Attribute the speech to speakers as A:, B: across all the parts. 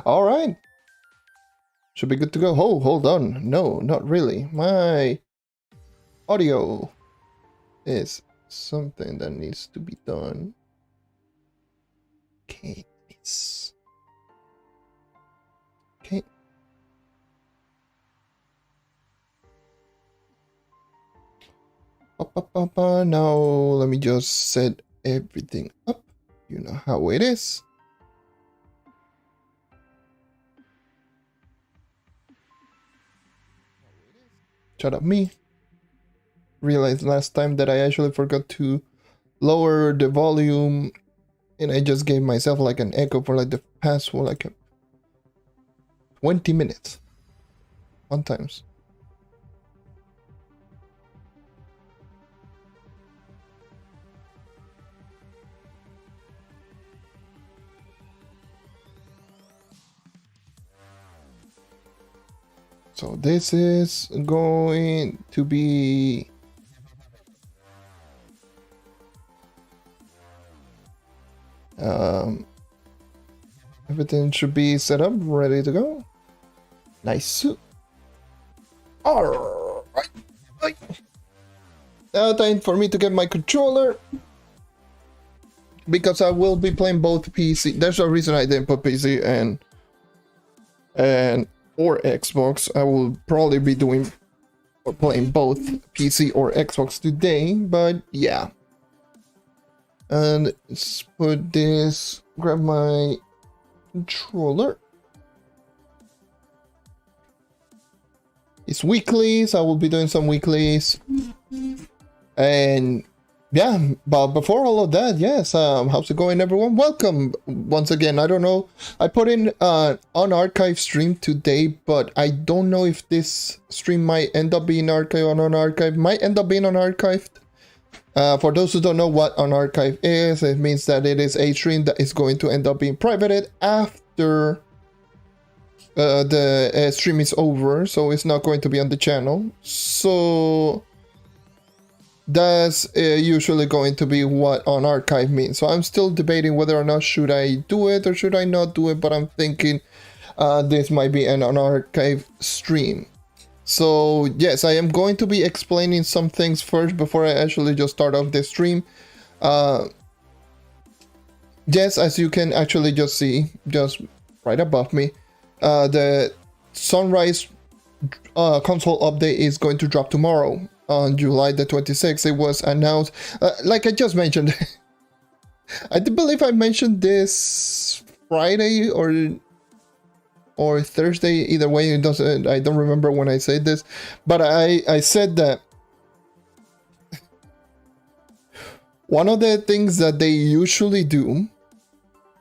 A: All right. Should be good to go. Oh, hold on. No, not really. My audio is something that needs to be done. Okay, nice. Okay. Now let me just set everything up. You know how it is. Shut up, me. Realized last time that I actually forgot to lower the volume, and I just gave myself like an echo for like the past for like 20 minutes. Fun times. So this is going to be everything should be set up, ready to go. Nice. All right. Now time for me to get my controller, because I will be playing both PC. There's a reason I didn't put PC and or Xbox. I will probably be doing or playing both PC or Xbox today, but yeah. And let's put this, grab my controller. It's weeklies. I will be doing some weeklies. And yeah, but before all of that, yes, how's it going, everyone? Welcome once again. I don't know, I put in an unarchived stream today, but I don't know if this stream might end up being archived or unarchived. Might end up being unarchived. For those who don't know what unarchived is, it means that it is a stream that is going to end up being privated after the stream is over, so it's not going to be on the channel. So that's usually going to be what unarchived means. So I'm still debating whether or not should I do it or should I not do it, but I'm thinking this might be an unarchived stream. So yes, I am going to be explaining some things first before I actually just start off this stream. Yes, as you can actually just see, just right above me, the Sunrise console update is going to drop tomorrow on July the 26th. It was announced, like I just mentioned. I do believe I mentioned this Friday or Thursday. Either way, it doesn't. I don't remember when I said this, but I said that one of the things that they usually do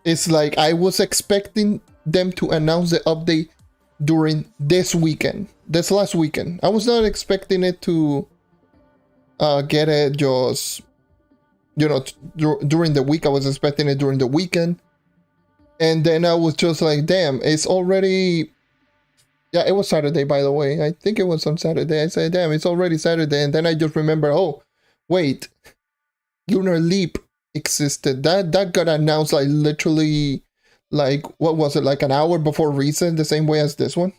A: is, like, I was expecting them to announce the update during this last weekend. I was not expecting it to get it just, you know, during the week. I was expecting it during the weekend. And then I was just like, damn, it's already... Yeah, it was Saturday, by the way. I think it was on Saturday. I said, damn, it's already Saturday. And then I just remember, oh, wait, Lunar Leap existed. That got announced, like, literally, like, what was it, like an hour before reset, the same way as this one.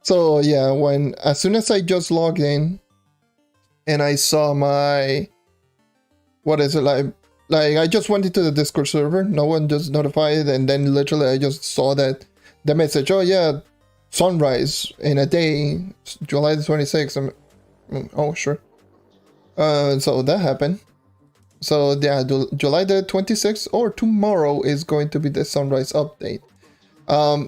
A: So yeah, as soon as I just logged in and I saw my, what is it, like I just went into the Discord server, no one just notified, and then literally I just saw that the message, oh yeah, sunrise in a day, July the 26th. Oh sure. So that happened. So yeah, July the 26th or tomorrow is going to be the sunrise update.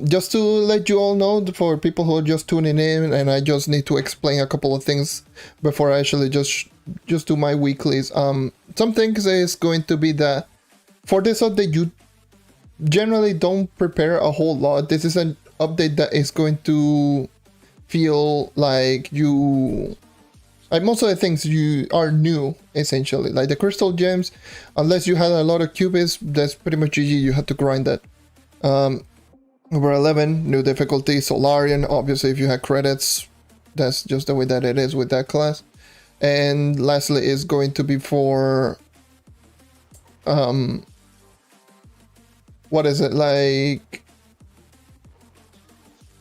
A: Just to let you all know, for people who are just tuning in, and I just need to explain a couple of things before I actually just do my weeklies. Some things is going to be that for this update, you generally don't prepare a whole lot. This is an update that is going to feel like most of the things you are new, essentially. Like the crystal gems, unless you had a lot of cubits, that's pretty much GG. You have to grind that. Over 11, new difficulty, Solarian. Obviously, if you had credits, that's just the way that it is with that class. And lastly is going to be for what is it like?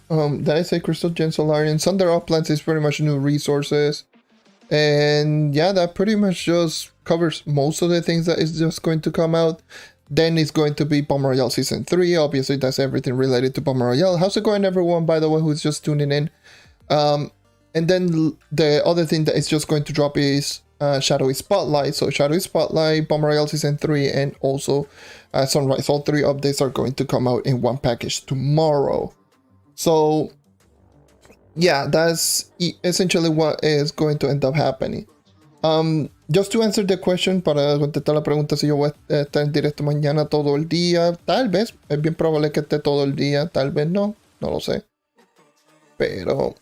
A: Did I say Crystal Gem Solarian? Thunder Uplands is pretty much new resources. And yeah, that pretty much just covers most of the things that is just going to come out. Then it's going to be Bomb Royale Season 3. Obviously, that's everything related to Bomb Royale. How's it going, everyone, by the way, who's just tuning in? And then the other thing that is just going to drop is Shadowy Spotlight. So Shadowy Spotlight, Bomb Royale Season 3, and also Sunrise. All 3 updates are going to come out in one package tomorrow. So yeah, that's essentially what is going to end up happening. Just to answer the question, para contestar la pregunta si yo voy a estar en directo mañana todo el día, tal vez, es bien probable que esté todo el día, tal vez no lo sé. Pero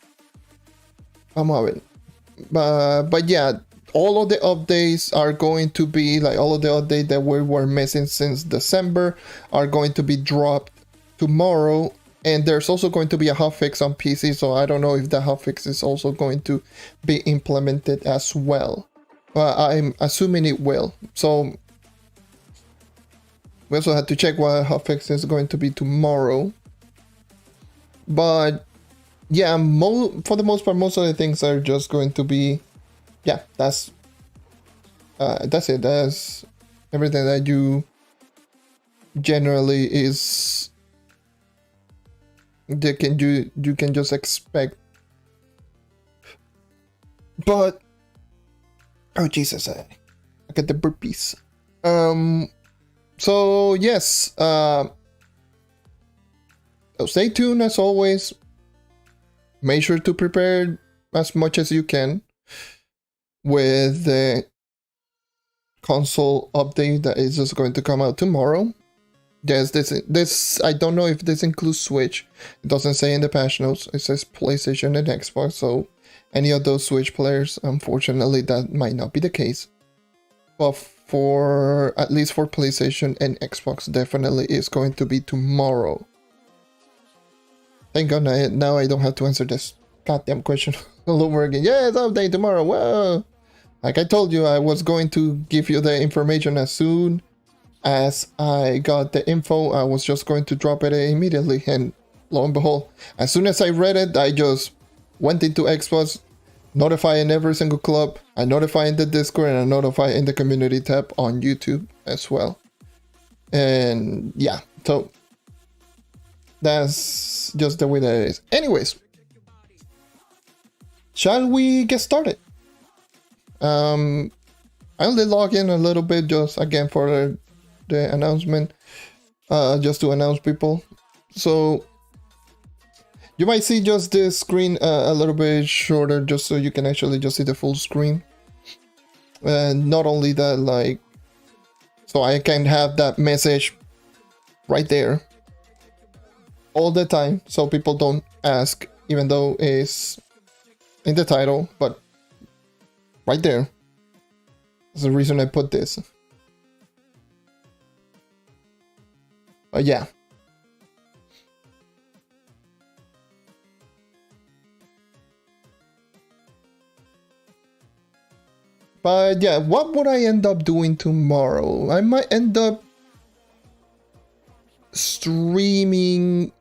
A: vamos a ver. But yeah, all of the updates are going to be, like all of the updates that we were missing since December are going to be dropped tomorrow. And there's also going to be a hotfix on PC, so I don't know if the hotfix is also going to be implemented as well. I'm assuming it will. So we also have to check what hotfix is going to be tomorrow. But yeah, for the most part, most of the things are just going to be, yeah, that's it. That's everything that you generally is. You can just expect. But oh Jesus, I get the burpees. So yes, so stay tuned as always. Make sure to prepare as much as you can with the console update that is just going to come out tomorrow. Yes, this I don't know if this includes Switch. It doesn't say in the patch notes. It says PlayStation and Xbox. So any of those Switch players, unfortunately, that might not be the case. But for at least for PlayStation and Xbox, definitely is going to be tomorrow. Thank God now I don't have to answer this goddamn question all over again. Yeah, it's update tomorrow. Whoa! Like I told you, I was going to give you the information as soon as I got the info. I was just going to drop it immediately, and lo and behold, as soon as I read it, I just went into Xbox, notifying every single club, I notify in the Discord, and I notify in the community tab on YouTube as well. And yeah, so that's just the way that it is. Anyways, shall we get started? I only log in a little bit just again for the announcement, just to announce people. So you might see just this screen a little bit shorter, just so you can actually just see the full screen. And not only that, like, so I can have that message right there all the time, so people don't ask, even though it's in the title, but right there. That's the reason I put this. Yeah. But yeah, what would I end up doing tomorrow? I might end up streaming.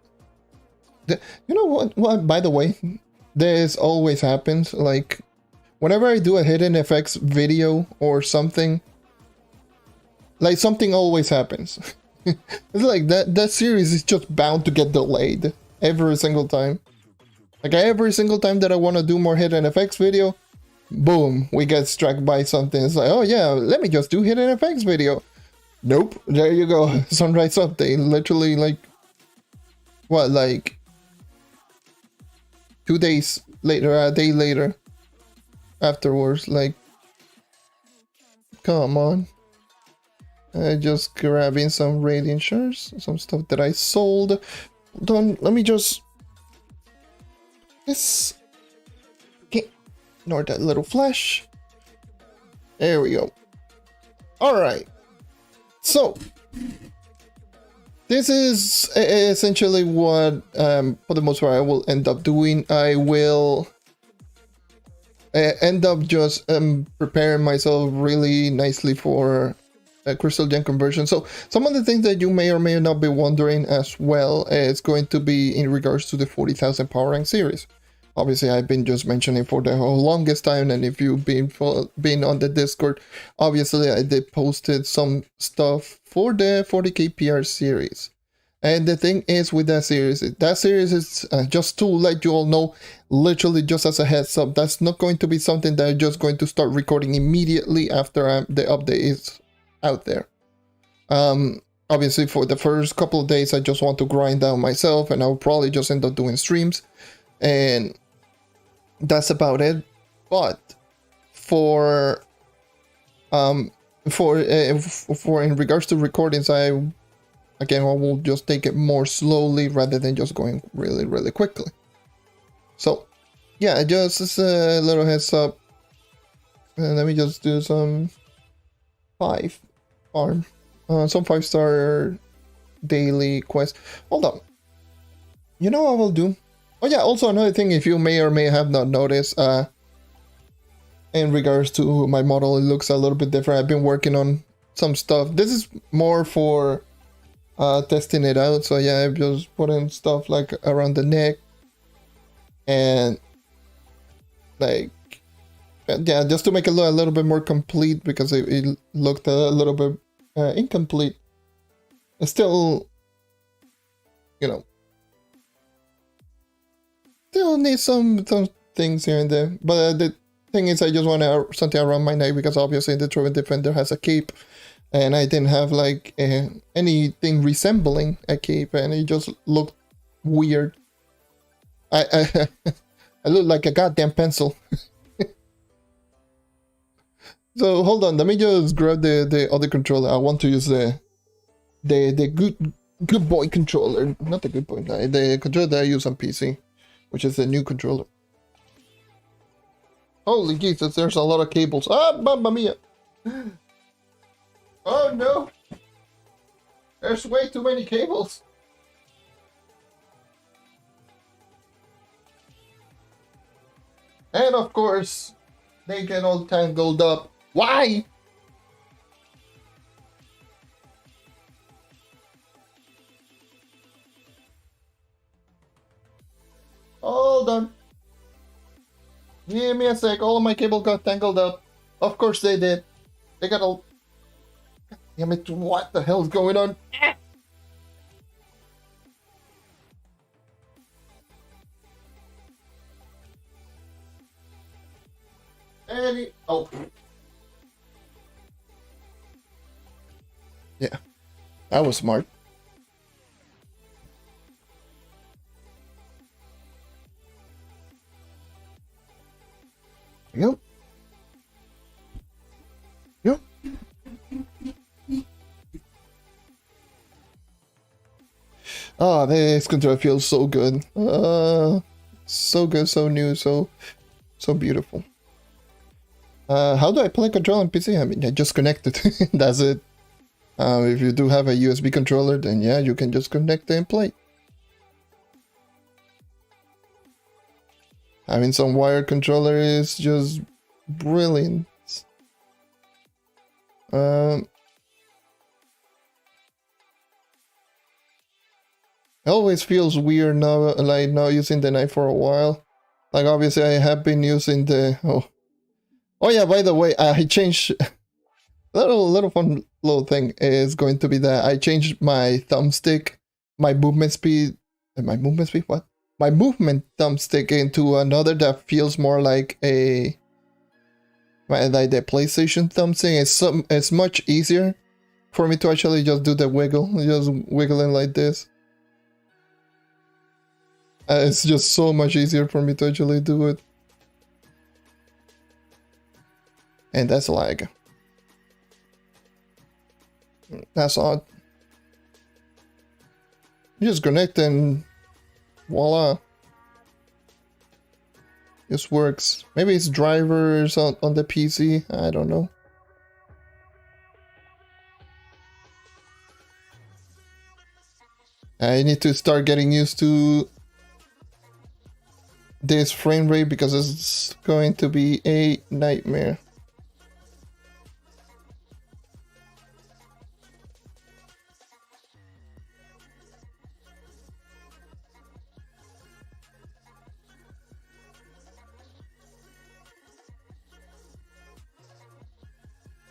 A: You know what? By the way, this always happens. Like, whenever I do a Hidden FX video or something, like something always happens. It's like that series is just bound to get delayed every single time. Like every single time that I want to do more Hidden FX video, boom, we get struck by something. It's like, oh yeah, let me just do Hidden FX video. Nope, there you go. Sunrise update. Literally like, what, like 2 days later, a day later afterwards. Like, come on. Just grabbing some Radiant Shards, some stuff that I sold. Let me just... This... Okay, ignore that little flash. There we go. Alright. So, this is essentially what, for the most part, I will end up doing. I will end up just preparing myself really nicely for crystal gen conversion. So some of the things that you may or may not be wondering as well is going to be in regards to the 40,000 power rank series. Obviously, I've been just mentioning for the longest time, and if you've been on the Discord, obviously I did posted some stuff for the 40k PR series. And the thing is with that series is just to let you all know, literally just as a heads up, that's not going to be something that I'm just going to start recording immediately after the update is out there. Obviously, for the first couple of days, I just want to grind down myself, and I'll probably just end up doing streams. And that's about it. But for in regards to recordings, I will just take it more slowly rather than just going really quickly. So yeah, just as a little heads up, let me just do some 5-star daily quest. Hold on, you know what I will do? Oh yeah, also another thing, if you may or may have not noticed, in regards to my model, it looks a little bit different. I've been working on some stuff. This is more for testing it out. So yeah, I've just put in stuff like around the neck and like, yeah, just to make it look a little bit more complete, because it looked a little bit incomplete. It still, you know, still need some things here and there, but the thing is, I just want something around my neck, because obviously the Trojan Defender has a cape, and I didn't have like anything resembling a cape, and it just looked weird. I I look like a goddamn pencil. So hold on, let me just grab the other controller. I want to use the good boy controller, not the good boy, the controller that I use on PC, which is the new controller. Holy Jesus, there's a lot of cables. Ah, mamma mia! Oh no! There's way too many cables. And of course, they get all tangled up. Why? Hold on. Give me a sec. All of my cables got tangled up. Of course they did. They got all... Damn it, what the hell's going on? Oh. Yeah, that was smart. Yep. Yep. Oh, this controller feels so good. So good, so new, so beautiful. How do I play controller on PC? I mean, I just connect it. That's it. If you do have a USB controller, then yeah, you can just connect it and play. Having some wired controller is just brilliant. It always feels weird now, like not using the knife for a while. Like obviously I have been using the... Oh yeah, by the way, I changed... little fun little thing is going to be that I changed my thumbstick, my movement speed... My movement speed? What? My movement thumbstick into another that feels more like a... like the PlayStation thumbstick. It's much easier for me to actually just do the wiggle. Just wiggling like this. It's just so much easier for me to actually do it. And that's lag. That's odd. You just connect and voila. This works. Maybe it's drivers on the PC. I don't know. I need to start getting used to this frame rate because it's going to be a nightmare.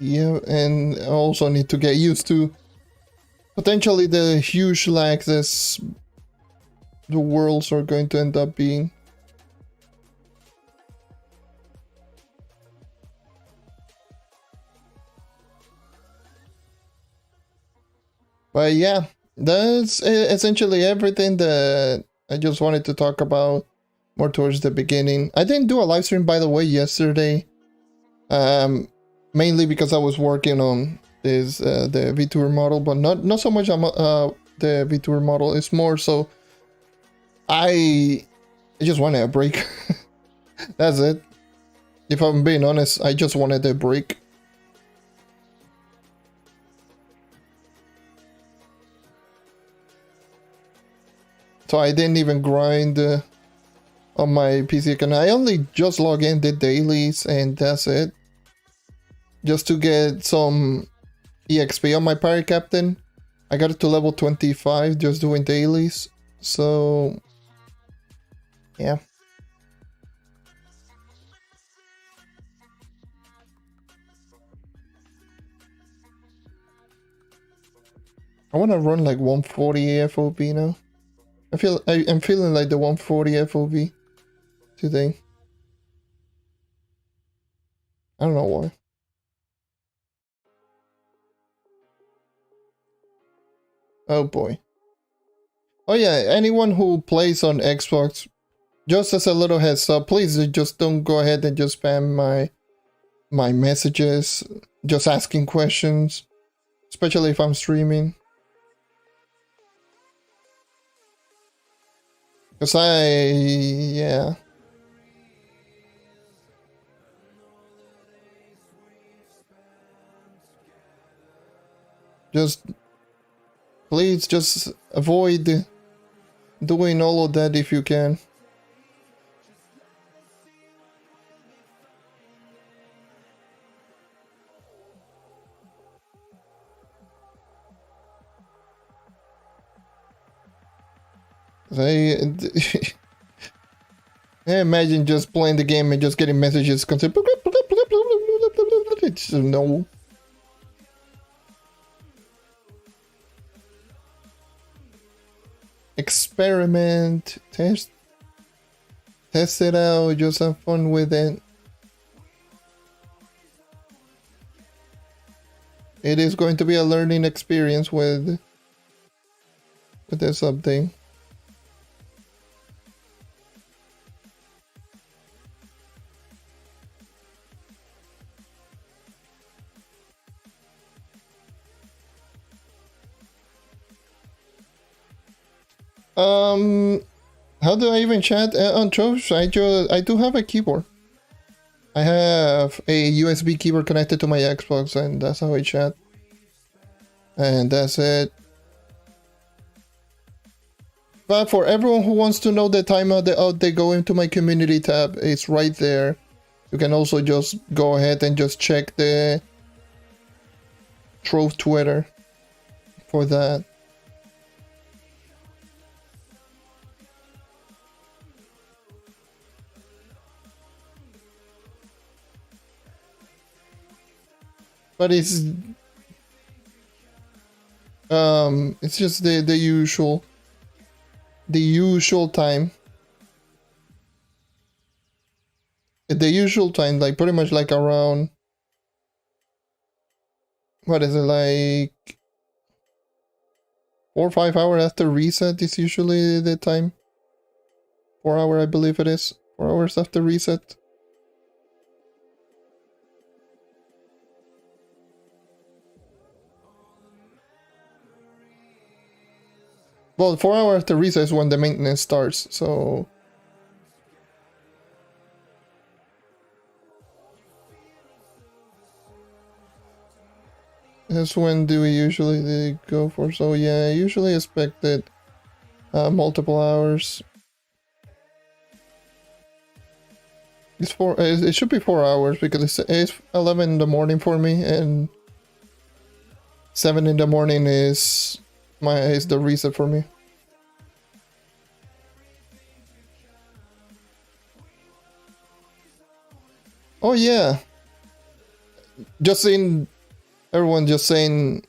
A: Yeah, and I also need to get used to potentially the huge lags as the worlds are going to end up being. But yeah, that's essentially everything that I just wanted to talk about more towards the beginning. I didn't do a live stream, by the way, yesterday. Mainly because I was working on this the VTuber model, but not so much the VTuber model. It's more so I just wanted a break. That's it. If I'm being honest, I just wanted a break. So I didn't even grind on my PC account. I only just log in, did dailies, and that's it. Just to get some EXP on my pirate captain. I got it to level 25 just doing dailies. So yeah. I want to run like 140 FOB now. I'm feeling like the 140 FOB today. I don't know why. Oh boy. Oh yeah, anyone who plays on Xbox, just as a little heads up, please just don't go ahead and just spam my messages, just asking questions, especially if I'm streaming. Cause yeah. Just please just avoid doing all of that if you can. I imagine just playing the game and just getting messages. It's no. Experiment, test it out, just have fun with it. It is going to be a learning experience with this update. How do I even chat on Twitch? I do have a keyboard. I have a USB keyboard connected to my Xbox, and that's how I chat. And that's it. But for everyone who wants to know the timeout, they go into my community tab. It's right there. You can also just go ahead and just check the Trove Twitter for that. But it's just the usual time. The usual time, like pretty much like around, what is it, like 4 or 5 hours after reset is usually the time. 4 hours, I believe it is. 4 hours after reset. Well, 4 hours after reset is when the maintenance starts, so... That's when do we usually go for, so yeah, I usually expect it multiple hours. It should be 4 hours because it's 11 in the morning for me, and 7 in the morning is the reset for me. Oh yeah. Just in Everyone just saying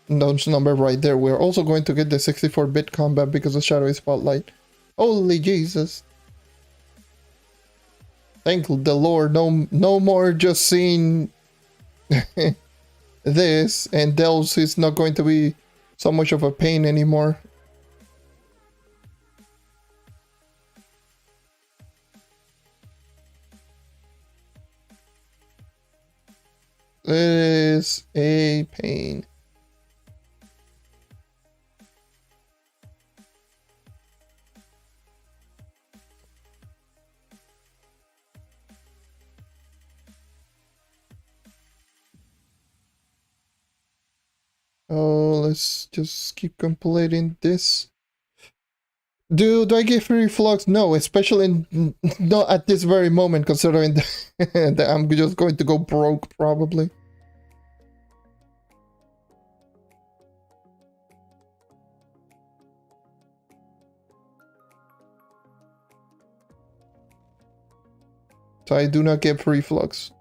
A: those numbers right there. We're also going to get the 64-bit combat because of Shadowy Spotlight. Holy Jesus. Thank the Lord. No more just seeing this, and Delves is not going to be so much of a pain anymore. It is a pain. Oh, let's just keep completing this. Do I get free flux? No, especially not at this very moment, considering that I'm just going to go broke probably. So I do not get free flux.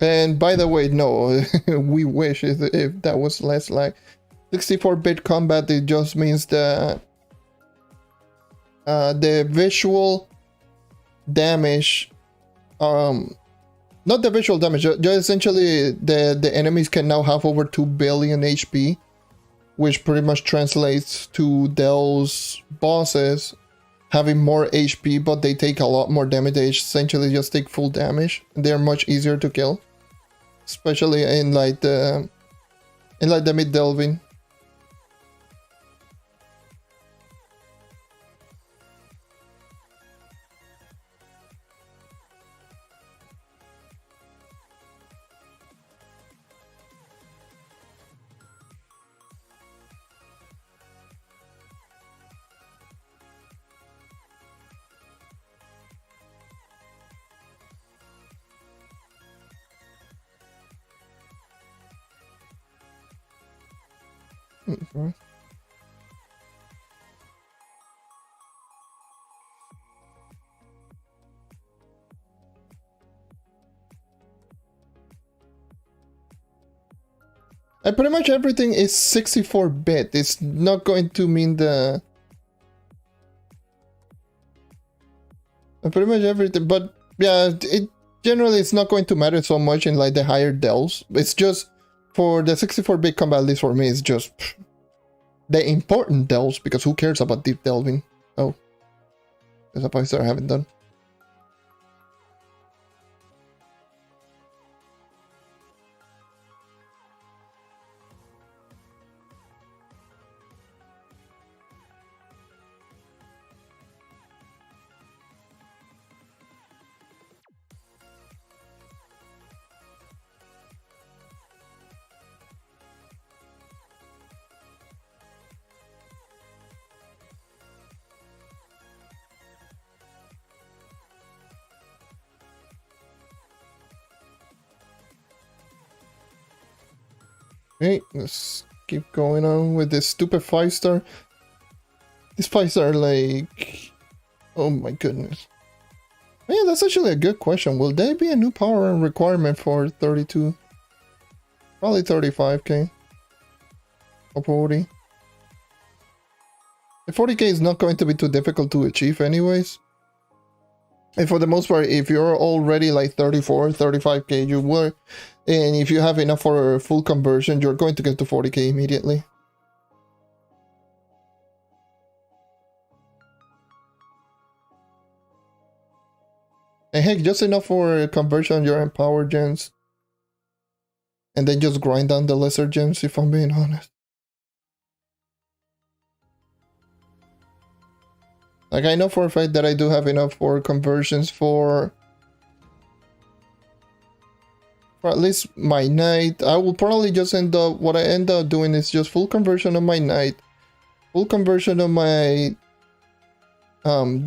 A: And by the way, no, we wish if that was less like 64-bit combat. It just means the visual damage, not the visual damage, just essentially the enemies can now have over 2 billion HP, which pretty much translates to those bosses having more HP, but they take a lot more damage. They essentially just take full damage. They're much easier to kill, especially in like the mid delving. Mm-hmm. And pretty much everything is 64-bit. It's not going to mean the... Pretty much everything, but yeah, it generally it's not going to matter so much in like the higher delves. It's just for the 64-bit combat, at least for me, it's just the important delves, because who cares about deep delving? Oh, there's a place I haven't done. Okay, let's keep going on with this stupid 5-star. These 5-star like... Oh my goodness. Yeah, that's actually a good question. Will there be a new power requirement for 32? Probably 35k. Or 40. The 40k is not going to be too difficult to achieve anyways. And for the most part, if you're already like 34, 35k, you were, and if you have enough for a full conversion, you're going to get to 40k immediately. And heck, just enough for a conversion on your empowered gems. And then just grind down the lesser gems, if I'm being honest. Like, I know for a fact that I do have enough for conversions for at least my knight. I will probably just end up, what I end up doing is just full conversion of my knight, full conversion of my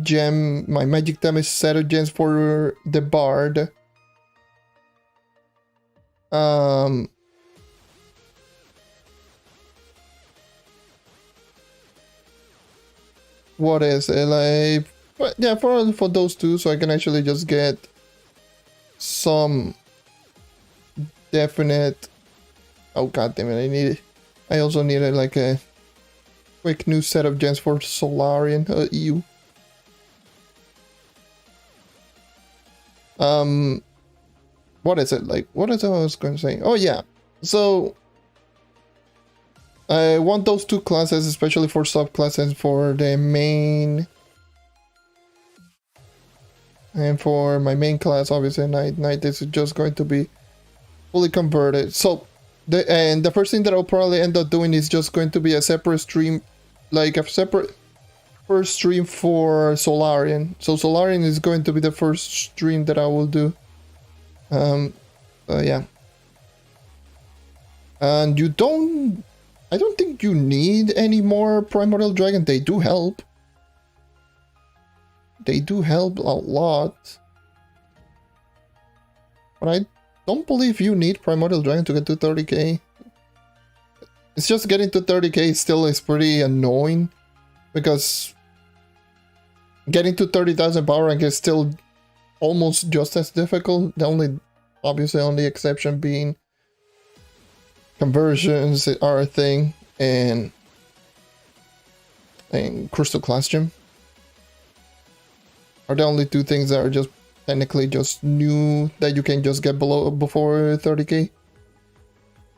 A: gem, my magic damage set of gems for the bard. What is it like? But yeah, for those two, so I can actually just get some definite... Oh god damn it, I also needed like a quick new set of gens for Solarian EU. What is it like? What is it I was going to say? Oh yeah, so I want those two classes, especially for subclasses for the main, and for my main class, obviously Knight is just going to be fully converted. So the first thing that I'll probably end up doing is just going to be a separate stream, like a separate first stream for Solarian. So Solarian is going to be the first stream that I will do. Yeah. And I don't think you need any more Primordial Dragon. They do help. They do help a lot. But I don't believe you need Primordial Dragon to get to 30k. It's just getting to 30k still is pretty annoying, because getting to 30,000 power rank is still almost just as difficult. The only exception being conversions are a thing, and Crystal Class Gem are the only two things that are just technically just new that you can just get before 30k.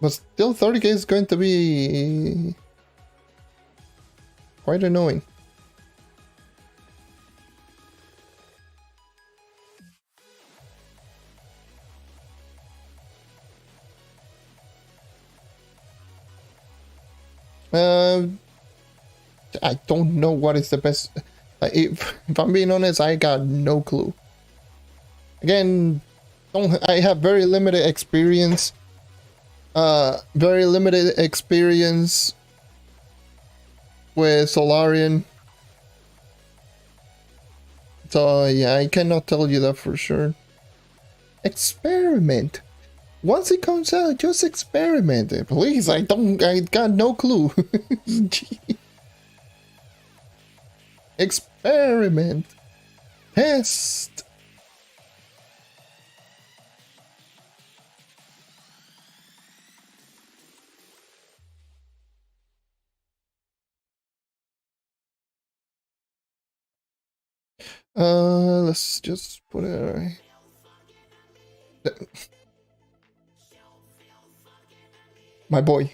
A: But still, 30k is going to be quite annoying. I don't know what is the best. If I'm being honest, I got no clue. Again, I have very limited experience. With Solarian. So yeah, I cannot tell you that for sure. Experiment. Once it comes out, just experiment it, please. I got no clue. Experiment. Test. Let's just put it. My boy.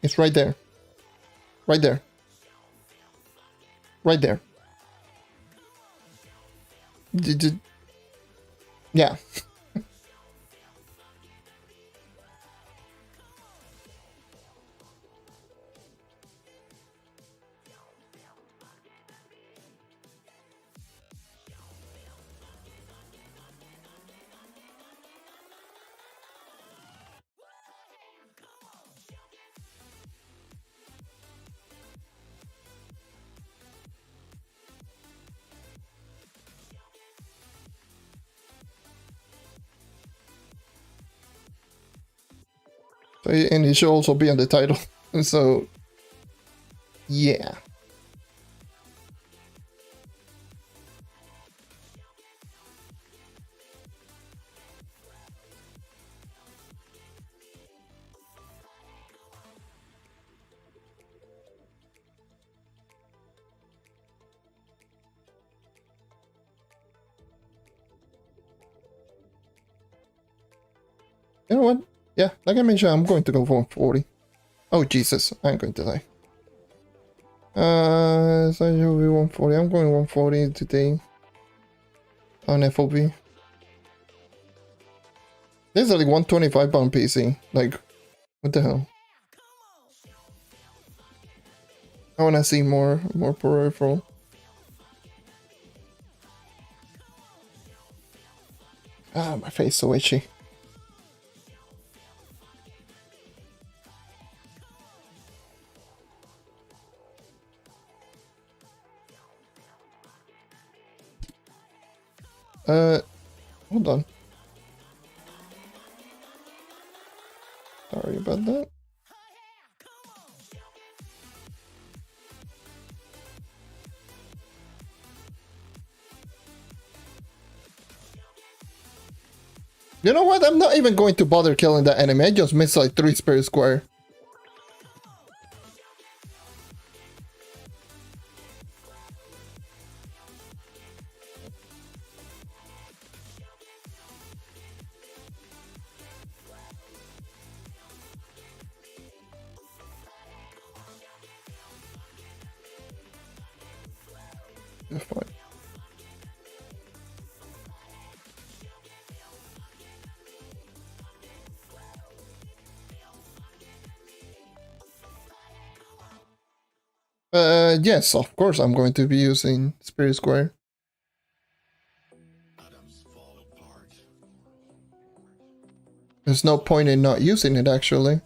A: It's right there. Right there. Right there. Yeah. And it should also be on the title. So, yeah. You know what? Yeah, like I mentioned, I'm going to go for 140. Oh, Jesus. I'm going to die. So it will be 140. I'm going 140 today. On FOB. This is like 125 on PC. Like, what the hell? I want to see more peripheral. Ah, my face so itchy. Hold on. Sorry about that. You know what? I'm not even going to bother killing that enemy. I just missed like 3 spirit square. You're fine. Yes, of course I'm going to be using Spirit Square. There's no point in not using it, actually.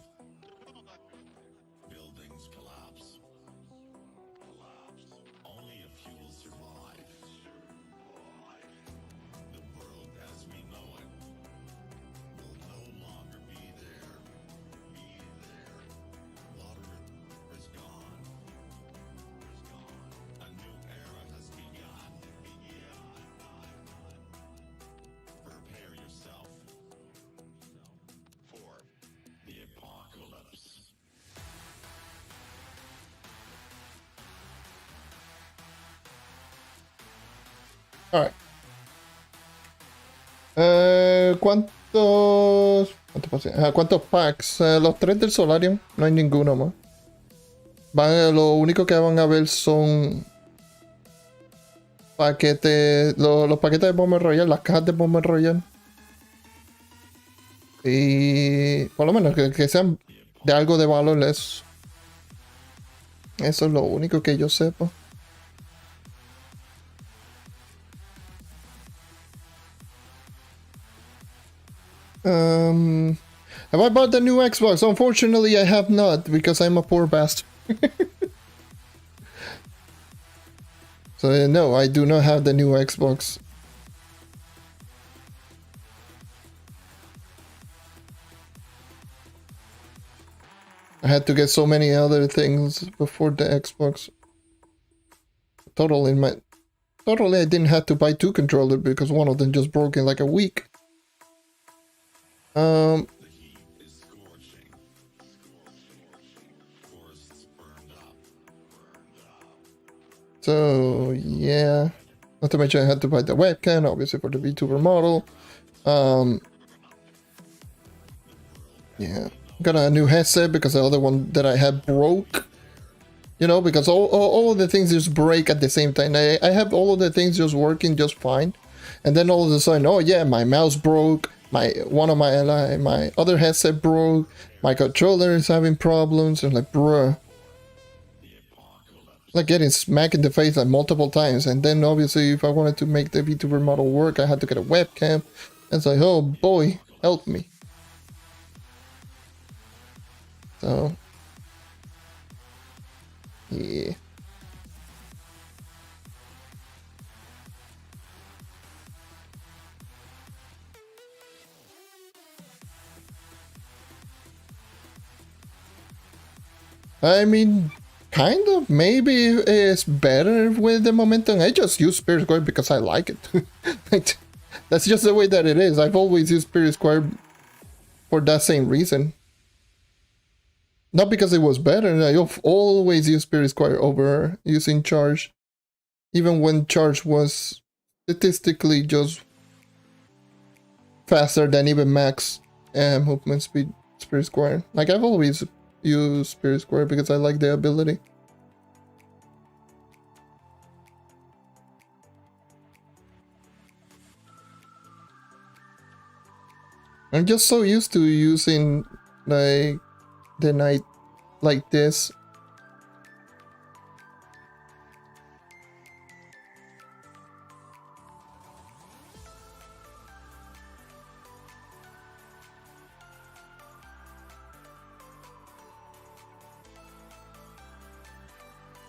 A: Alright. ¿Cuántos packs? Los 3 del Solarium. No hay ninguno más. Lo único que van a ver son paquetes. Los paquetes de Bomber Royale, las cajas de Bomber Royale. Y por lo menos que sean de algo de valor. Eso es lo único que yo sepa. Have I bought the new Xbox? Unfortunately, I have not, because I'm a poor bastard. So no, I do not have the new Xbox. I had to get so many other things before the Xbox. Totally, I didn't have to buy 2 controllers because one of them just broke in like a week. So yeah, not to mention I had to buy the webcam, obviously, for the VTuber model. Yeah, got a new headset because the other one that I had broke. You know, because all of the things just break at the same time. I have all of the things just working just fine, and then all of a sudden, oh yeah, my mouse broke. One of my other headset broke. My controller is having problems. And like, bruh. Like getting smacked in the face like multiple times, and then obviously if I wanted to make the VTuber model work, I had to get a webcam. And it's like, oh boy, help me. So yeah. I mean, kind of, maybe it's better with the momentum. I just use Spirit Square because I like it. Like, that's just the way that it is. I've always used Spirit Square for that same reason. Not because it was better. I've always used Spirit Square over using Charge. Even when Charge was statistically just faster than even max movement speed Spirit Square. Like, I've always used Spirit Square because I like the ability. I'm just so used to using like the night like this.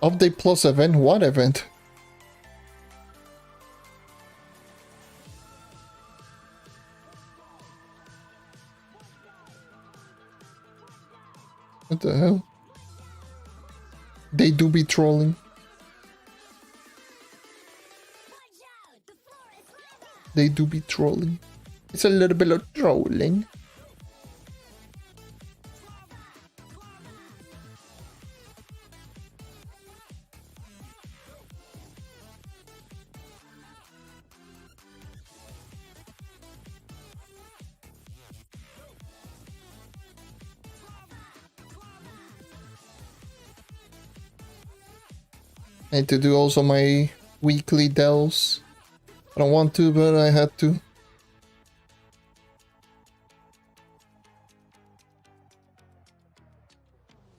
A: Update plus event? What event? What the hell? They do be trolling. They do be trolling. It's a little bit of trolling. I need to do also my weekly delves. I don't want to, but I had to.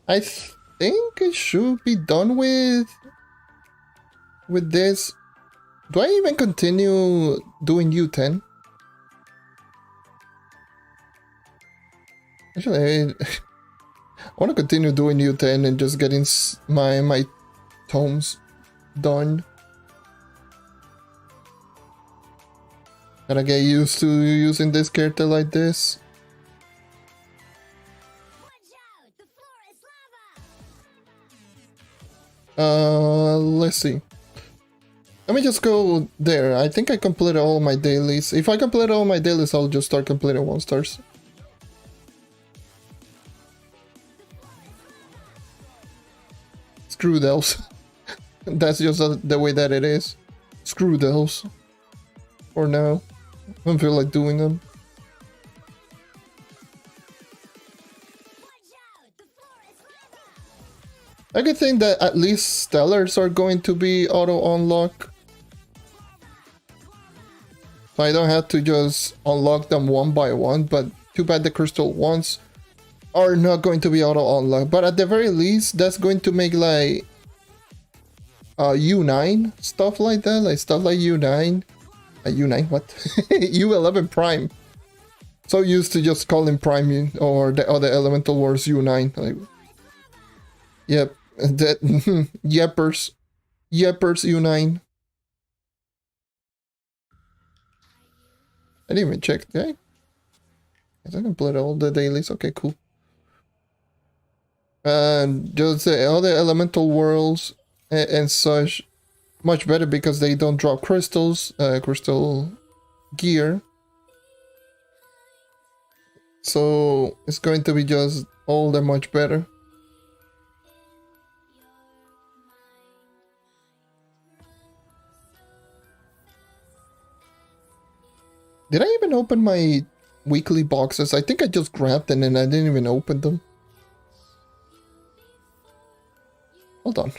A: I think I should be done with this. Do I even continue doing U10? Actually, I want to continue doing U10 and just getting my tomes done. Gotta get used to using this character like this. Let's see. Let me just go there. I think I completed all my dailies. If I complete all my dailies, I'll just start completing 1-stars. Screw those. That's just the way that it is. Screw those. For now. I don't feel like doing them. I could think that at least Stellars are going to be auto-unlock. So I don't have to just unlock them one by one, but too bad the crystal ones are not going to be auto-unlocked. But at the very least, that's going to make like U9, stuff like that, like stuff like U9. U9, what? U11 Prime. So used to just calling Prime or the other Elemental Wars U9. Like, yep, that Yeppers U9. I didn't even check. Okay, I completed all the dailies. Okay, cool. And just the other Elemental Worlds and such, much better because they don't drop crystals, crystal gear. So it's going to be just all that much better. Did I even open my weekly boxes? I think I just grabbed them and I didn't even open them. Hold on.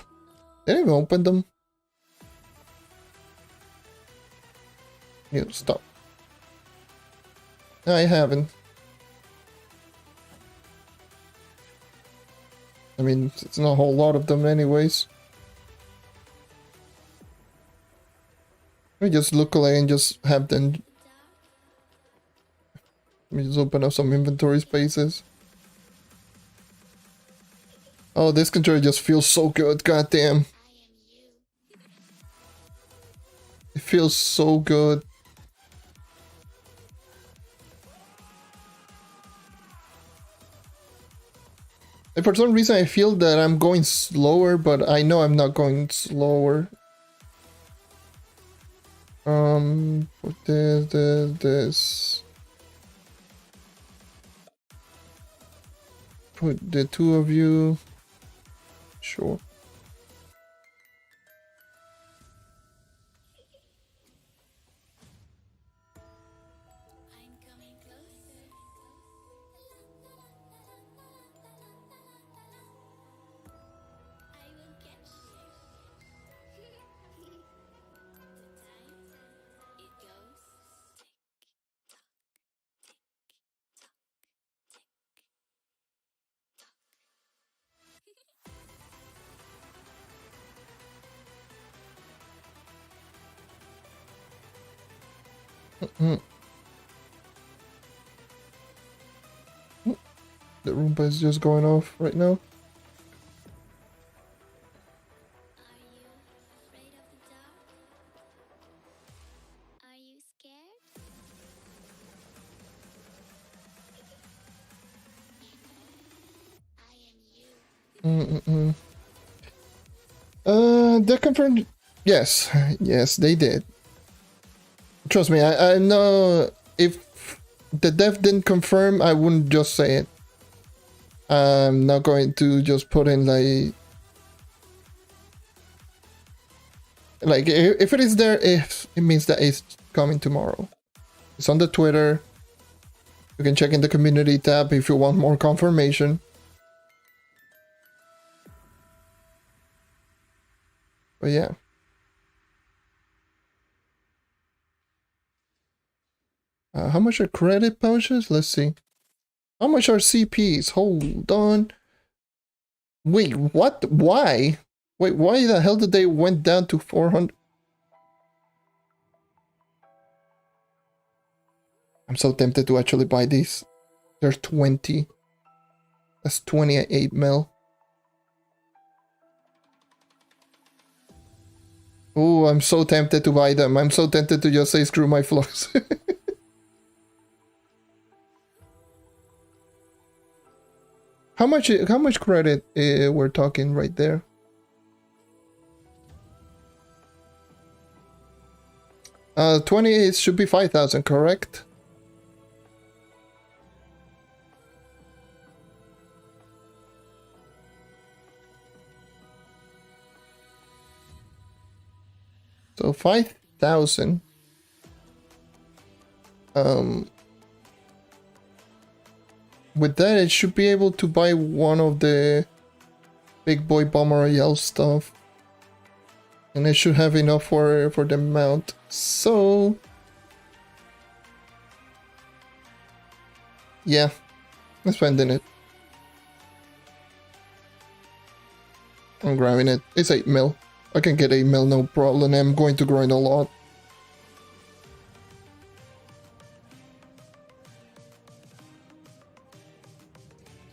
A: Did I even open them? Yeah, stop. No, I haven't. I mean, it's not a whole lot of them anyways. Let me just look away and just have them. Let me just open up some inventory spaces. Oh, this controller just feels so good, goddamn. It feels so good. And for some reason I feel that I'm going slower, but I know I'm not going slower. Put this. Put the two of you. Sure. The Roomba is just going off right now. They confirmed. Yes, yes, they did. Trust me, I know if the dev didn't confirm, I wouldn't just say it. I'm not going to just put in like if it is there, if it means that it's coming tomorrow. It's on the Twitter. You can check in the community tab if you want more confirmation. But yeah. How much are credit pouches? Let's see. How much are CPs? Hold on. Wait, what? Why? Wait, why the hell did they went down to 400? I'm so tempted to actually buy these. They're 20. That's 28 mil. Oh, I'm so tempted to buy them. I'm so tempted to just say screw my flux. How much credit we're talking right there? Uh, 20 should be 5,000, correct? So 5,000. With that, it should be able to buy one of the big boy bomber royale stuff, and it should have enough for the mount. So yeah, I'm spending it. I'm grabbing it. It's 8 mil. I can get 8 mil, no problem. I'm going to grind a lot.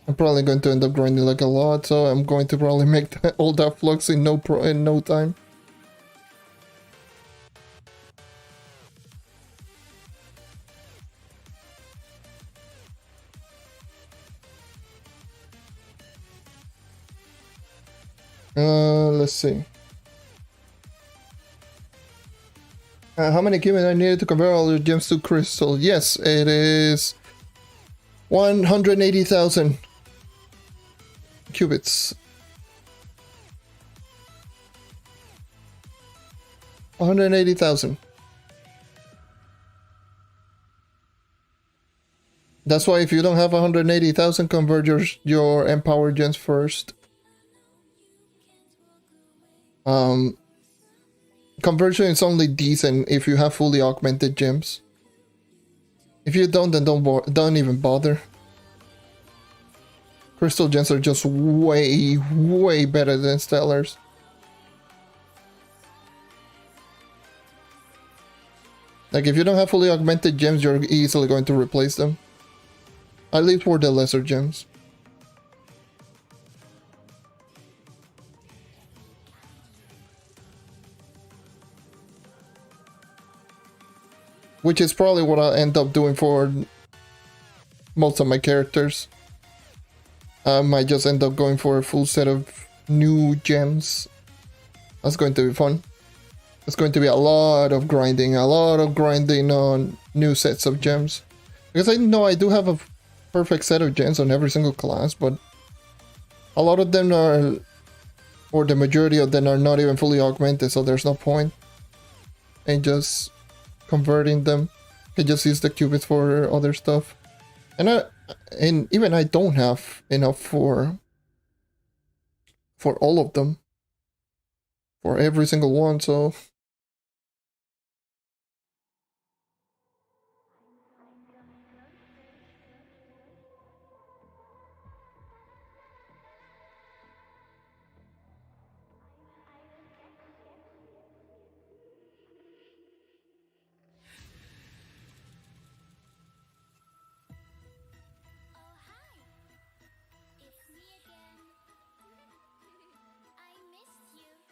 A: I'm probably going to end up grinding like a lot, so I'm going to probably make all that flux in no time. Let's see. How many cubits I needed to convert all your gems to crystal? Yes, it is 180,000 cubits. 180,000. That's why if you don't have 180,000, convert your empower gens first. Conversion is only decent if you have fully augmented gems. If you don't, then don't even bother. Crystal gems are just way better than stellars. Like if you don't have fully augmented gems, you're easily going to replace them. At least for the lesser gems. Which is probably what I'll end up doing for most of my characters. I might just end up going for a full set of new gems. That's going to be fun. It's going to be a lot of grinding on new sets of gems. Because I know I do have a perfect set of gems on every single class, but a lot of them are, or the majority of them are not even fully augmented, so there's no point in just converting them. I just use the qubits for other stuff, and even I don't have enough for all of them, for every single one. So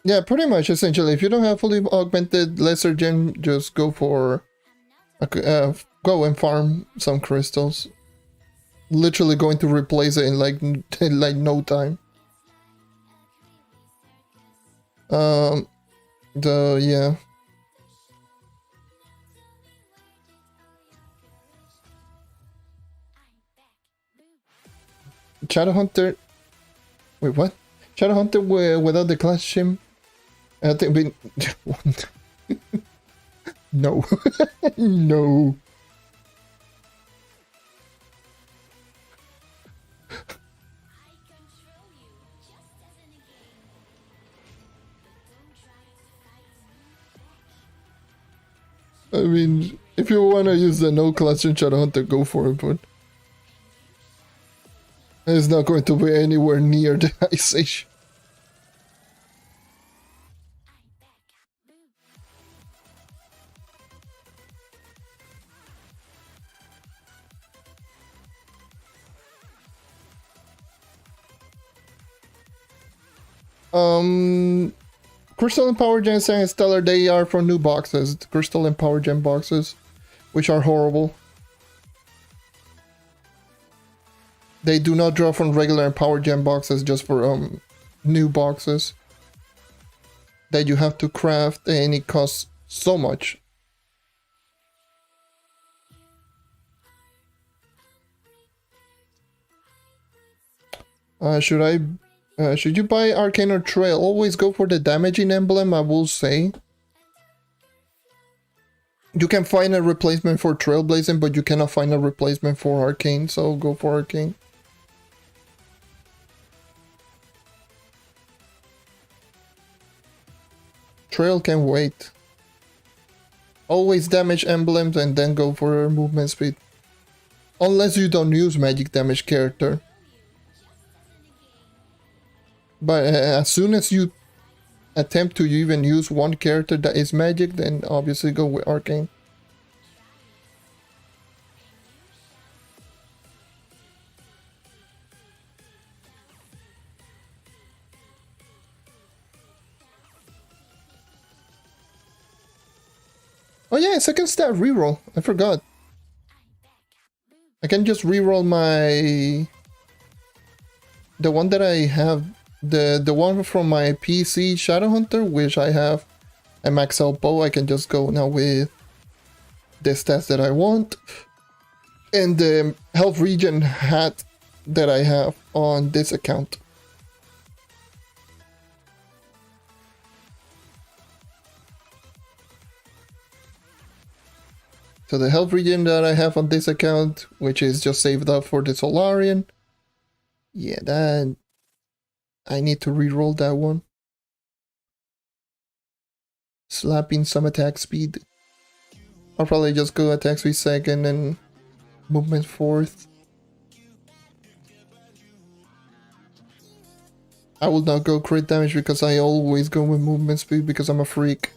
A: yeah, pretty much, essentially, if you don't have fully augmented lesser gem, just go for go and farm some crystals. Literally going to replace it in like no time. Yeah. Shadowhunter. Wait, what? Shadowhunter without the class shim. I think been. No. No. I mean, if you want to use the no class in Shadowhunter, go for it, but it's not going to be anywhere near the Ice Age. Crystal and Power Gen and Stellar, they are for new boxes. The Crystal and Power Gen boxes, which are horrible. They do not draw from regular and Power Gen boxes, just for new boxes that you have to craft, and it costs so much. Should you buy Arcane or Trail? Always go for the damaging emblem, I will say. You can find a replacement for Trailblazing, but you cannot find a replacement for Arcane, so go for Arcane. Trail can wait. Always damage emblems and then go for movement speed. Unless you don't use magic damage character. But as soon as you attempt to even use one character that is magic, then obviously go with Arcane. Oh yeah, second stat reroll. I forgot. I can just reroll my... the one that I have. The one from my PC Shadowhunter, which I have a max out bow. I can just go now with the stats that I want. And the health regen hat that I have on this account. So the health regen that I have on this account, which is just saved up for the Solarian. Yeah, that... I need to reroll that one. Slapping some attack speed. I'll probably just go attack speed second and movement fourth. I will not go crit damage because I always go with movement speed because I'm a freak.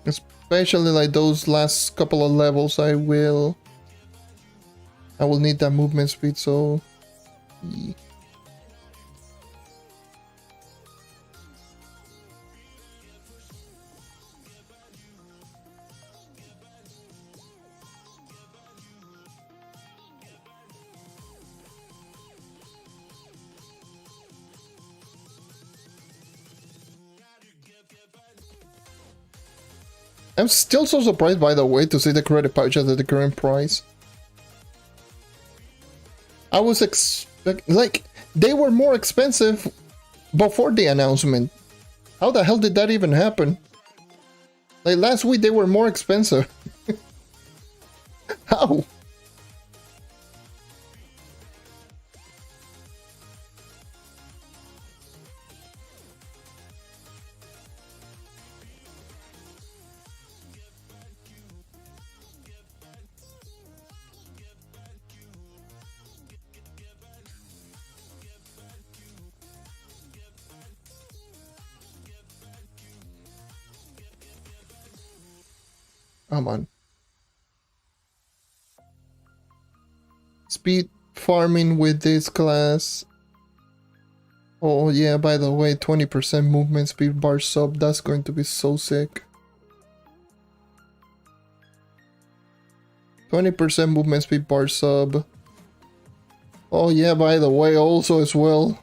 A: Especially like those last couple of levels, I will need that movement speed, so... Yeah. I'm still so surprised, by the way, to see the credit pouches at the current price. I was like, they were more expensive before the announcement. How the hell did that even happen? Like last week they were more expensive. How? Come on. Speed farming with this class. Oh yeah, by the way, 20% movement speed bar sub. That's going to be so sick. 20% movement speed bar sub. Oh yeah, by the way, also as well.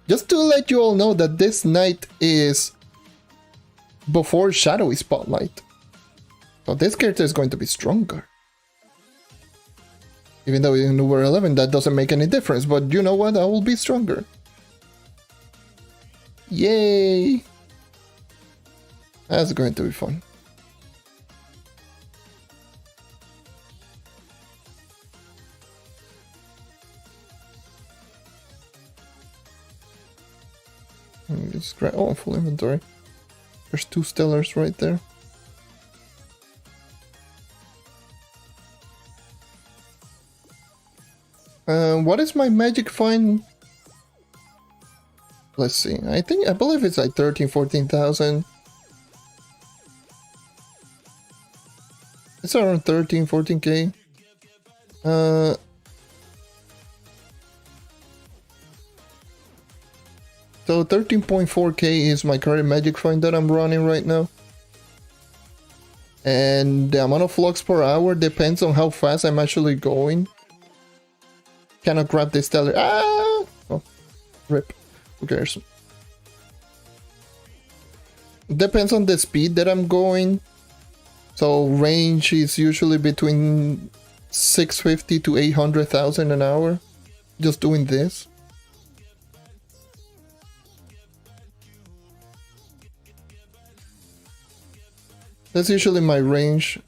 A: Just to let you all know that this night is before Shadowy Spotlight. So this character is going to be stronger. Even though in Uber 11 that doesn't make any difference, but you know what? I will be stronger. Yay! That's going to be fun. Just grab, oh, full inventory. There's 2 stellars right there. What is my magic find? Let's see. I believe it's like 14,000. It's around 14k. So 13.4k is my current magic find that I'm running right now. And the amount of flux per hour depends on how fast I'm actually going. Cannot grab the stellar. Ah! Oh, rip. Who cares? Depends on the speed that I'm going. So range is usually between 650 to 800,000 an hour. Just doing this. That's usually my range.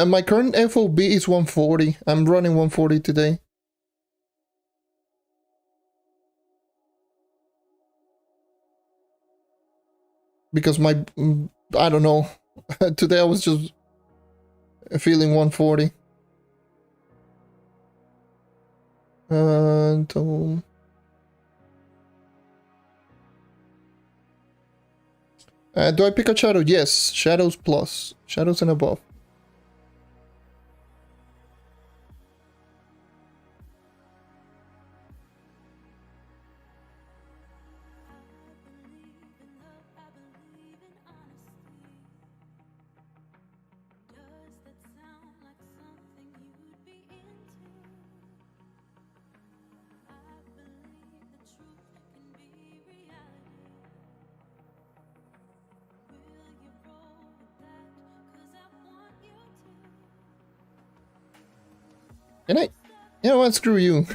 A: My current FOB is 140. I'm running 140 today. Because I don't know. Today I was just feeling 140. Do I pick a shadow? Yes, shadows plus, shadows and above. And you know what, screw you.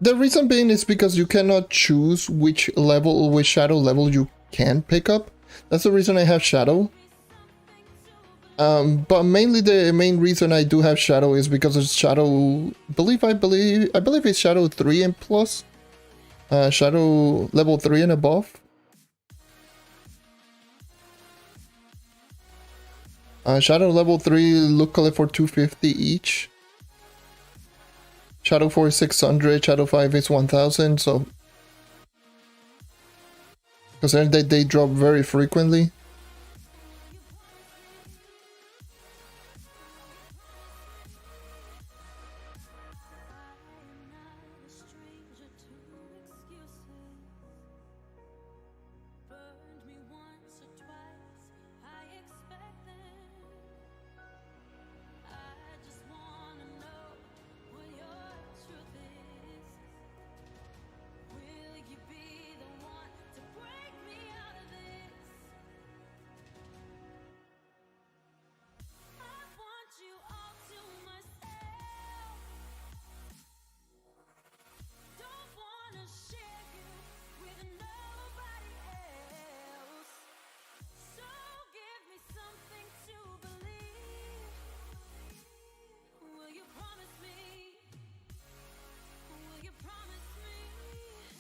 A: The reason being is because you cannot choose which shadow level you can pick up. That's the reason I have shadow. But mainly the main reason I do have shadow is because of shadow. I believe it's shadow 3 and plus. Shadow level 3 and above. Shadow level 3 look color for 250 each. Shadow 4 is 600, Shadow 5 is 1000, so... Because they drop very frequently.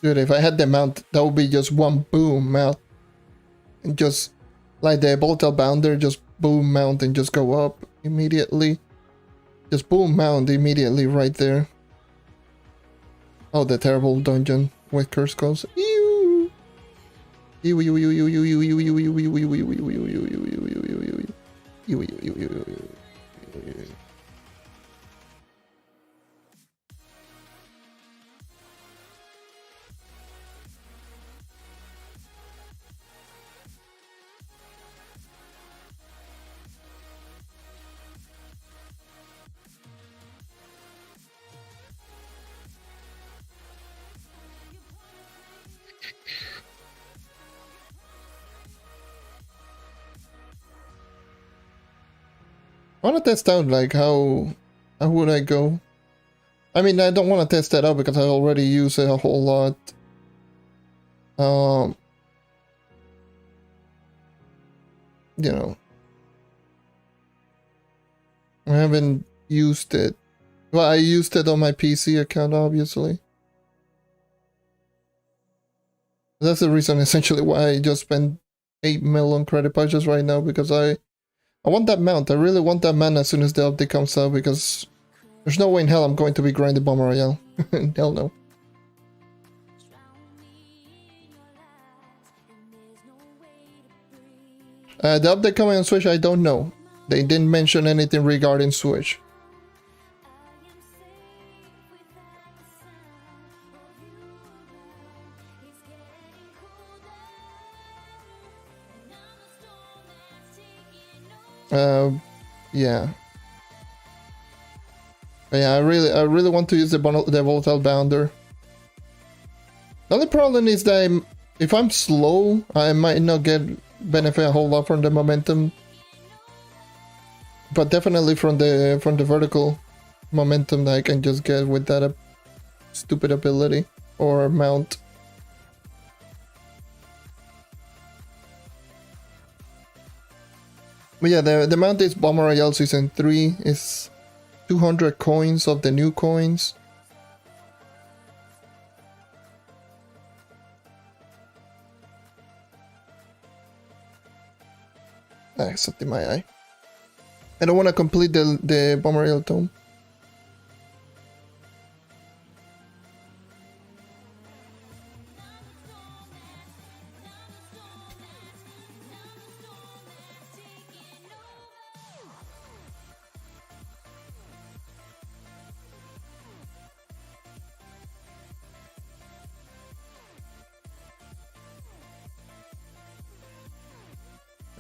A: Dude, if I had the mount, that would be just one boom mount. And just like the volatile bounder, just boom mount and just go up immediately. Just boom mount immediately right there. Oh, the terrible dungeon with curse goes. Ew. I want to test out like how would I go? I mean, I don't want to test that out because I already use it a whole lot. You know, I haven't used it. Well, I used it on my PC account, obviously. That's the reason essentially why I just spent 8 mil on credit purchase right now, because I want that mount. I really want that mount as soon as the update comes out, because there's no way in hell I'm going to be grinding Bomber Royale. Hell no. The update coming on Switch, I don't know. They didn't mention anything regarding Switch. Yeah. But yeah, I really want to use the volatile bounder. The only problem is that if I'm slow, I might not benefit a whole lot from the momentum, but definitely from the vertical momentum that I can just get with that stupid ability or mount. But yeah, the mount is Bomber Royale Season 3. It's 200 coins of the new coins. Except in my eye. I don't want to complete the Bomber Royale Tome.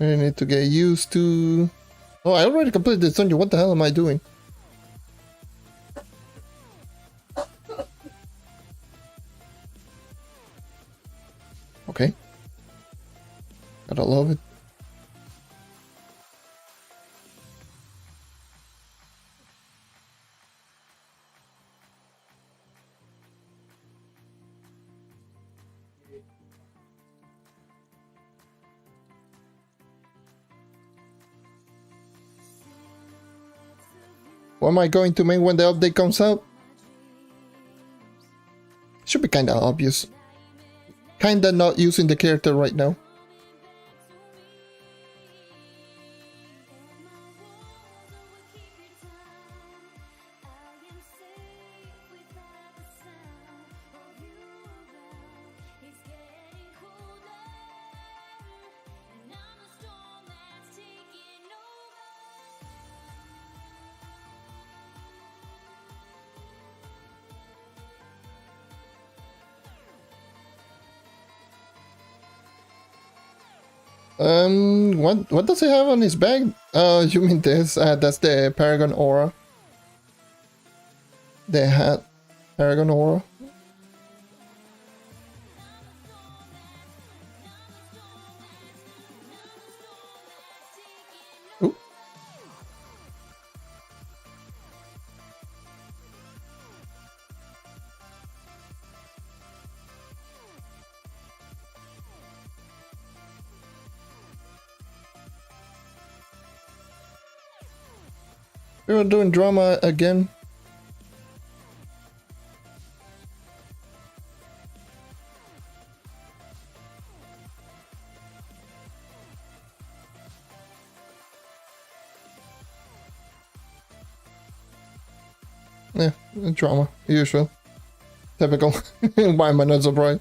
A: I need to get used to... Oh, I already completed this dungeon. What the hell am I doing? Okay. Gotta love it. What am I going to make when the update comes out? Should be kinda obvious. Kinda not using the character right now. What does he have on his bag? You mean this? That's the Paragon Aura. The hat, Paragon Aura. Ooh. We're doing drama again. Yeah, drama, usual. Typical. Why am I not surprised?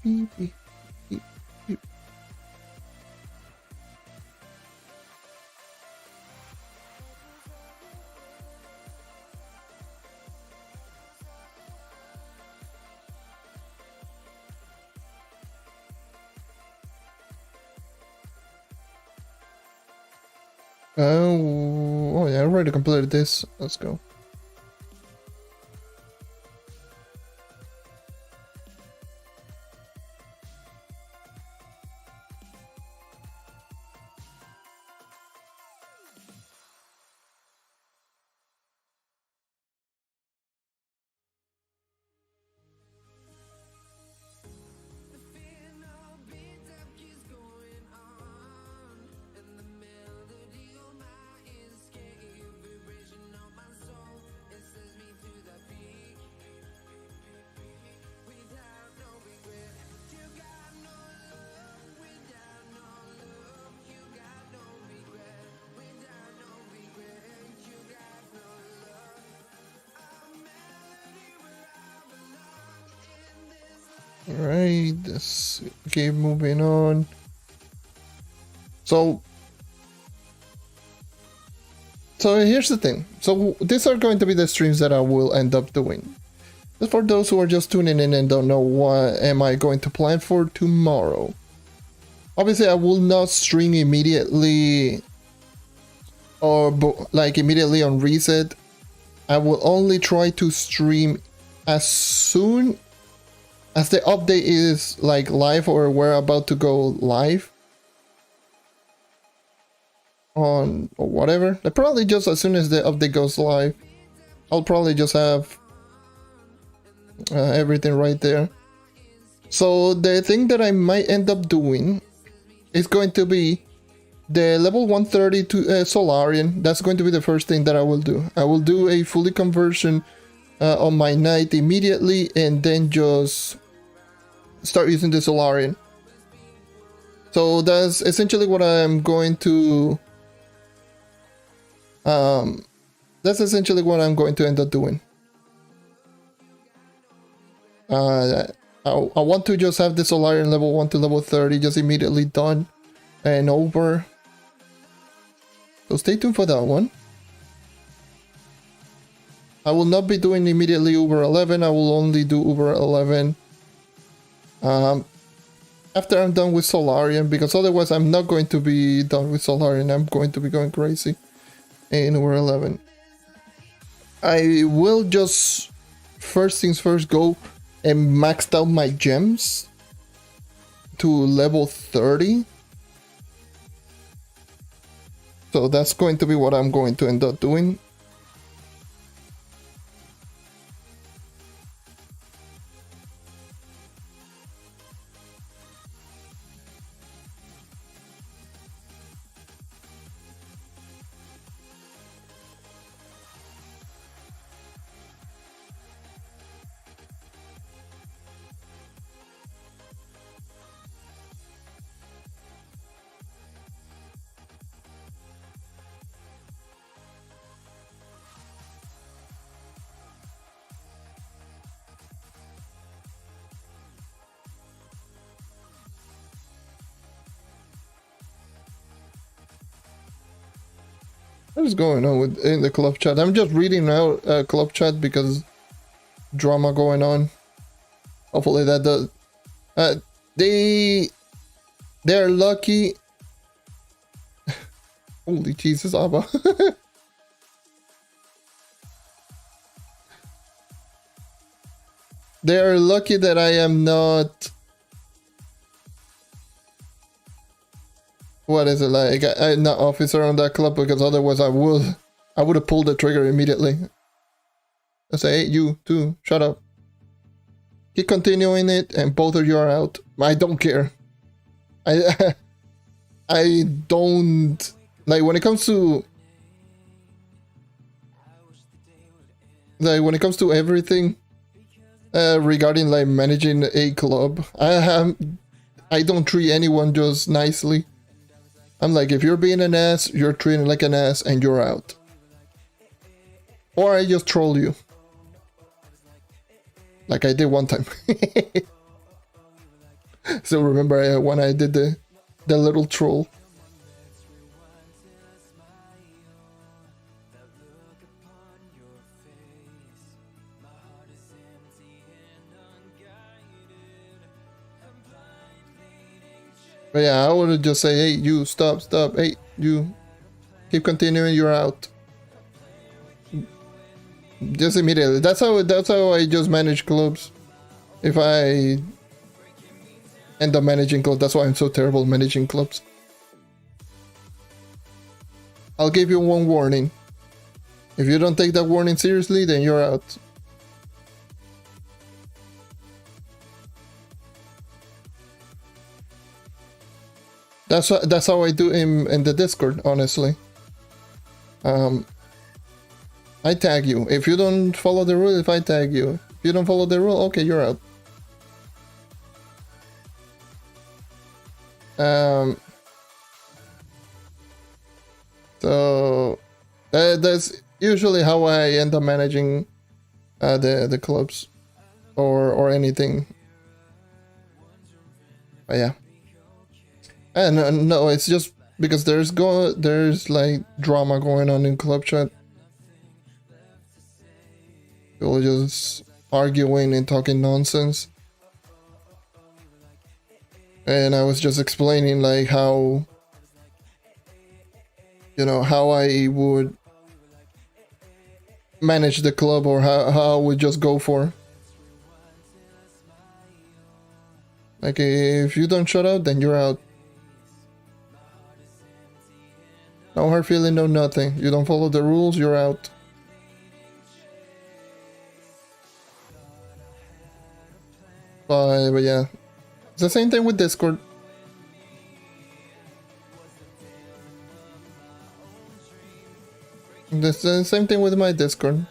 A: beep, beep, beep, beep. Oh yeah, I already completed this. Let's go. Alright, let's keep moving on. So here's the thing. So these are going to be the streams that I will end up doing. But for those who are just tuning in and don't know what am I going to plan for tomorrow. Obviously, I will not stream immediately or like immediately on reset. I will only try to stream as soon as the update is like live or we're about to go live on or whatever. Probably just as soon as the update goes live, I'll probably just have everything right there. So the thing that I might end up doing is going to be the level 130 to Solarian. That's going to be the first thing that I will do. I will do a fully conversion on my knight immediately and then just start using the Solarian. So that's essentially what I'm going to end up doing. I want to just have the Solarian level 1 to level 30 just immediately done and over. So stay tuned for that one. I will not be doing immediately Uber 11. I will only do Uber 11 after I'm done with Solarian, because otherwise I'm not going to be done with Solarian. I'm going to be going crazy in Uber 11. I will just first things first go and maxed out my gems to level 30. So that's going to be what I'm going to end up doing. What is going on in the club chat? I'm just reading out club chat because drama going on. Hopefully that does. They're lucky. Holy Jesus, Abba. They're lucky that I am not. What is it like? I'm not officer on that club, because otherwise I would have pulled the trigger immediately. I say, hey, you too, shut up. Keep continuing it, and both of you are out. I don't care. I don't like when it comes to everything regarding like managing a club. I don't treat anyone just nicely. I'm like, if you're being an ass, you're treating like an ass and you're out. Or I just troll you. Like I did one time. Still remember when I did the little troll. But yeah, I would just say, hey, you, stop, hey, you, keep continuing, you're out. Just immediately. That's how I just manage clubs. If I end up managing clubs, that's why I'm so terrible managing clubs. I'll give you one warning. If you don't take that warning seriously, then you're out. That's how I do in the Discord, honestly. I tag you. If you don't follow the rule, if I tag you. If you don't follow the rule, okay, you're out. So that's usually how I end up managing the clubs or anything. But yeah. And no, it's just because there's like drama going on in club chat. People just arguing and talking nonsense. And I was just explaining like how, you know, how I would manage the club or how I would just go for. Like if you don't shut up, then you're out. No hard feeling, no nothing. You don't follow the rules, you're out. But yeah, it's the same thing with Discord. It's the same thing with my Discord.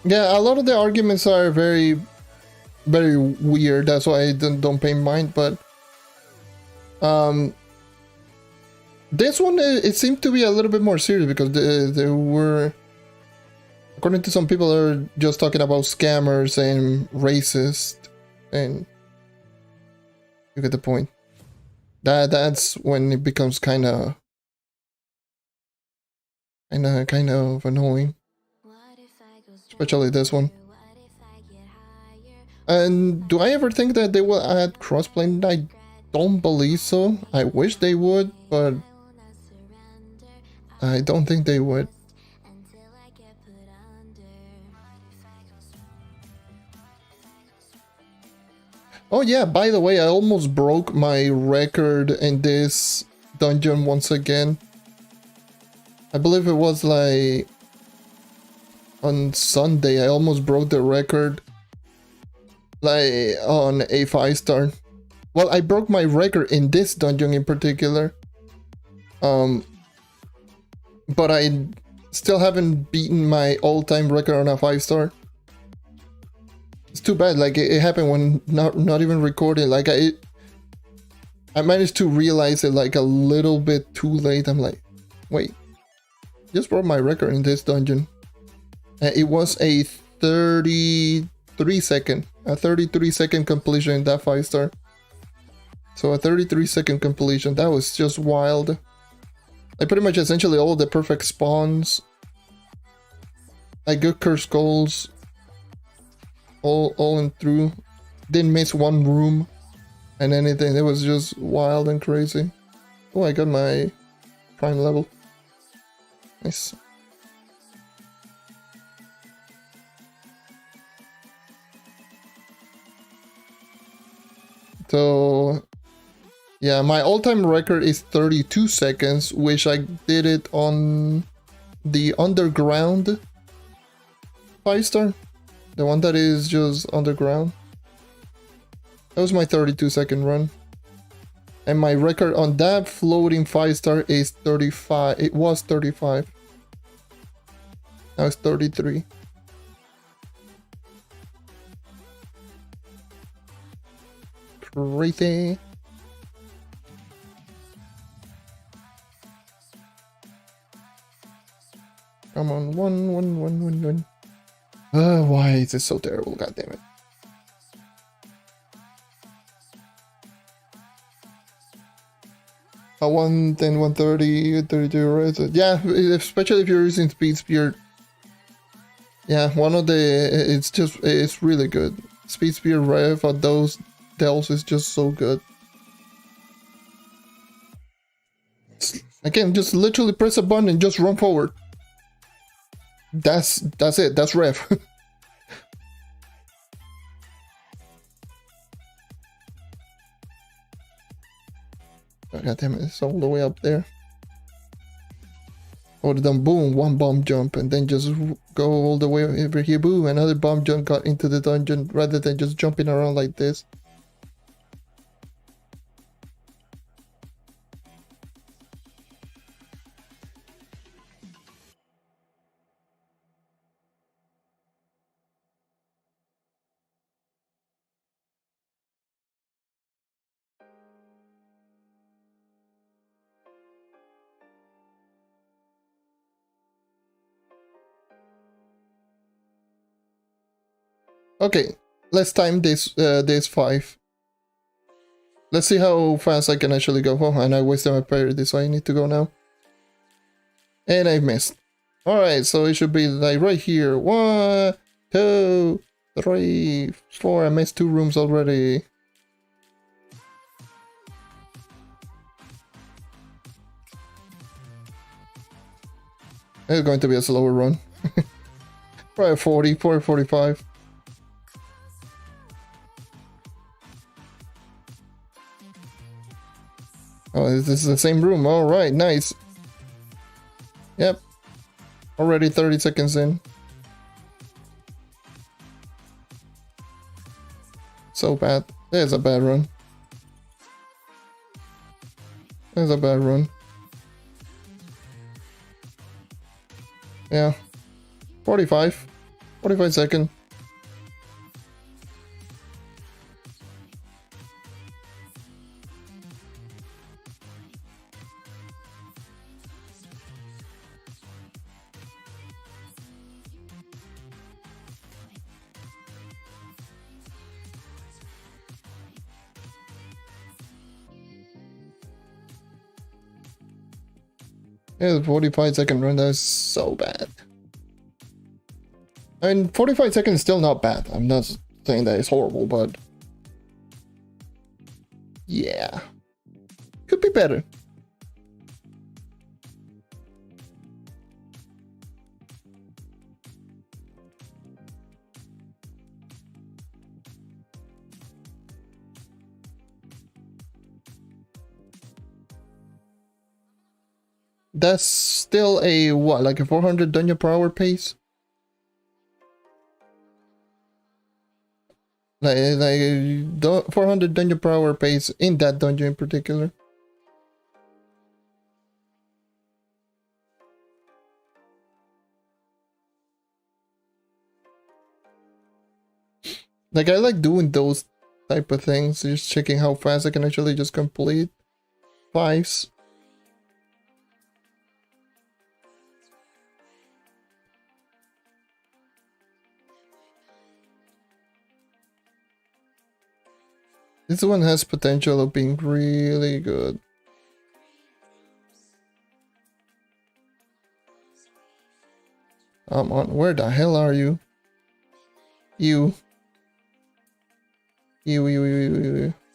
A: Yeah, a lot of the arguments are very weird. That's why I don't pay mind. But this one it seemed to be a little bit more serious because there were, according to some people, are just talking about scammers and racist, and you get the point. That's when it becomes kind of annoying. Especially this one. And do I ever think that they will add crossplay? I don't believe so. I wish they would, but I don't think they would. Oh yeah, by the way, I almost broke my record in this dungeon once again. I believe it was like on Sunday. I almost broke the record, like on a 5-star. Well, I broke my record in this dungeon in particular. But I still haven't beaten my all-time record on a 5-star. It's too bad. Like it happened when not even recorded. Like I managed to realize it like a little bit too late. I'm like, wait, just broke my record in this dungeon. It was a 33 second completion in that 5-star. So a 33-second completion, that was just wild. I pretty much essentially all the perfect spawns. I got cursed skulls. All in through. Didn't miss one room and anything. It was just wild and crazy. Oh, I got my prime level. Nice. So yeah, my all-time record is 32 seconds, which I did it on the underground 5-star. The one that is just underground. That was my 32-second run. And my record on that floating 5-star is 35. It was 35. Now it's 33. Crazy. Come on, one. Why is this so terrible? God damn it. A 110, 130, 32, right? So, yeah, especially if you're using speed spear. Yeah, one of the, it's really good. Speed spear rev at those dells is just so good. Again, just literally press a button and just run forward. That's it, that's rev. Oh, God damn it, it's all the way up there. I would have done boom, one bomb jump, and then just go all the way over here, boom, another bomb jump got into the dungeon, rather than just jumping around like this. Okay, let's time this 5. Let's see how fast I can actually go. Oh, and I wasted my priority, so I need to go now. And I missed. Alright, so it should be like right here. 1, 2, 3, 4. I missed 2 rooms already. It's going to be a slower run. Probably 40, 45. Oh, this is the same room. All right, nice. Yep. Already 30 seconds in. So bad. There's a bad run. There's a bad run. Yeah. 45. 45 seconds. Yeah, the 45-second run, that's so bad. I mean, 45 seconds is still not bad. I'm not saying that it's horrible, but... yeah. Could be better. That's still a, what, like a 400 dungeon per hour pace? Like 400 dungeon per hour pace in that dungeon in particular. Like, I like doing those type of things, just checking how fast I can actually just complete 5s. This one has potential of being really good. Come on, where the hell are you? You.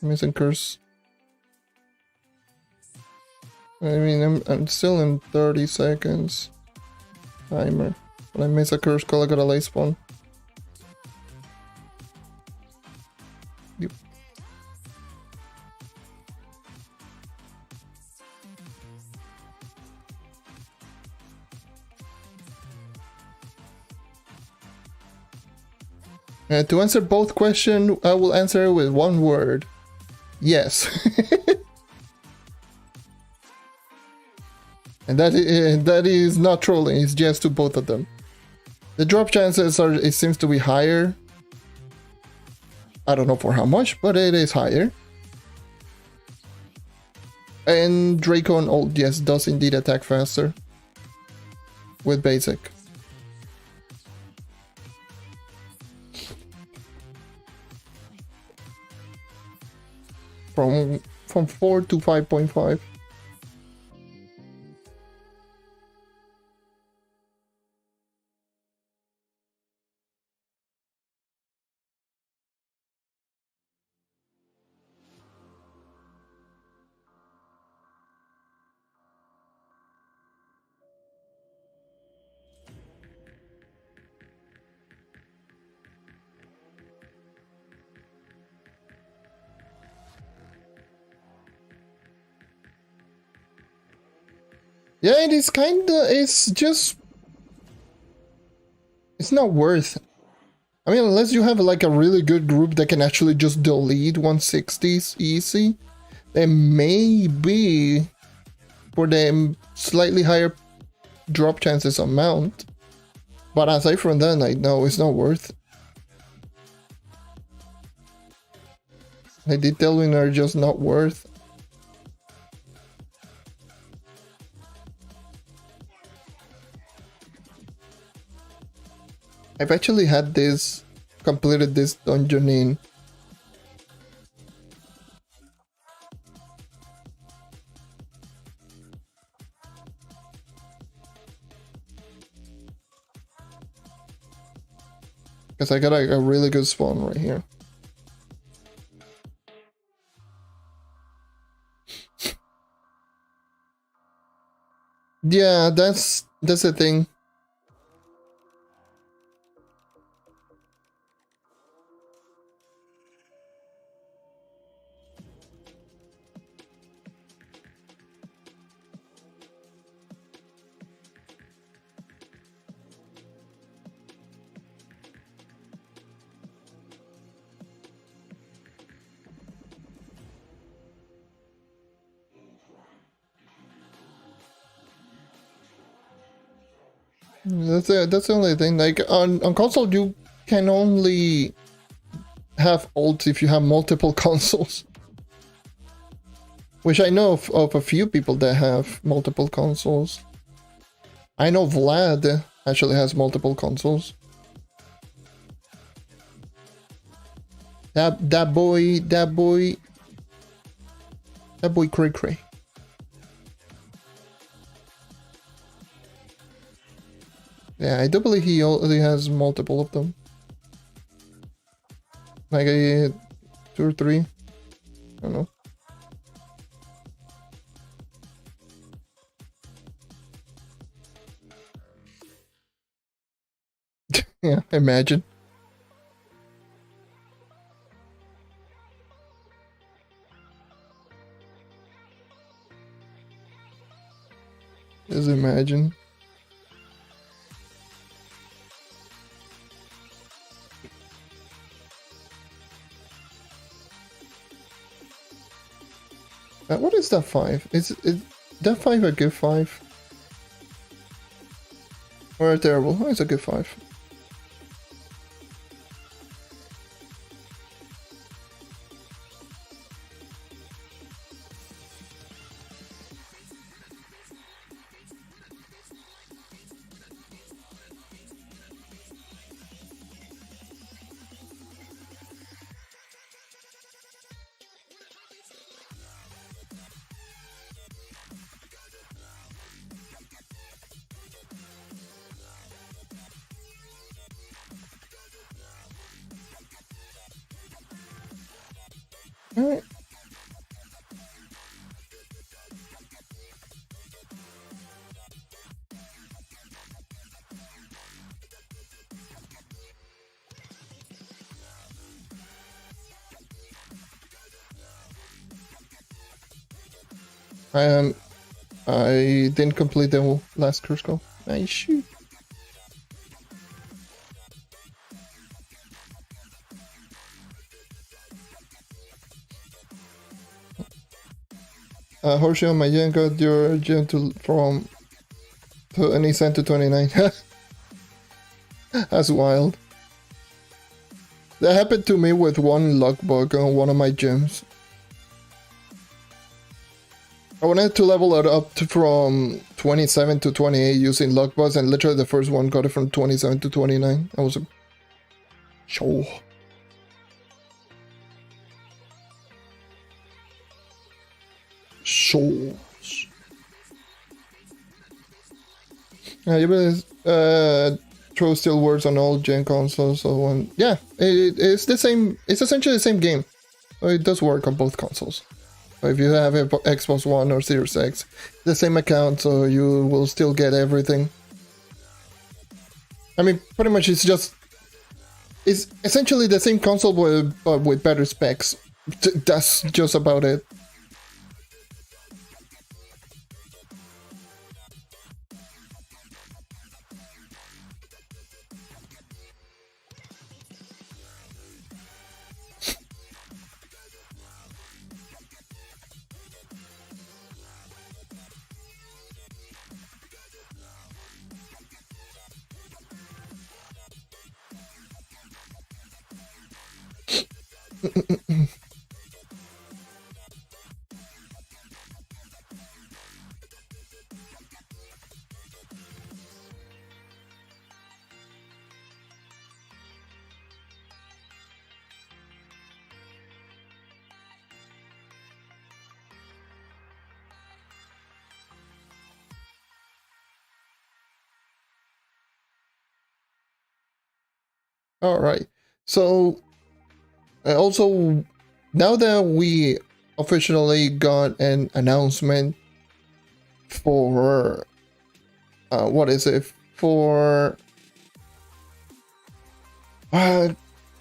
A: Missing curse. I mean, I'm still in 30 seconds. Timer. When I miss a curse call, I got a late spawn. Yep. To answer both questions, I will answer with one word. Yes. And that is not trolling, it's just to both of them. The drop chances are, it seems to be higher. I don't know for how much, but it is higher. And Draco on ult, yes, does indeed attack faster with basic. From 4 to 5.5. Yeah, it is kinda, it's just, it's not worth. I mean, unless you have like a really good group that can actually just delete 160s easy, then maybe for the slightly higher drop chances on mount. But aside from that, like, no, it's not worth. The detailing are just not worth. I've actually had this, completed this dungeon in because I got a really good spawn right here. Yeah, that's the thing. That's the only thing. Like on console, you can only have ults if you have multiple consoles. Which I know of a few people that have multiple consoles. I know Vlad actually has multiple consoles. That boy cray cray. Yeah, I do believe he already has multiple of them. Like 2 or 3. I don't know. Yeah, imagine. Just imagine. What is that 5? Is that 5 a good 5? Or a terrible? Oh, it's a good 5. Alright. I didn't complete the last curse call. Nice shoot. Horseshoe, my gen got your gentle from 27 to 29. That's wild. That happened to me with one luck bug on one of my gyms. I wanted to level it up from 27 to 28 using luck bugs, and literally the first one got it from 27 to 29. I was sure. Sure. Throw still works on all gen consoles. So it's the same. It's essentially the same game. It does work on both consoles. If you have a Xbox One or Series X, the same account, so you will still get everything. I mean, pretty much it's essentially the same console but with better specs. That's just about it. All right. So also, now that we officially got an announcement for what is it for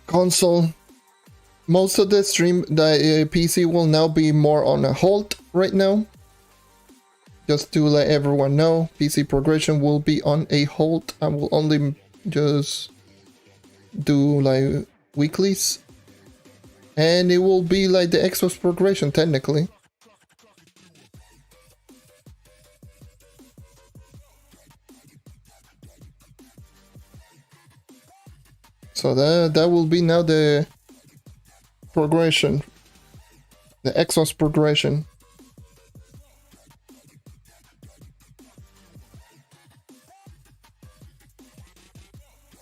A: console, most of the PC will now be more on a hold right now. Just to let everyone know, PC progression will be on a hold. I will only just do like weeklies, and it will be like the Xbox progression technically. So that will be now the progression, the Xbox progression.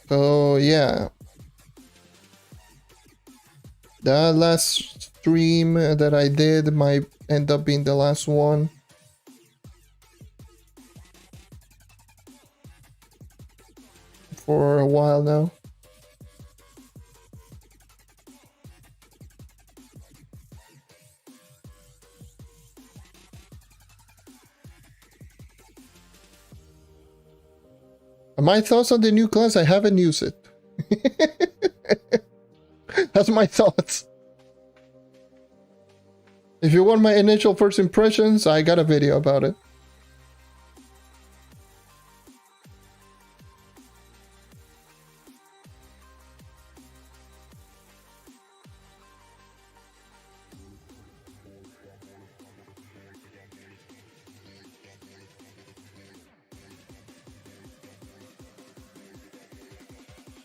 A: So yeah, the last stream that I did might end up being the last one. For a while now. My thoughts on the new class, I haven't used it. That's my thoughts. If you want my initial first impressions, I got a video about it.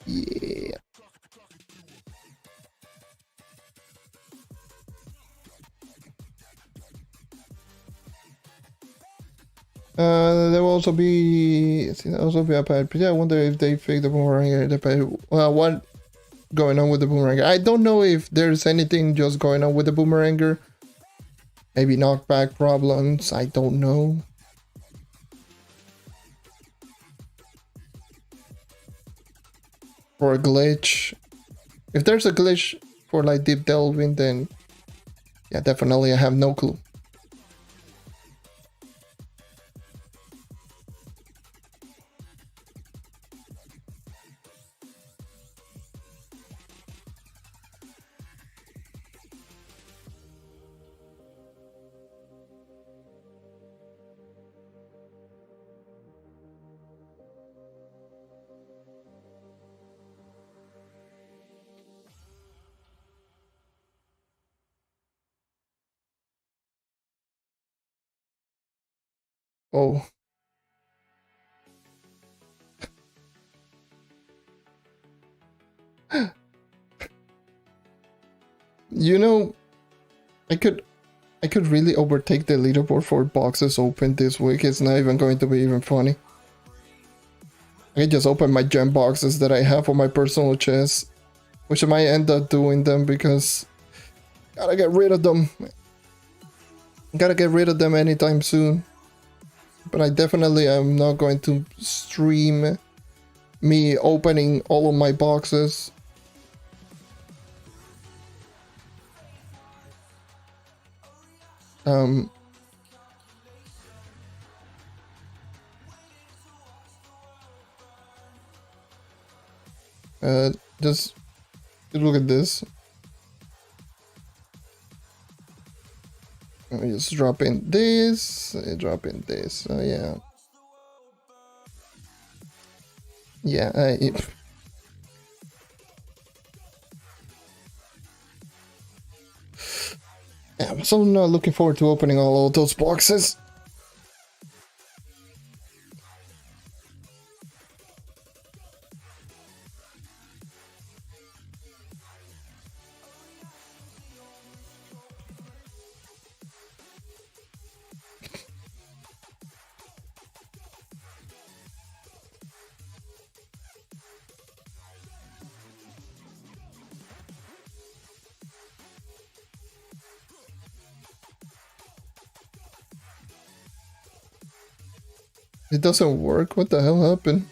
A: Yeah. There will also be a pad. But yeah, I wonder if they fake the boomerang. What going on with the boomerang? I don't know if there's anything just going on with the boomeranger. Maybe knockback problems. I don't know. Or a glitch. If there's a glitch for like deep delving, then yeah, definitely I have no clue. Oh. You know, I could really overtake the leaderboard for boxes open this week. It's not even going to be even funny. I can just open my gem boxes that I have on my personal chest, which I might end up doing them because gotta get rid of them. Gotta get rid of them anytime soon. But I definitely am not going to stream me opening all of my boxes. Just look at this. Let me just drop in this, drop in this. Oh yeah. Yeah, I'm so not looking forward to opening all of those boxes. It doesn't work? What the hell happened?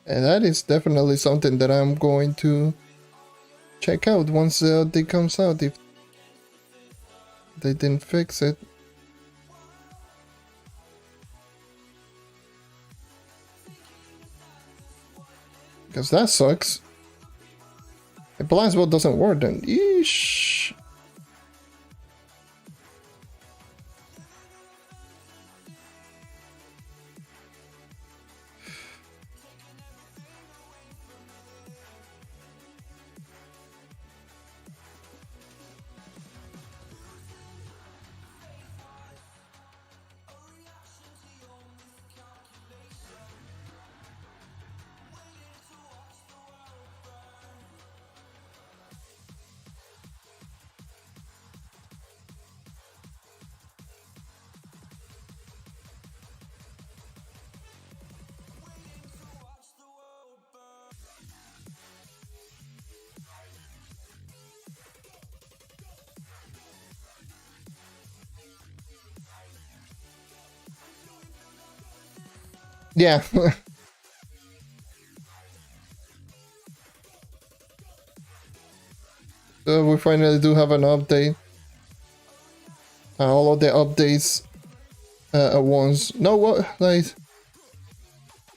A: And that is definitely something that I'm going to check out once the update comes out, if they didn't fix it. Because that sucks. If Blastball doesn't work, then yeesh. Yeah. So we finally do have an update. All of the updates at once. No, what? Like,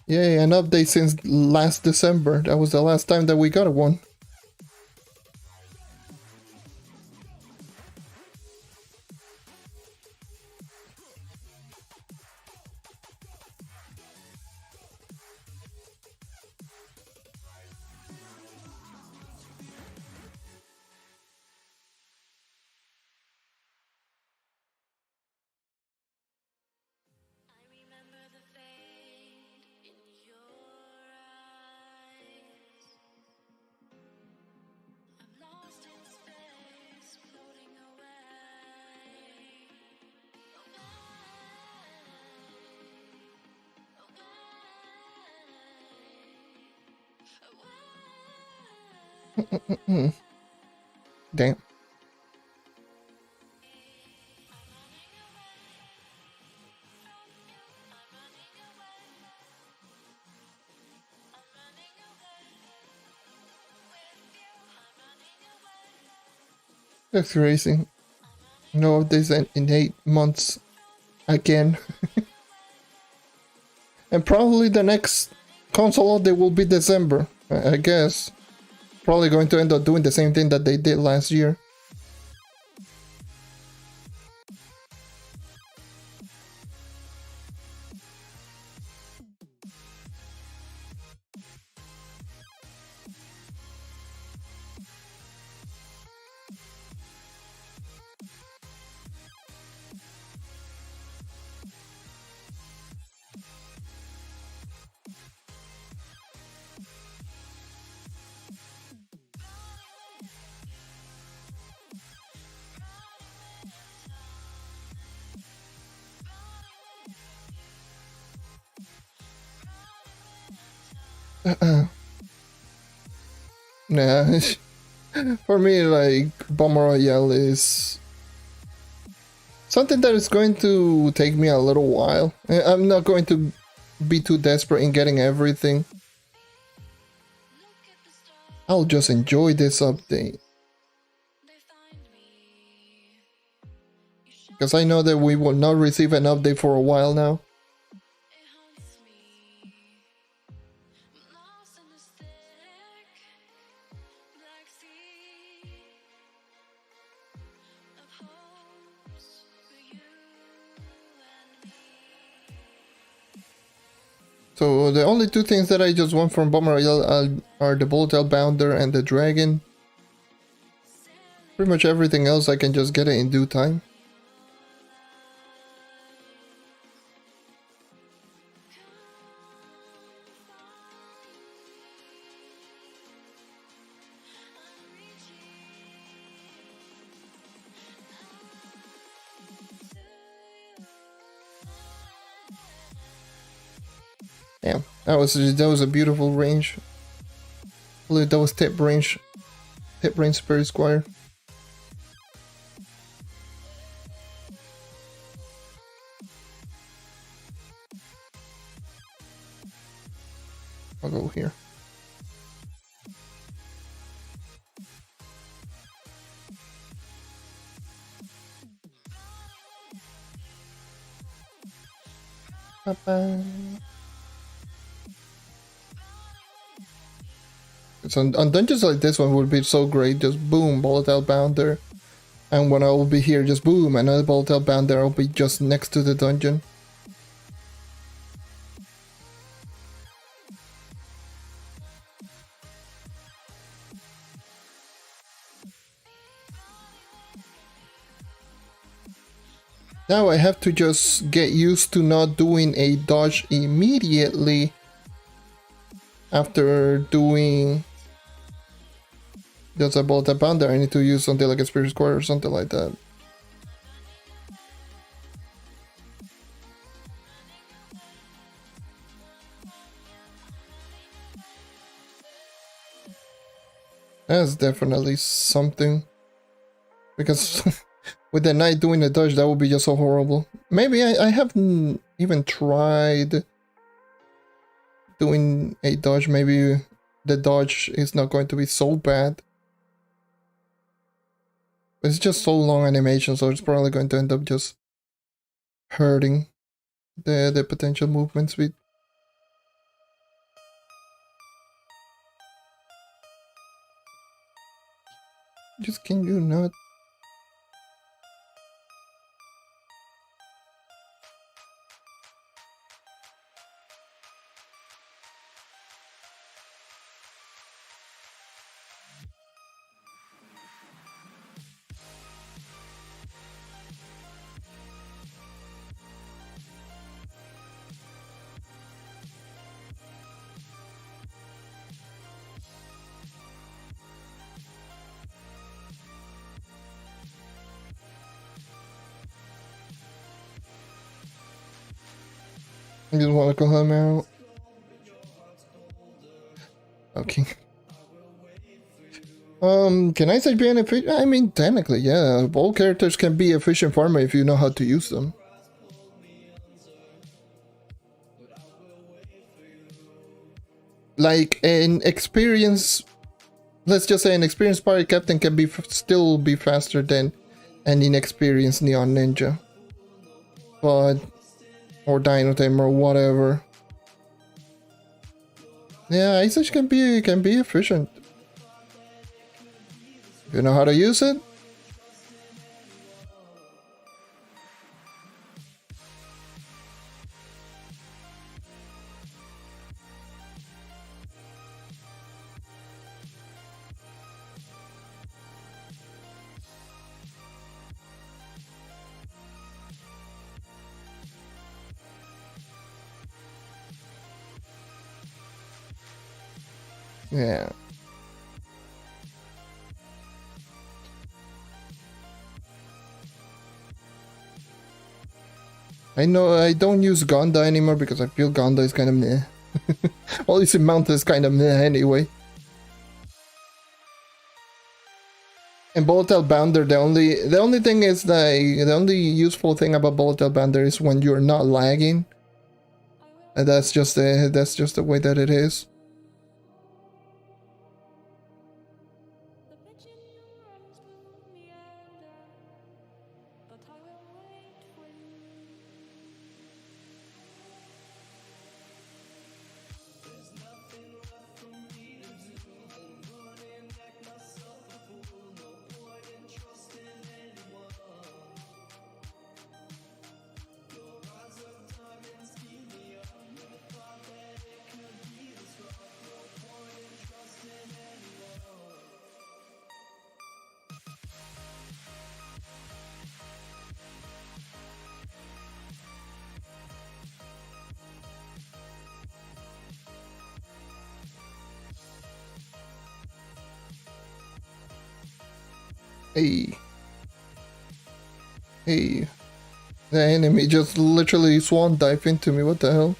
A: yay, an update since last December. That was the last time that we got one. Damn. That's crazy. No updates in 8 months again. And probably the next console update will be December, I guess. Probably going to end up doing the same thing that they did last year. Nah, for me, like, Bomb Royale is something that is going to take me a little while. I'm not going to be too desperate in getting everything. I'll just enjoy this update. Because I know that we will not receive an update for a while now. So the only two things that I just want from Bomb Royale are the Volatile Bounder and the Dragon. Pretty much everything else I can just get it in due time. Yeah, that was a beautiful range. I believe that was tip range Spirit Squire. I'll go here. Bye-bye. So on dungeons like this one would be so great, just boom, Volatile Bounder. And when I will be here, just boom, another Volatile Bounder, I'll be just next to the dungeon. Now I have to just get used to not doing a dodge immediately after doing just a Volatile Bounder. I need to use something like a Spirit Square or something like that. That's definitely something. Because with the knight doing a dodge, that would be just so horrible. Maybe I haven't even tried doing a dodge. Maybe the dodge is not going to be so bad. But it's just so long animation, so it's probably going to end up just hurting the potential movement speed. Just can you not? I just want to call him out. Okay. Can I say being efficient? I mean, technically, yeah. All characters can be efficient farmer if you know how to use them. Like an experienced, let's just say an experienced party captain can be still be faster than an inexperienced Neon Ninja. But or Dino Tamer or whatever. Yeah, Ice Age can be efficient. If you know how to use it. Yeah. I know I don't use Gonda anymore because I feel Gonda is kind of meh. Well, Easy Mount is kind of meh anyway. And Volatile Bounder, the only thing is the only useful thing about Volatile Bounder is when you're not lagging. And that's just the way that it is. Hey. Hey. The enemy just literally swan dive into me, what the hell?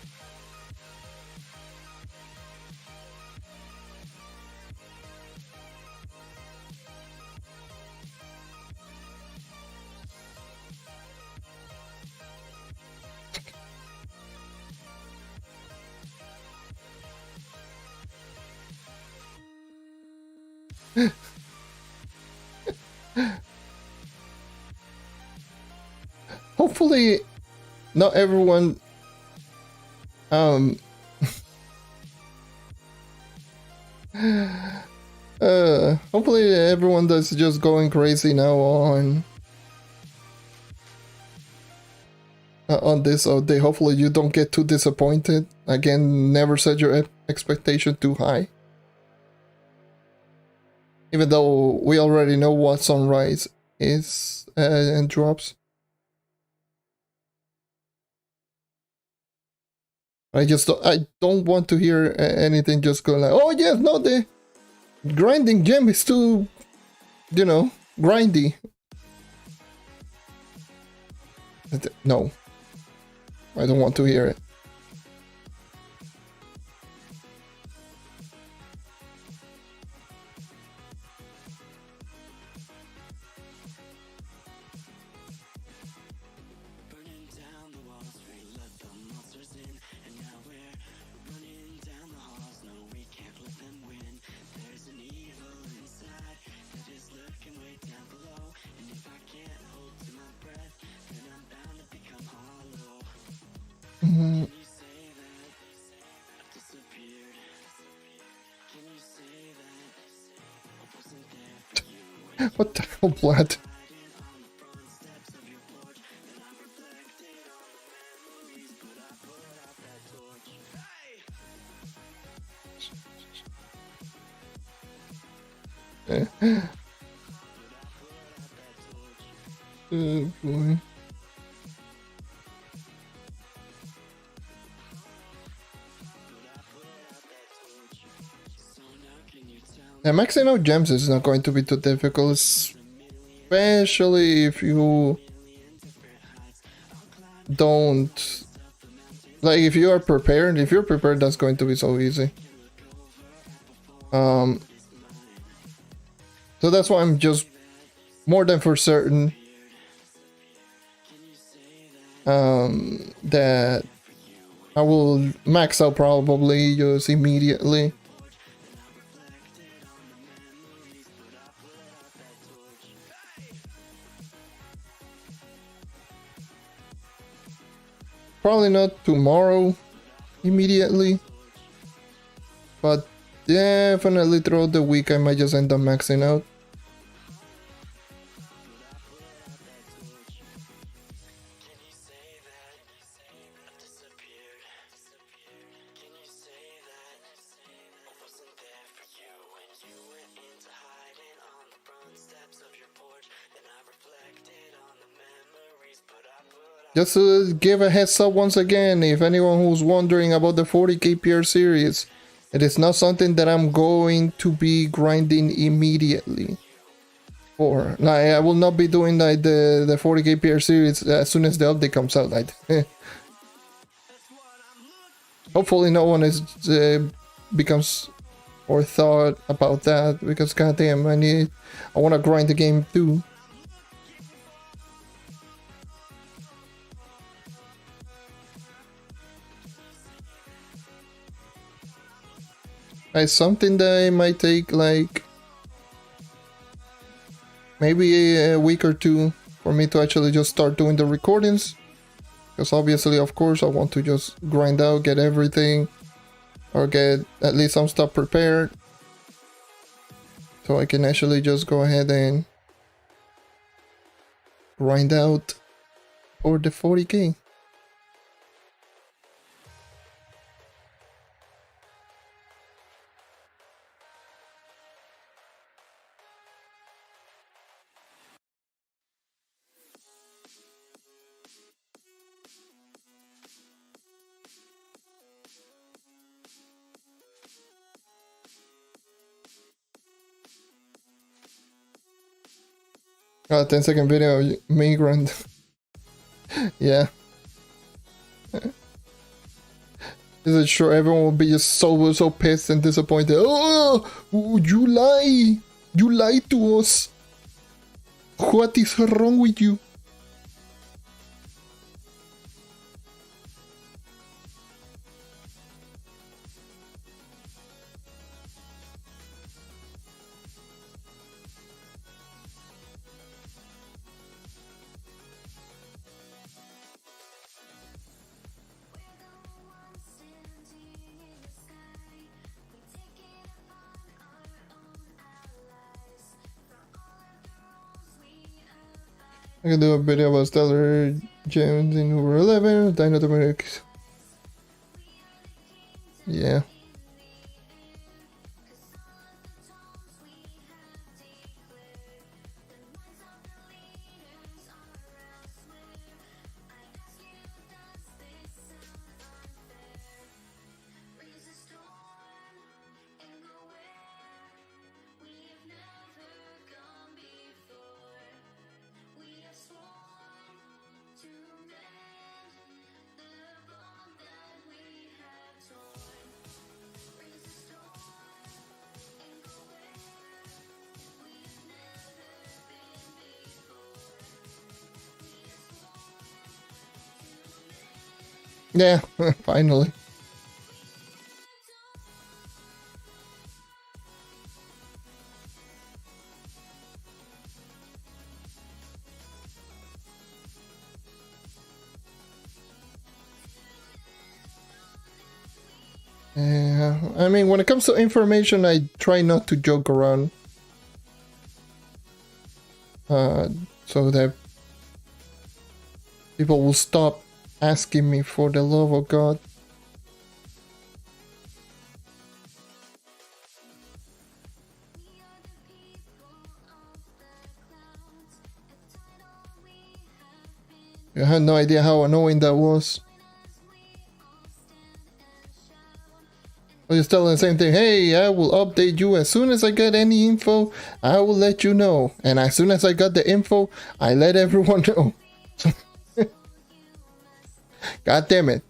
A: Hopefully not everyone hopefully everyone that's just going crazy now on this update, hopefully you don't get too disappointed. Again, never set your expectation too high. Even though we already know what Sunrise is and drops. I don't want to hear anything just going like, oh yes, no, the grinding gem is too, you know, grindy. No, I don't want to hear it. What the hell, Vlad? Oh boy. Yeah, maxing out gems is not going to be too difficult, especially if you don't, like, if you are prepared. If you're prepared, that's going to be so easy. So that's why I'm just more than for certain that I will max out probably just immediately. Probably not tomorrow immediately, but definitely throughout the week I might just end up maxing out. Just to give a heads up once again, if anyone who's wondering about the 40 kpr series, it is not something that I'm going to be grinding immediately for. Like, I will not be doing like the 40 kpr series as soon as the update comes out. Like, Hopefully no one is becomes or thought about that, because goddamn, I want to grind the game too. It's something that might take like maybe a week or two for me to actually just start doing the recordings, because obviously, of course, I want to just grind out, get everything, or get at least some stuff prepared, so I can actually just go ahead and grind out for the 40k. Oh, 10-second video, migrant. Yeah. Is it sure everyone will be just so pissed and disappointed? Oh, you lie! You lied to us! What is wrong with you? I can do a video about Stellar Gems in over 11, Dino Dominic. Yeah. Yeah, finally. Yeah, I mean, when it comes to information, I try not to joke around. So that people will stop asking me for the love of God. I had no idea how annoying that was. I was just telling the same thing. Hey, I will update you as soon as I get any info. I will let you know. And as soon as I got the info, I let everyone know. God damn it.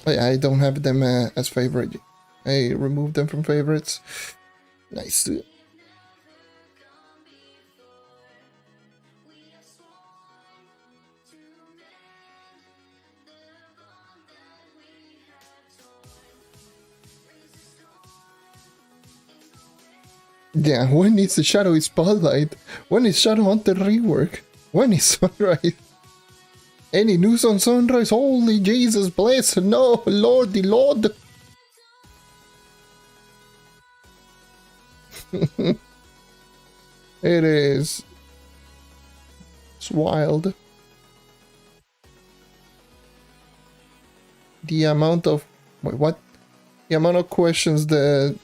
A: I don't have them as favorite. I removed them from favorites. Nice. Yeah, when is the Shadowy Spotlight? When is Shadowhunter rework? When is Sunrise? Any news on Sunrise? Holy Jesus, bless! No, Lordy Lord! It is. It's wild. The amount of... Wait, what? The amount of questions that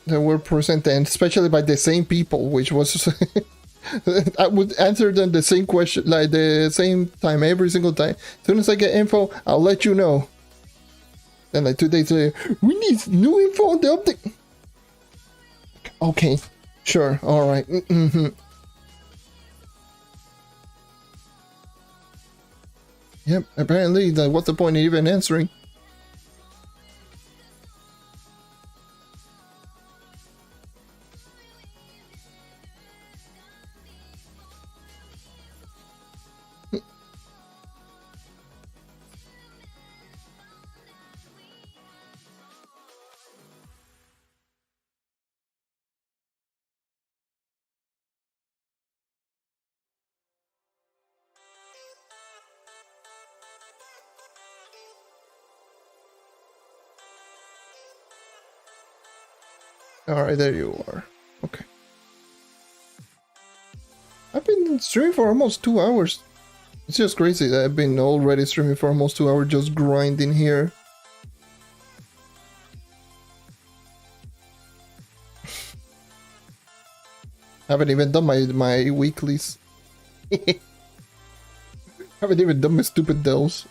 A: were presented, and especially by the same people, which was... I would answer them the same question, like the same time, every single time. As soon as I get info, I'll let you know. Then like 2 days later, we need new info on the update. Okay. Sure. All right. Mm-hmm. Yep. Apparently, what's the point of even answering? All right, there you are. Okay. I've been streaming for almost 2 hours. It's just crazy that I've been already streaming for almost 2 hours, just grinding here. Haven't even done my weeklies. Haven't even done my stupid delves.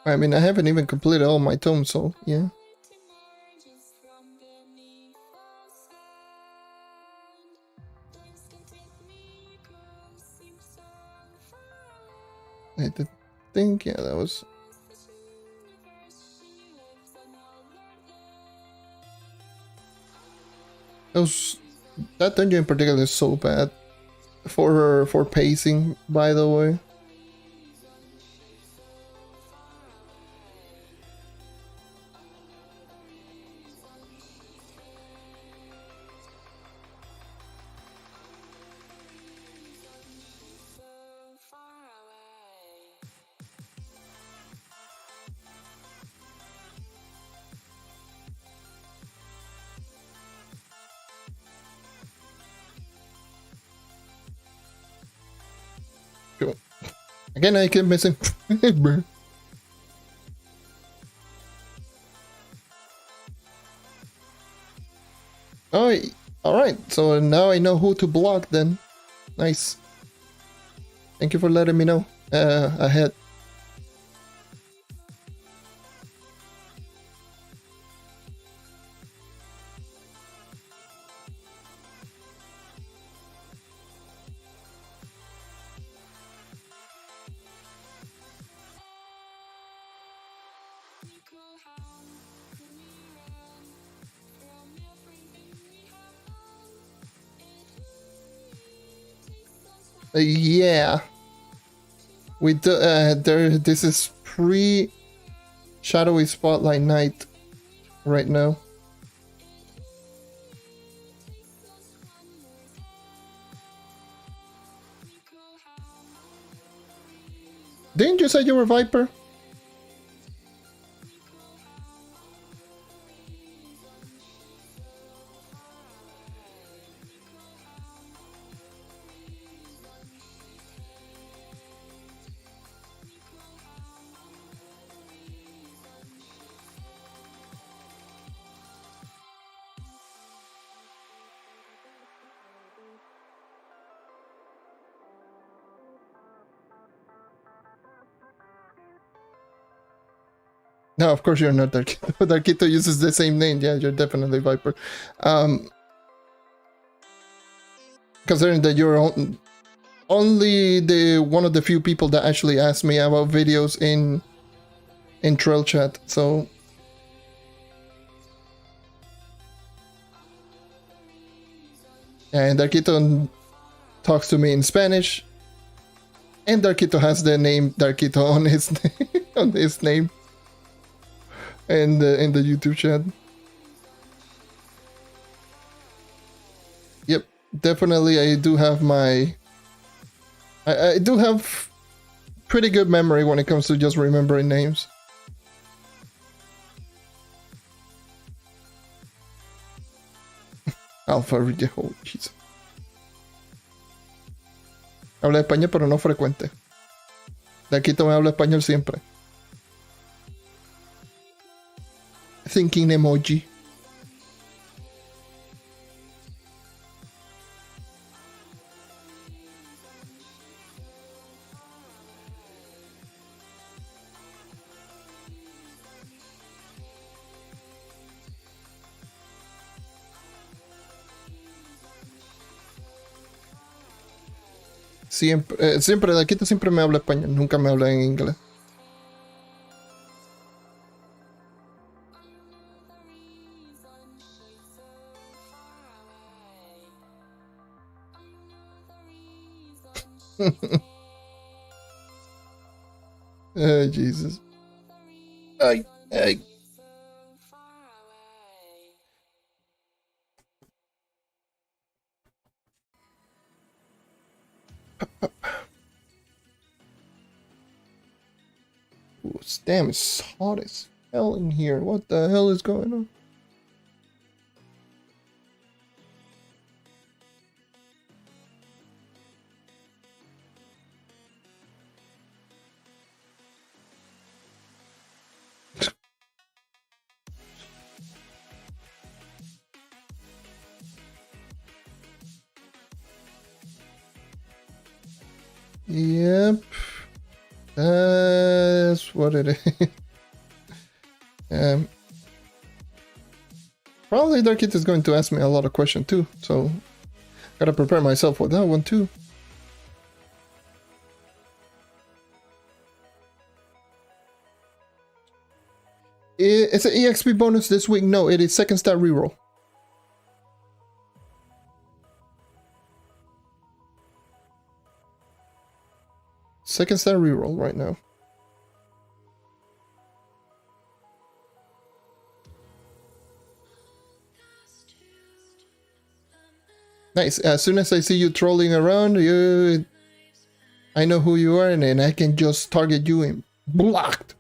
A: I mean, I haven't even completed all my tomes, so yeah. I think, yeah, that was... That dungeon in particular is so bad for pacing, by the way. Cool. Again, I keep missing. Oh, alright, so now I know who to block then. Nice. Thank you for letting me know ahead. Yeah. We do, this is pre Shadowy Spotlight night right now. Didn't you say you were Viper? No, of course you're not Darkito. Darkito uses the same name. Yeah, you're definitely Viper. Considering that you're only the one of the few people that actually asked me about videos in Trail Chat, so... And Darkito talks to me in Spanish, and Darkito has the name Darkito on his on his name, and in the YouTube chat. Yep, definitely. I do have my. I do have pretty good memory when it comes to just remembering names. Alpha, oh, jeez. Habla español, pero no frecuente. Darkito me habla español siempre. Thinking emoji. Siempre, la Quita siempre me habla español, nunca me habla en inglés. Oh, Jesus. Ay, ay. Ooh, damn, it's hot as hell in here. What the hell is going on? Yep. That's what it is. Probably Darkit is going to ask me a lot of questions too, so gotta prepare myself for that one too. It's an EXP bonus this week. No, it is second star reroll. Second star reroll right now. Nice. As soon as I see you trolling around, I know who you are, and then I can just target you and blocked.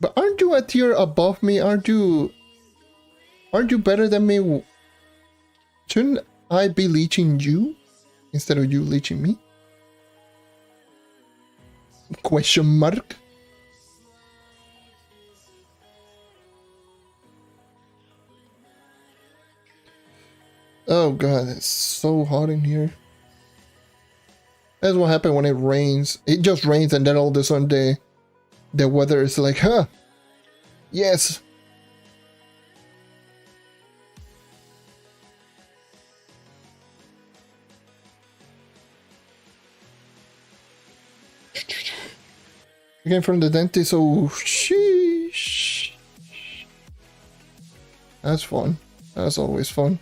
A: But aren't you a tier above me? Aren't you better than me? Shouldn't I be leeching you instead of you leeching me? Question mark? Oh god, it's so hot in here. That's what happened when it rains. It just rains and then all of a sudden the weather is like, huh? Yes. Again from the dentist, oh sheesh. That's fun. That's always fun.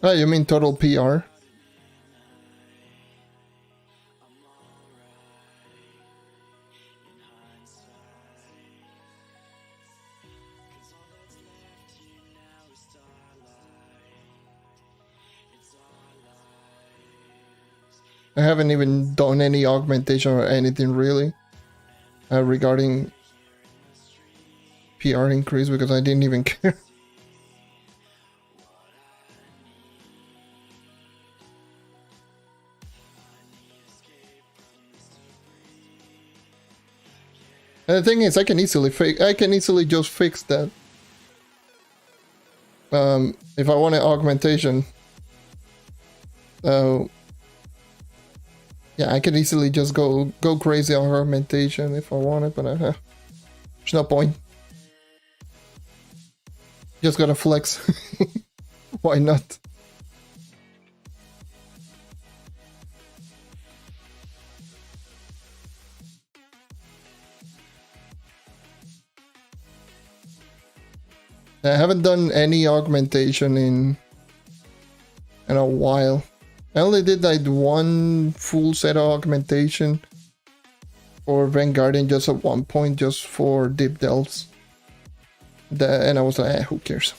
A: Oh, you mean total PR? I haven't even done any augmentation or anything really regarding PR increase because I didn't even care. And the thing is, I can easily just fix that. If I want an augmentation, yeah, I can easily just go crazy on augmentation if I want it, but there's no point. Just gotta flex. Why not? I haven't done any augmentation in a while. I only did like one full set of augmentation for Vanguardian just at one point, just for deep delves. And I was like, who cares?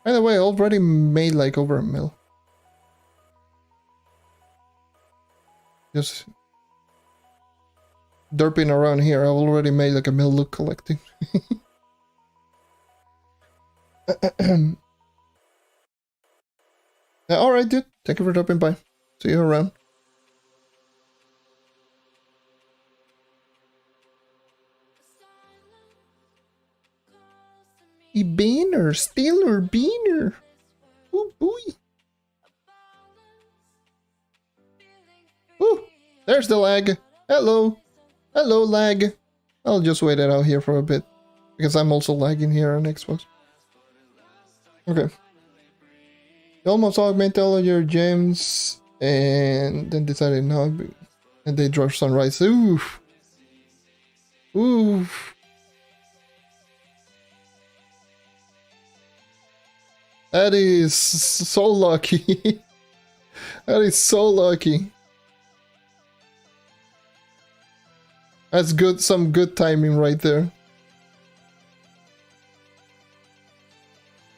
A: By the way, I already made like over a mil. Just derping around here, I already made like a mil look collecting. Alright, dude. Thank you for dropping by. See you around. Beaner, Steeler, Beaner. Oh boy. Ooh, there's the lag. Hello. Hello, lag. I'll just wait it out here for a bit. Because I'm also lagging here on Xbox. Okay. You almost augment all of your gems and then decided no. And they draw sunrise. Oof. Oof. That is so lucky. That is so lucky. That's good, some good timing right there.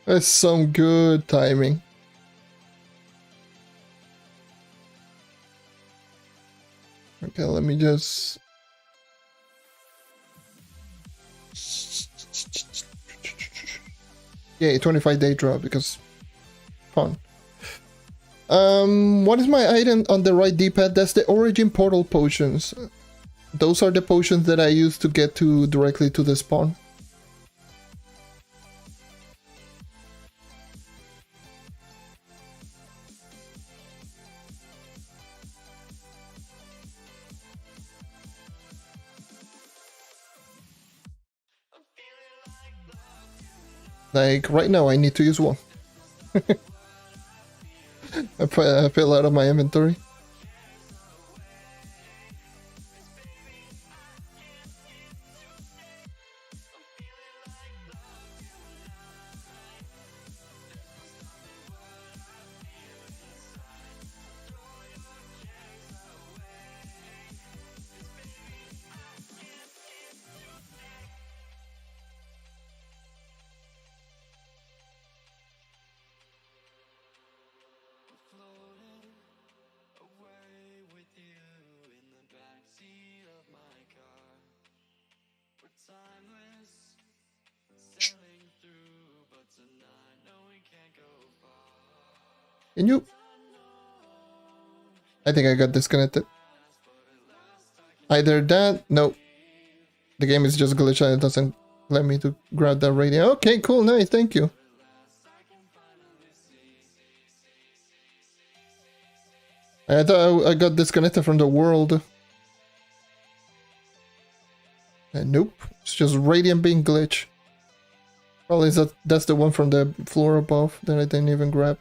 A: That's some good timing. Okay, let me just... Yay, 25-day draw because fun. What is my item on the right D-pad? That's the origin portal potions. Those are the potions that I use to get to directly to the spawn. Like right now I need to use one. I fell out of my inventory. Can you? I think I got disconnected. Either that, no. The game is just glitched and it doesn't let me to grab that radio. Okay, cool, nice, thank you. I thought I got disconnected from the world. And nope, it's just radiant being glitched. Probably that's the one from the floor above that I didn't even grab.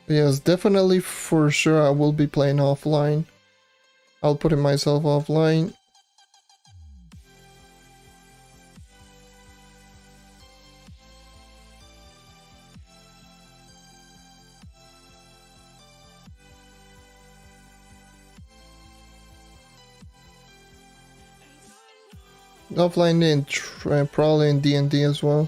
A: But yes, definitely for sure I will be playing offline. I'll put myself offline. Offline and probably in D&D as well.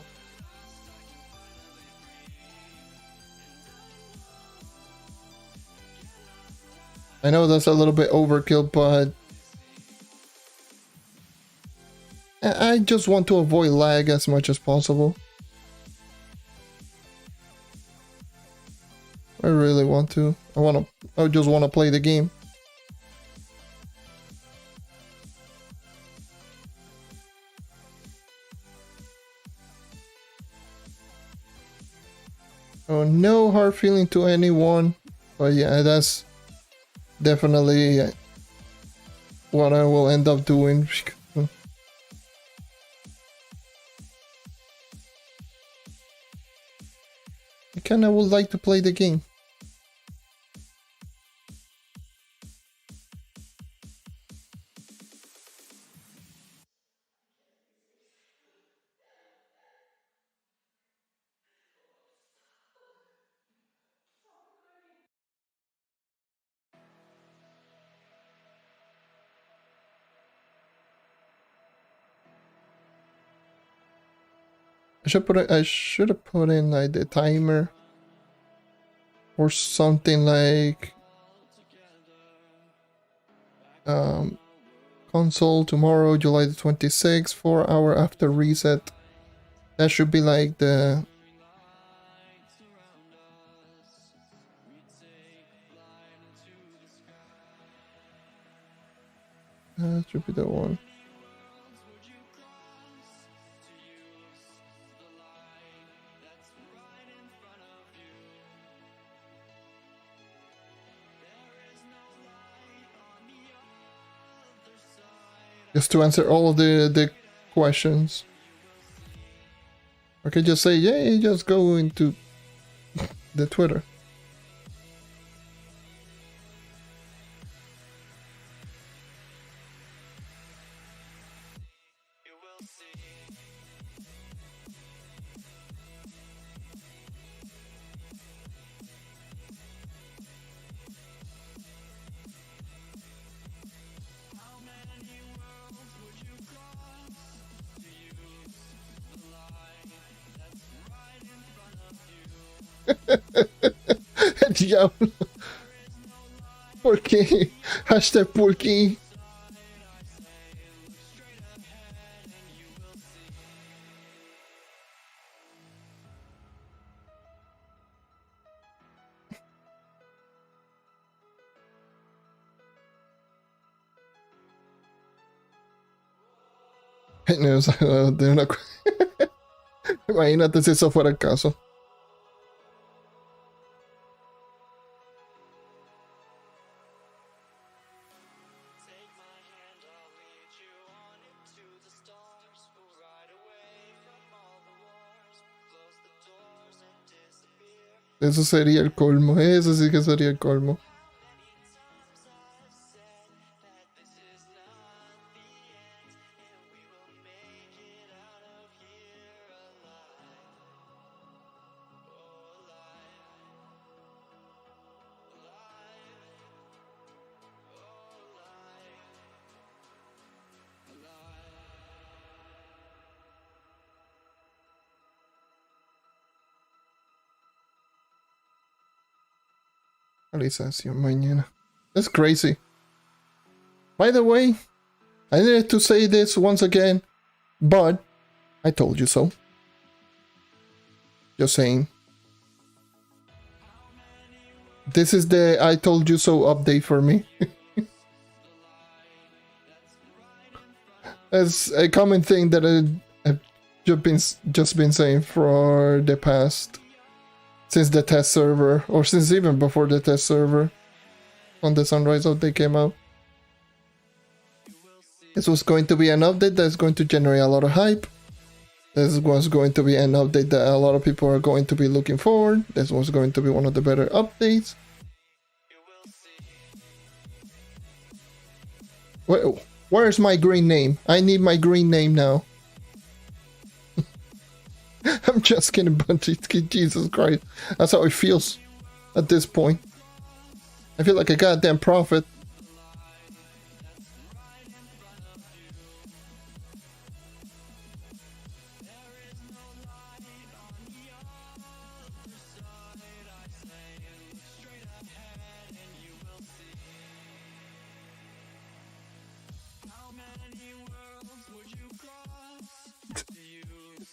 A: I know that's a little bit overkill, but I just want to avoid lag as much as possible. I really want to. I just want to play the game. Oh, no hard feeling to anyone. But yeah, that's definitely what I will end up doing. I kinda would like to play the game. I should have put in like the timer or something like console tomorrow, July the 26th, 4 hour after reset. That should be like the that should be the one. Just to answer all of the questions. I could just say, yeah, just go into the Twitter. Diablo. ¿Por qué? Hashtag por qué. No, o sea, de una... Imagínate si eso fuera el caso. Eso sería el colmo, eso sí que sería el colmo. Actualización mañana. That's crazy. By the way, I needed to say this once again, but I told you so. Just saying. This is the I told you so update for me. It's a common thing that I've just been saying for the past, since the test server, or since even before the test server on the Sunrise update came out. This was going to be an update that's going to generate a lot of hype. This was going to be an update that a lot of people are going to be looking forward. This was going to be one of the better updates. Where's my green name? I need my green name now. I'm just kidding, but Jesus Christ. That's how it feels at this point. I feel like a goddamn prophet.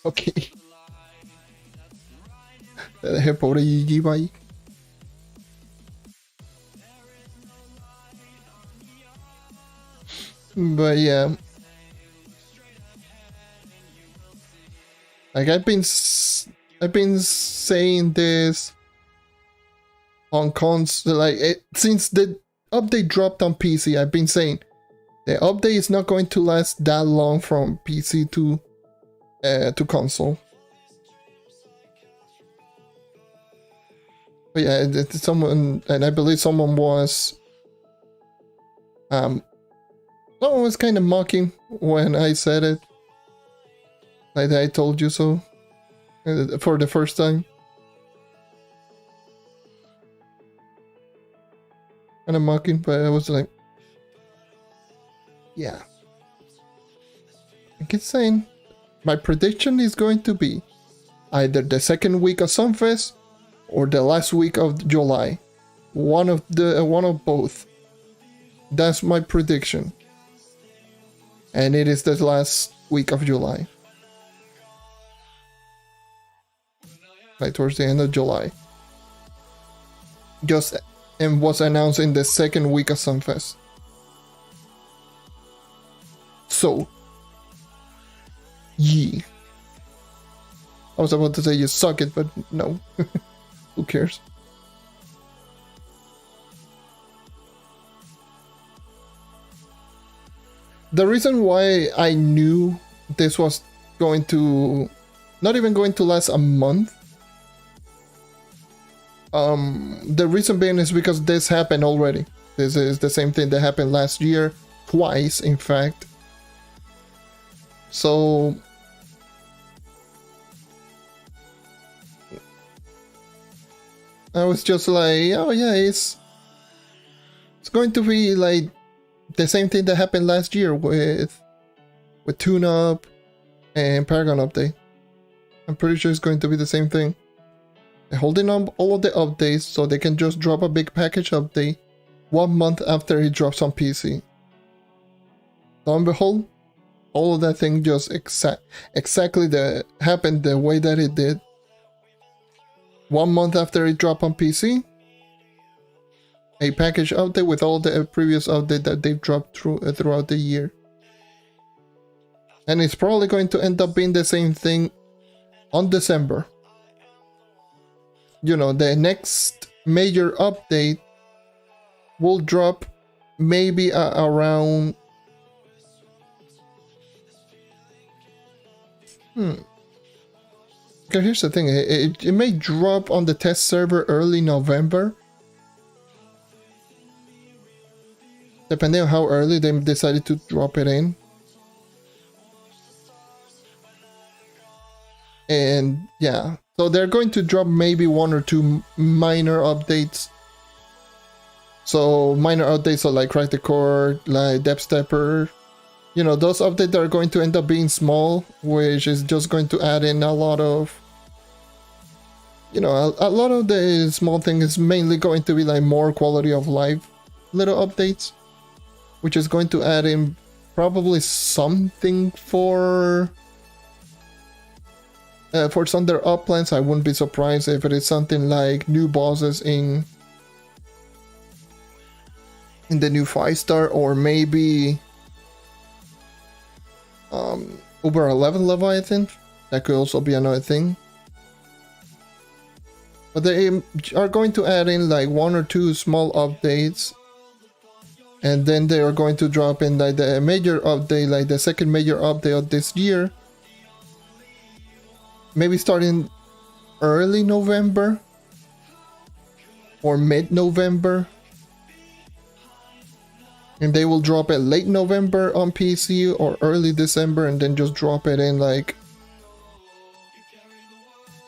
A: Ok. Te dejé pobre Gigi ahí. But yeah. Like I've been saying this on console, like since the update dropped on PC. I've been saying the update is not going to last that long from PC to console. But yeah, someone, and I believe someone was kind of mocking when I said it, like I told you so, for the first time. Kind of mocking, but I was like, yeah. I keep saying my prediction is going to be either the second week of Sunfest or the last week of July. One of both. That's my prediction. And it is the last week of July. Like towards the end of July. And was announced in the second week of Sunfest. So, yee. I was about to say you suck it, but no. Who cares? The reason why I knew this was going to not even going to last a month. The reason being is because this happened already. This is the same thing that happened last year, twice in fact. So I was just like, oh yeah, it's going to be like the same thing that happened last year with tune-up and Paragon update. I'm pretty sure it's going to be the same thing. They're holding on all of the updates so they can just drop a big package update 1 month after it drops on PC. Lo and behold, all of that thing just exactly happened the way that it did. 1 month after it dropped on PC, a package update with all the previous update that they've dropped throughout the year. And it's probably going to end up being the same thing on December. You know, the next major update will drop maybe around... Okay, here's the thing. It may drop on the test server early November. Depending on how early they decided to drop it in. And yeah, so they're going to drop maybe 1 or 2 minor updates. So minor updates are like Crack the Core, like Depth Stepper. You know, those updates are going to end up being small, which is just going to add in a lot of... You know, a lot of the small thing is mainly going to be like more quality of life little updates. Which is going to add in probably something for some of their uplands. I wouldn't be surprised if it is something like new bosses in the new 5-star, or maybe Uber 11 Leviathan. That could also be another thing. But they are going to add in like 1 or 2 small updates. And then they are going to drop in like the major update, like the second major update of this year. Maybe starting early November or mid-November. And they will drop it late November on PC or early December, and then just drop it in like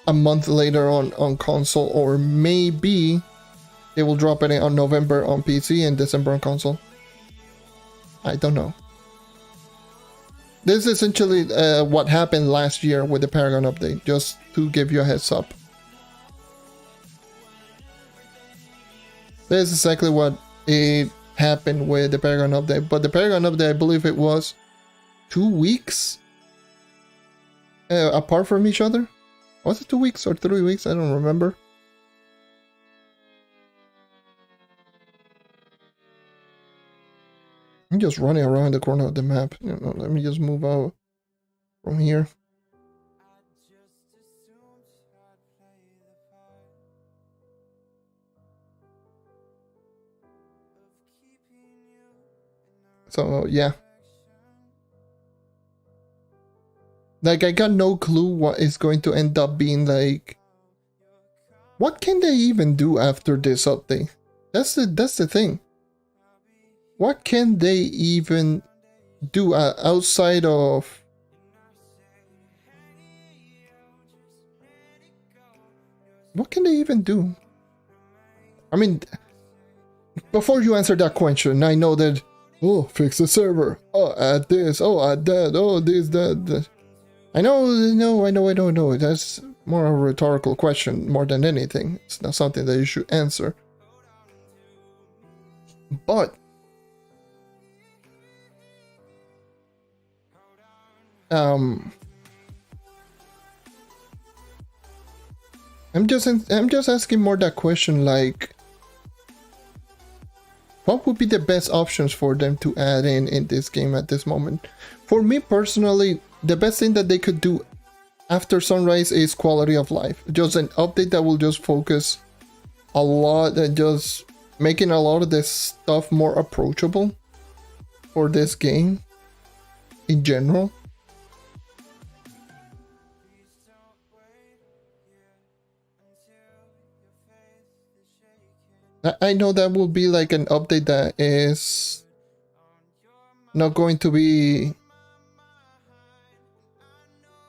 A: a month later on console, or maybe they will drop it in on November on PC and December on console. I don't know. This is essentially what happened last year with the Paragon update, just to give you a heads up. This is exactly what it happened with the Paragon update, but the Paragon update, I believe it was 2 weeks apart from each other. Was it 2 weeks or 3 weeks? I don't remember. I'm just running around the corner of the map. You know, let me just move out from here. So yeah, like I got no clue what is going to end up being like. What can they even do after this update? That's the thing. What can they even do outside of... What can they even do? I mean, before you answer that question, I know that, oh, fix the server, oh, add this, oh, add that, oh, this, that. I know, that's more a rhetorical question more than anything. It's not something that you should answer. But I'm just asking more that question, like, what would be the best options for them to add in this game at this moment? For me personally, the best thing that they could do after Sunrise is quality of life. Just an update that will just focus a lot and just making a lot of this stuff more approachable for this game in general. I know that will be like an update that is not going to be,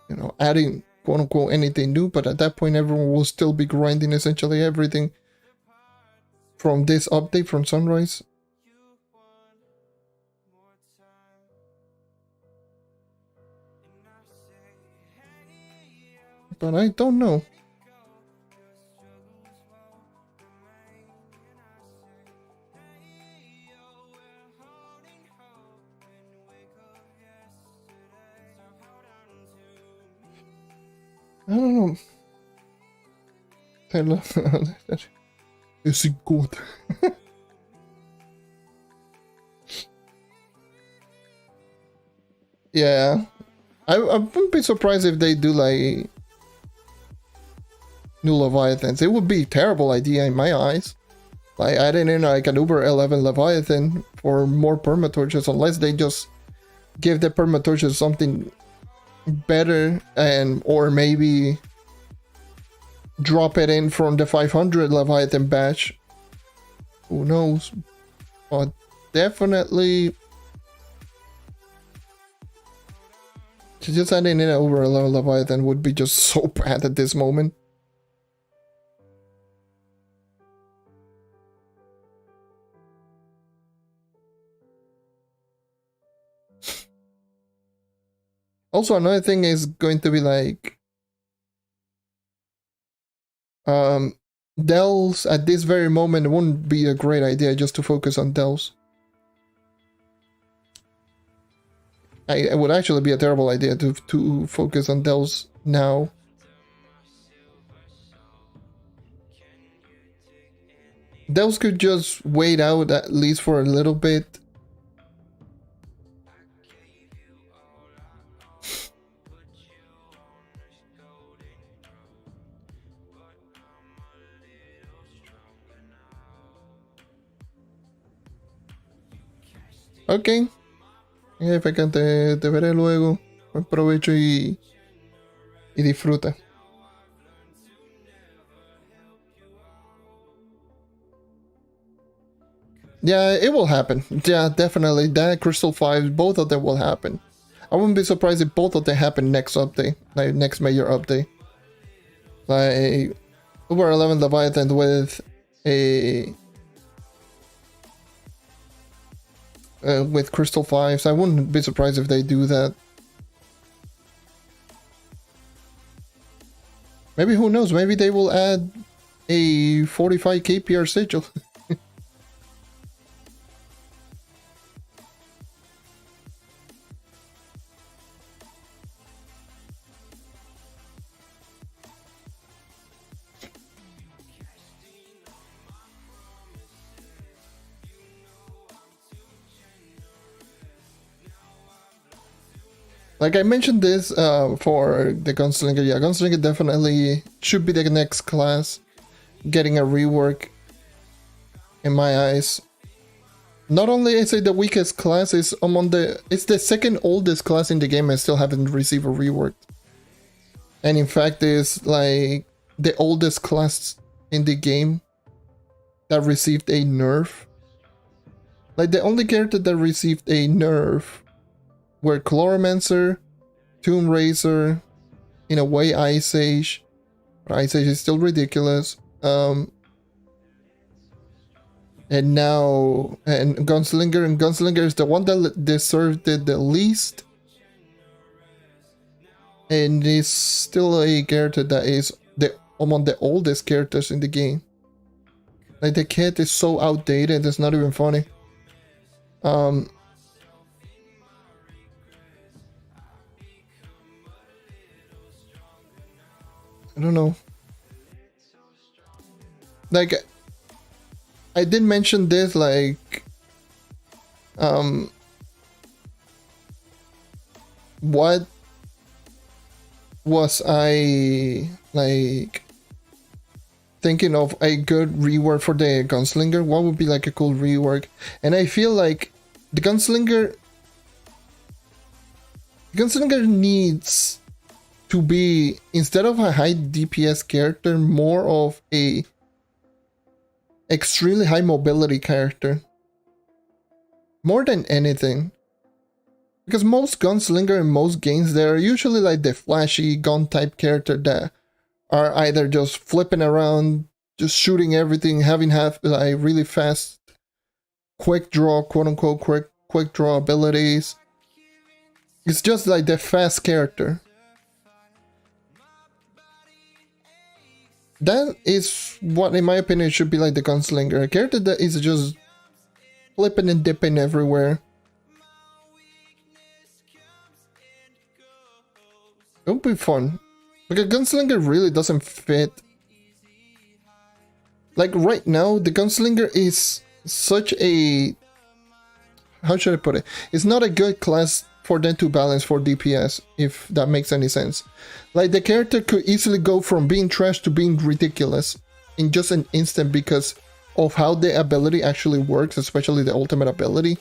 A: you know, adding quote unquote anything new, but at that point everyone will still be grinding essentially everything from this update from Sunrise. But I don't know. I don't know. Is it good? Yeah. I wouldn't be surprised if they do like new Leviathans. It would be a terrible idea in my eyes. Like adding in like an Uber 11 Leviathan for more permatorches, unless they just give the permatorches something better, and or maybe drop it in from the 500 Leviathan batch. Who knows? But definitely just adding in over a Leviathan would be just so bad at this moment. Also, another thing is going to be like Dells at this very moment. It wouldn't be a great idea just to focus on Dells. It would actually be a terrible idea to focus on Dells now. Dells could just wait out at least for a little bit. Ok. Jefe, te veré luego. Buen provecho y disfruta. Yeah, it will happen. Yeah, definitely. That Crystal 5, both of them will happen. I wouldn't be surprised if both of them happen next update. Like, next major update. Like, Uber 11 Leviathan with a... with Crystal 5s. I wouldn't be surprised if they do that. Maybe, who knows, maybe they will add a 45 KPR sigil. Like I mentioned this for the Gunslinger. Yeah, Gunslinger definitely should be the next class getting a rework in my eyes. Not only is it the weakest class, it's the second oldest class in the game and still haven't received a rework. And in fact is like the oldest class in the game that received a nerf. Like the only character that received a nerf were Chloromancer, Tomb Raiser, in a way Ice Age. But Ice Age is still ridiculous. And now Gunslinger is the one that deserved it the least. and is still a character that is among the oldest characters in the game. Like, the kid is so outdated, it's not even funny. I don't know. Like, I did mention this, like, what was I, like, thinking of a good rework for the Gunslinger? What would be like a cool rework? And I feel like the Gunslinger needs to be, instead of a high DPS character, more of a extremely high mobility character. More than anything. Because most Gunslinger in most games, they're usually like the flashy gun type character that are either just flipping around, just shooting everything, having like really fast quick draw, quote unquote quick draw abilities. It's just like the fast character. That is what, in my opinion, should be like the Gunslinger. A character that is just flipping and dipping everywhere. It would be fun. Like, a Gunslinger really doesn't fit. Like, right now, the Gunslinger is such a... How should I put it? It's not a good class for them to balance for DPS, if that makes any sense. Like, the character could easily go from being trash to being ridiculous in just an instant because of how the ability actually works, especially the ultimate ability.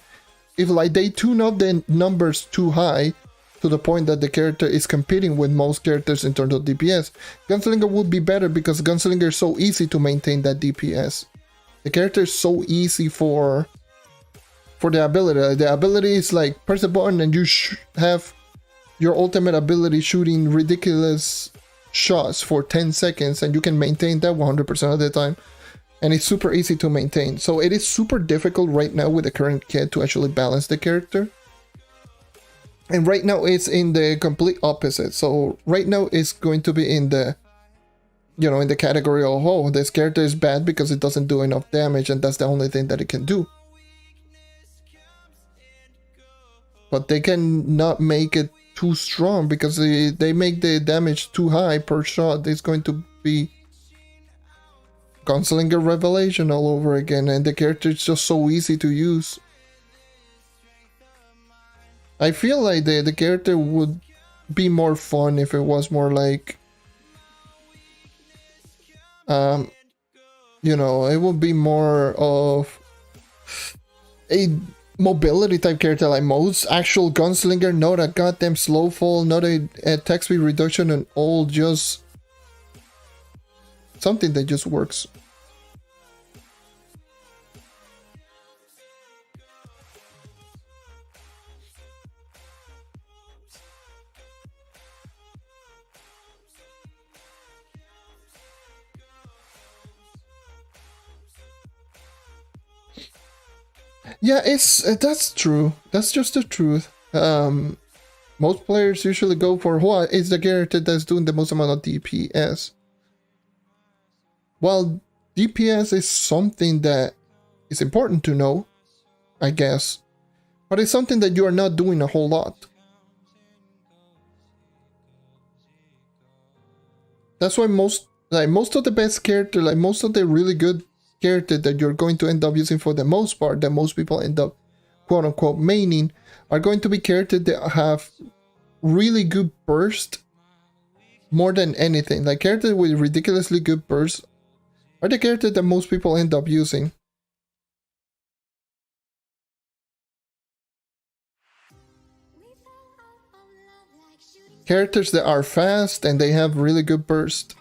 A: If, like, they tune up the numbers too high, to the point that the character is competing with most characters in terms of DPS, Gunslinger would be better because Gunslinger is so easy to maintain that DPS. The character is so easy for the ability. The ability is like, press a button and you have your ultimate ability shooting ridiculous shots for 10 seconds and you can maintain that 100% of the time. And it's super easy to maintain. So it is super difficult right now with the current kit to actually balance the character. And right now it's in the complete opposite. So right now it's going to be in the, you know, in the category of, oh, this character is bad because it doesn't do enough damage and that's the only thing that it can do. But they can not make it too strong because they make the damage too high per shot. It's going to be Gunslinger Revelation all over again, and the character is just so easy to use. I feel like the character would be more fun if it was more like, you know, it would be more of a mobility type character like most actual Gunslinger, not a goddamn slow fall, not a attack speed reduction, and all, just something that just works. Yeah, that's true. That's just the truth. Most players usually go for what is the character that's doing the most amount of DPS. Well, DPS is something that is important to know, I guess, but it's something that you are not doing a whole lot. That's why most of the best character, like most of the really good character that you're going to end up using for the most part, that most people end up quote unquote maining, are going to be characters that have really good burst more than anything. Like, characters with ridiculously good burst are the characters that most people end up using. Characters that are fast and they have really good burst.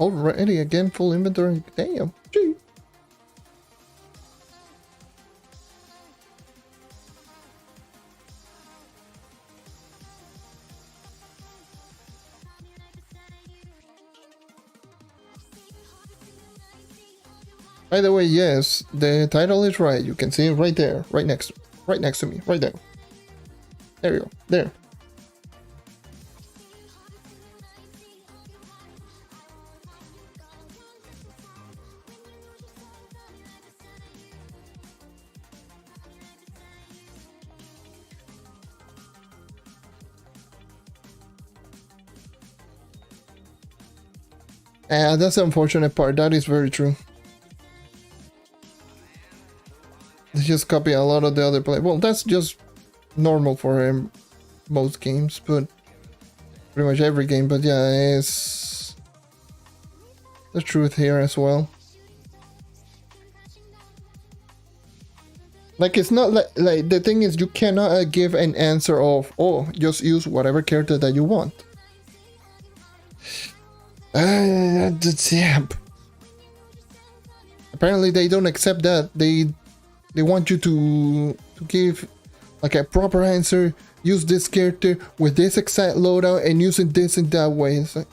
A: Already again, full inventory. Damn. Gee. By the way, yes, the title is right. You can see it right there, right next to me, right there. There you go, there. That's the unfortunate part. That is very true. They just copy a lot of the other play. Well, that's just normal for most games, but pretty much every game. But yeah, it's the truth here as well. Like, it's not like the thing is, you cannot give an answer of, oh, just use whatever character that you want. Yeah. Apparently they don't accept that. They want you to give like a proper answer. Use this character with this exact loadout and using this in that way. It's like,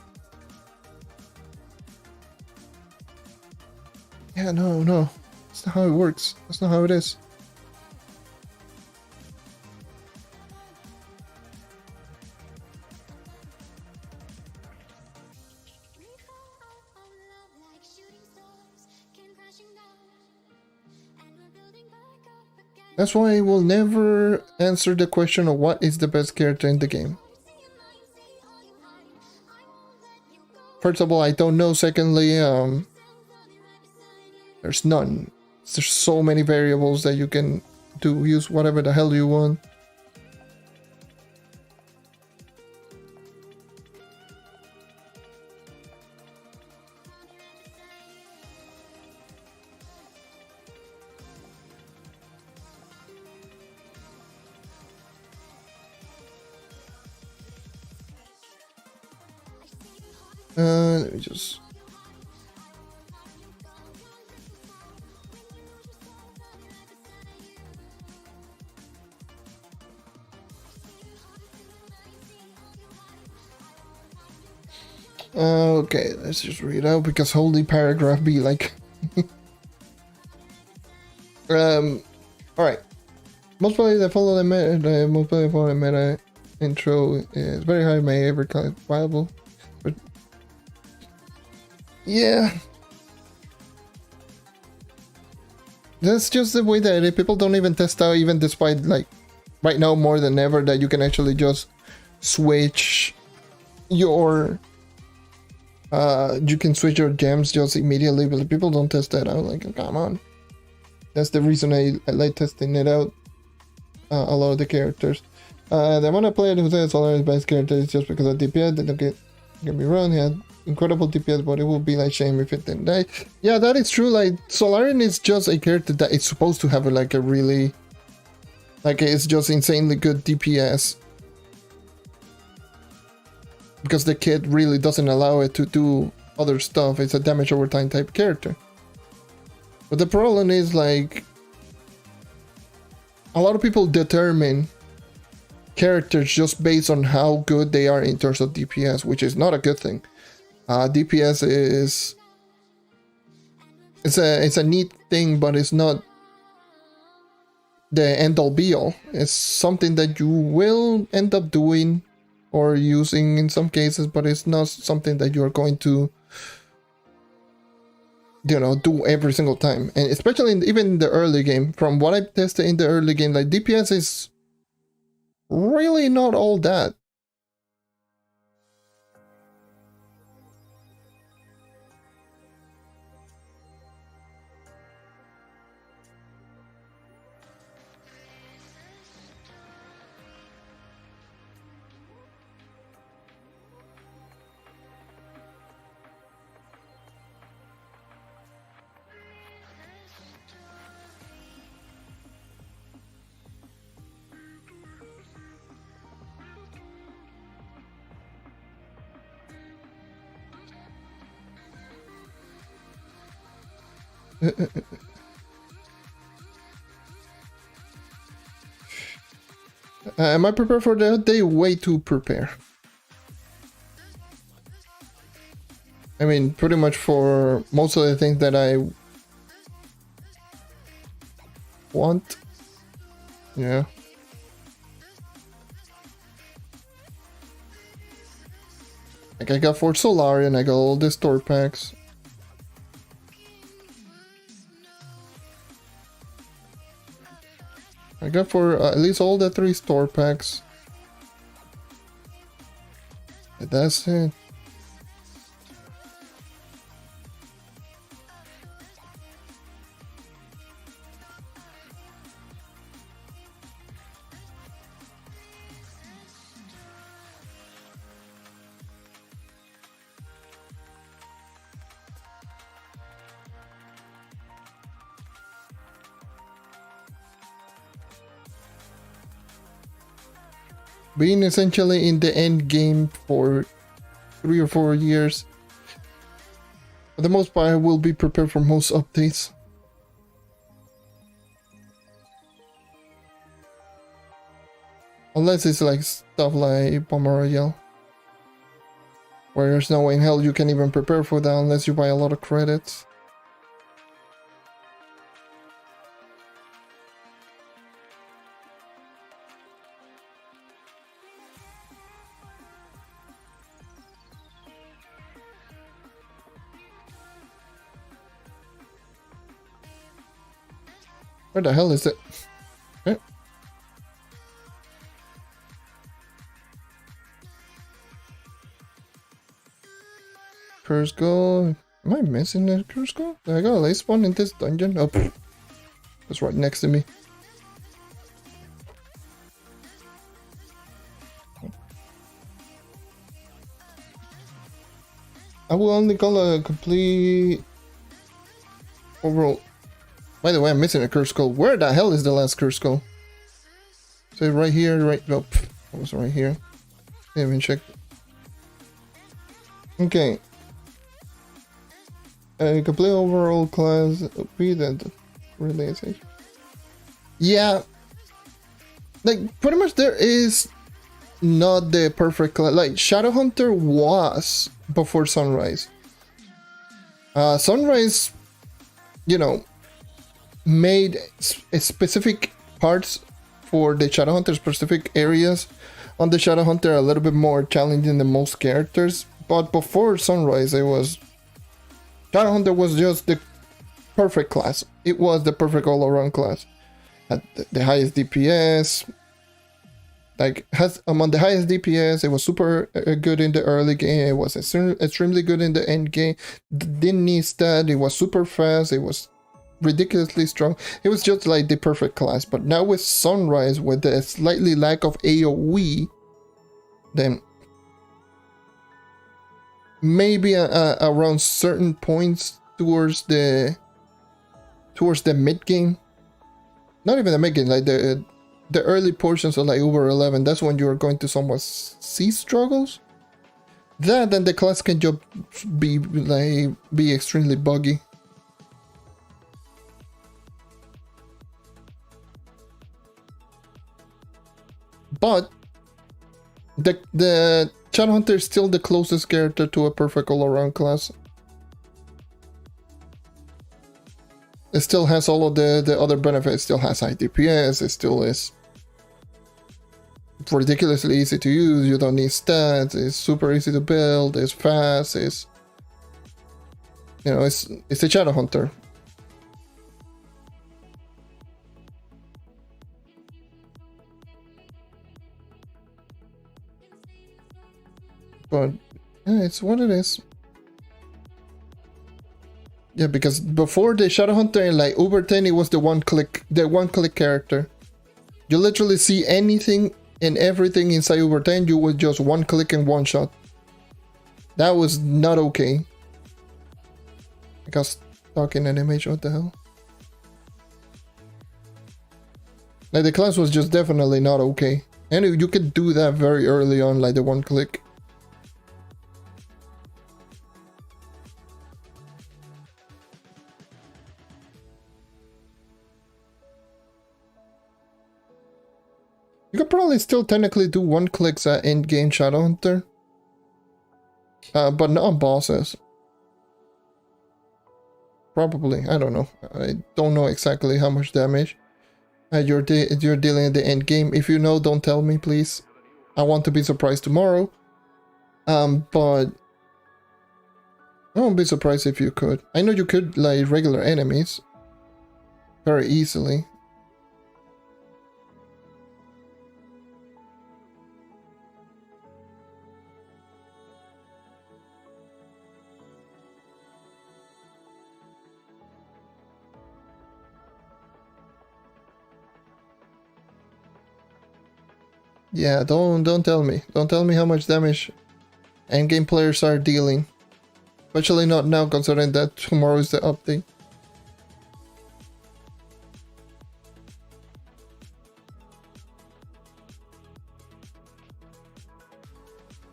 A: yeah, no, that's not how it works. That's not how it is. That's why I will never answer the question of what is the best character in the game. First of all, I don't know. Secondly, there's none. There's so many variables that you can do. Use whatever the hell you want. Let me just... okay, let's just read out because holy paragraph be like... Alright. Most probably the follow the meta, most probably follow the meta intro is very high, may ever viable. But yeah, that's just the way that people don't even test out, even despite like right now more than ever that you can actually just switch your you can switch your gems just immediately, but people don't test that out. Like, come on. That's the reason I like testing it out. A lot of the characters. The amount of players who say Solar is best character is just because of DPS. They don't get me wrong, he had incredible DPS, but it would be like shame if it didn't die. Yeah, that is true. Like, Solarian is just a character that is supposed to have like a really, like, it's just insanely good DPS. Because the kit really doesn't allow it to do other stuff. It's a damage over time type character. But the problem is, like, a lot of people determine characters just based on how good they are in terms of DPS, which is not a good thing. DPS is it's a neat thing, but it's not the end all be all. It's something that you will end up doing or using in some cases, but it's not something that you're going to, you know, do every single time. And especially even in the early game, from what I've tested in the early game, like, DPS is really not all that. Am I prepared for the day? Way to prepare. I mean, pretty much for most of the things that I want. Yeah. Like I got for Solarian, I got all the store packs. I got for at least all the 3 store packs. And that's it. Being essentially in the end game for 3 or 4 years. For the most part, I will be prepared for most updates. Unless it's like stuff like Bomber Royale. Where there's no way in hell you can even prepare for that unless you buy a lot of credits. Where the hell is it? Okay. Curse goal. Am I missing a curse goal? Did I got a late spawn in this dungeon? Oh, it's right next to me. I will only call a complete overall. By the way, I'm missing a curse skull. Where the hell is the last curse skull? So right here, right? Nope, it was right here. Didn't even check. Okay. A complete overall class. Be that realization. Yeah. Like pretty much there is not the perfect class. Like Shadowhunter was before Sunrise. Sunrise, you know, made specific parts for the Shadowhunter, specific areas on the Shadowhunter a little bit more challenging than most characters. But before Sunrise, it was Shadowhunter was just the perfect class. It was the perfect all-around class. Had the highest DPS. Like has among the highest DPS. It was super good in the early game. It was extremely good in the end game. Didn't need stat. It was super fast. It was ridiculously strong. It was just like the perfect class. But now with Sunrise, with the slightly lack of AoE, then maybe around certain points towards the mid game, not even the mid game, like the early portions of like Uber 11, that's when you are going to somewhat see struggles. That then the class can just be extremely buggy. But the Shadowhunter is still the closest character to a perfect all-around class. It still has all of the other benefits. It still has high DPS. It still is ridiculously easy to use. You don't need stats. It's super easy to build. It's fast. It's, you know, it's a Shadowhunter. But yeah, it's what it is. Yeah, because before the Shadowhunter in like Uber 10, it was the one-click character. You literally see anything and everything inside Uber 10, you would just one click and one shot. That was not okay. I got stuck in an image, what the hell? Like the class was just definitely not okay. And you could do that very early on, like the one click. You could probably still technically do one clicks at end game Shadowhunter. But not on bosses. Probably, I don't know. I don't know exactly how much damage. You're dealing at the end game. If you know, don't tell me, please. I want to be surprised tomorrow. But I won't be surprised if you could. I know you could, like, regular enemies very easily. Yeah, don't tell me. Don't tell me how much damage endgame players are dealing. Especially not now, considering that tomorrow is the update.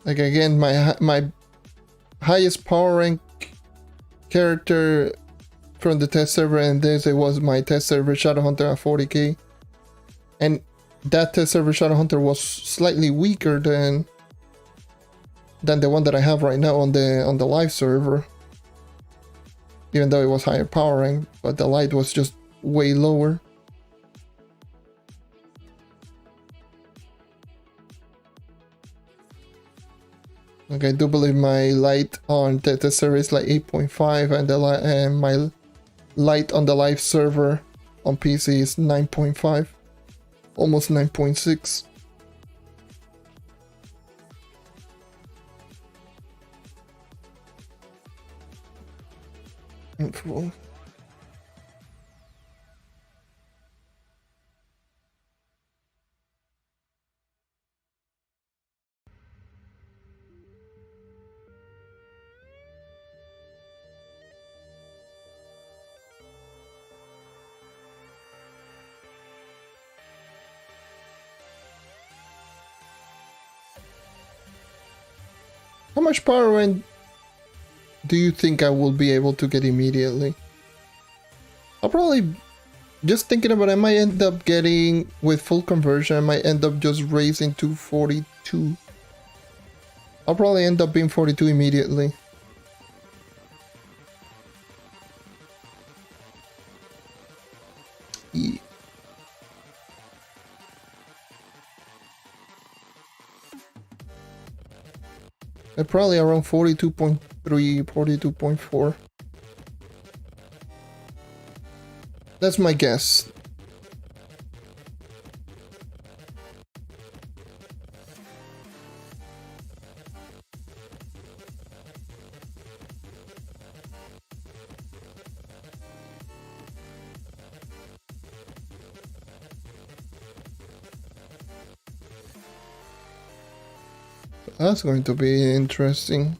A: Like, again, my highest power rank character from the test server, and this it was my test server Shadowhunter at 40k, and that test server Shadowhunter was slightly weaker than the one that I have right now on the live server, even though it was higher power rank, but the light was just way lower. Okay, I do believe my light on the server is like 8.5, and my light on the live server on PC is 9.5, almost 9.6. Info. How much power rank do you think I will be able to get immediately? I'll probably, just thinking about it, I might end up getting, with full conversion, I might end up just raising to 42. I'll probably end up being 42 immediately. Yeah. Probably around 42.3, 42.4. That's my guess. That's going to be interesting.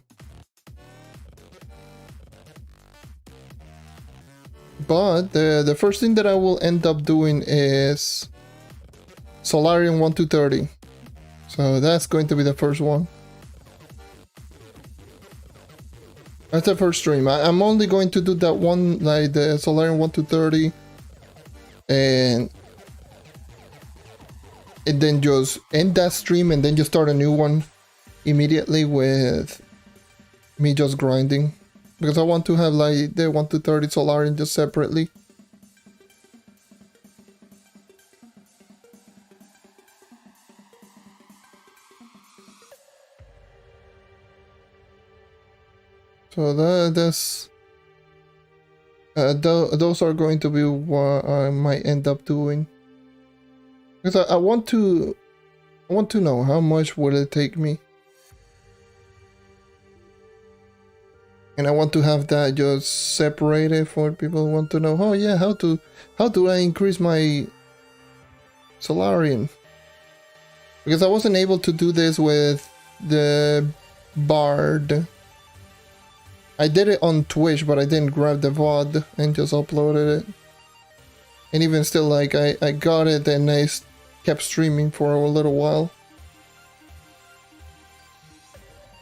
A: But the first thing that I will end up doing is Solarium 1 to 30. So that's going to be the first one. That's the first stream. I'm only going to do that one, like the Solarium 1 to 30. And then just end that stream and then just start a new one immediately with me just grinding, because I want to have like the 1 to 30 Solarium just separately. So those are going to be what I might end up doing, because I want to know how much will it take me. And I want to have that just separated for people who want to know, oh yeah, how do I increase my Solarium? Because I wasn't able to do this with the Bard. I did it on Twitch, but I didn't grab the VOD and just uploaded it. And even still, like, I got it and I kept streaming for a little while.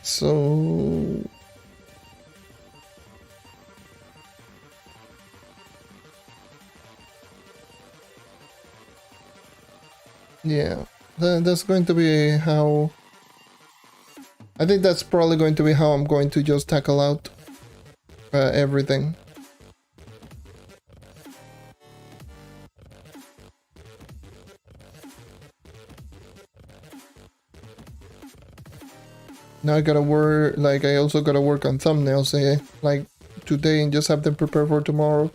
A: So yeah, that's going to be how... I think that's probably going to be how I'm going to just tackle out everything. Now I gotta work, like I also gotta work on thumbnails, like today, and just have them prepared for tomorrow.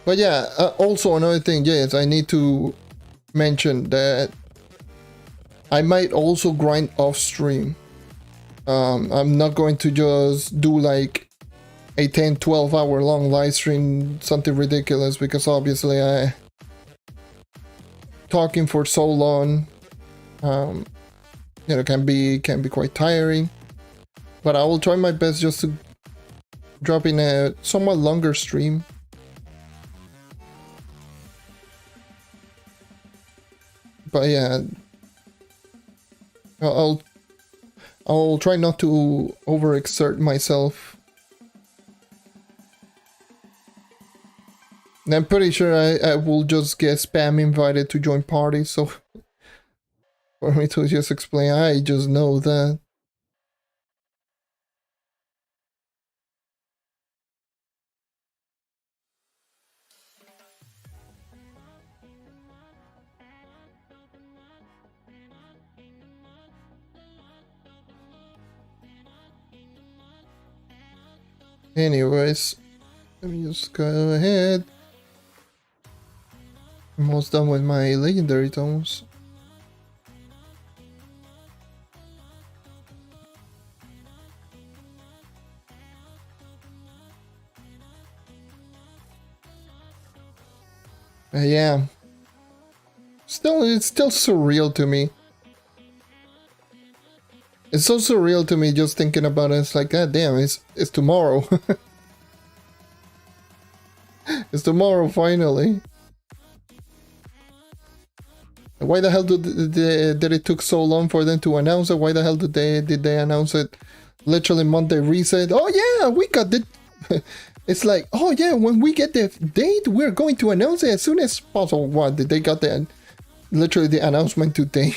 A: But yeah, also another thing, yes, I need to mention that I might also grind off stream. I'm not going to just do like a 10-12 hour long live stream, something ridiculous, because obviously I talking for so long, you know, can be quite tiring. But I will try my best just to drop in a somewhat longer stream. But yeah, I'll try not to overexert myself. And I'm pretty sure I will just get spam invited to join parties, so for me to just explain, I just know that. Anyways, let me just go ahead. I'm almost done with my legendary tomes. Yeah. It's still surreal to me. It's so surreal to me just thinking about it. It's like, god damn, it's tomorrow. It's tomorrow finally. Why the hell did it took so long for them to announce it? Why the hell did they announce it literally Monday reset? Oh yeah, we got it. It's like, oh yeah, when we get the date, we're going to announce it as soon as possible. What, did they got literally the announcement today?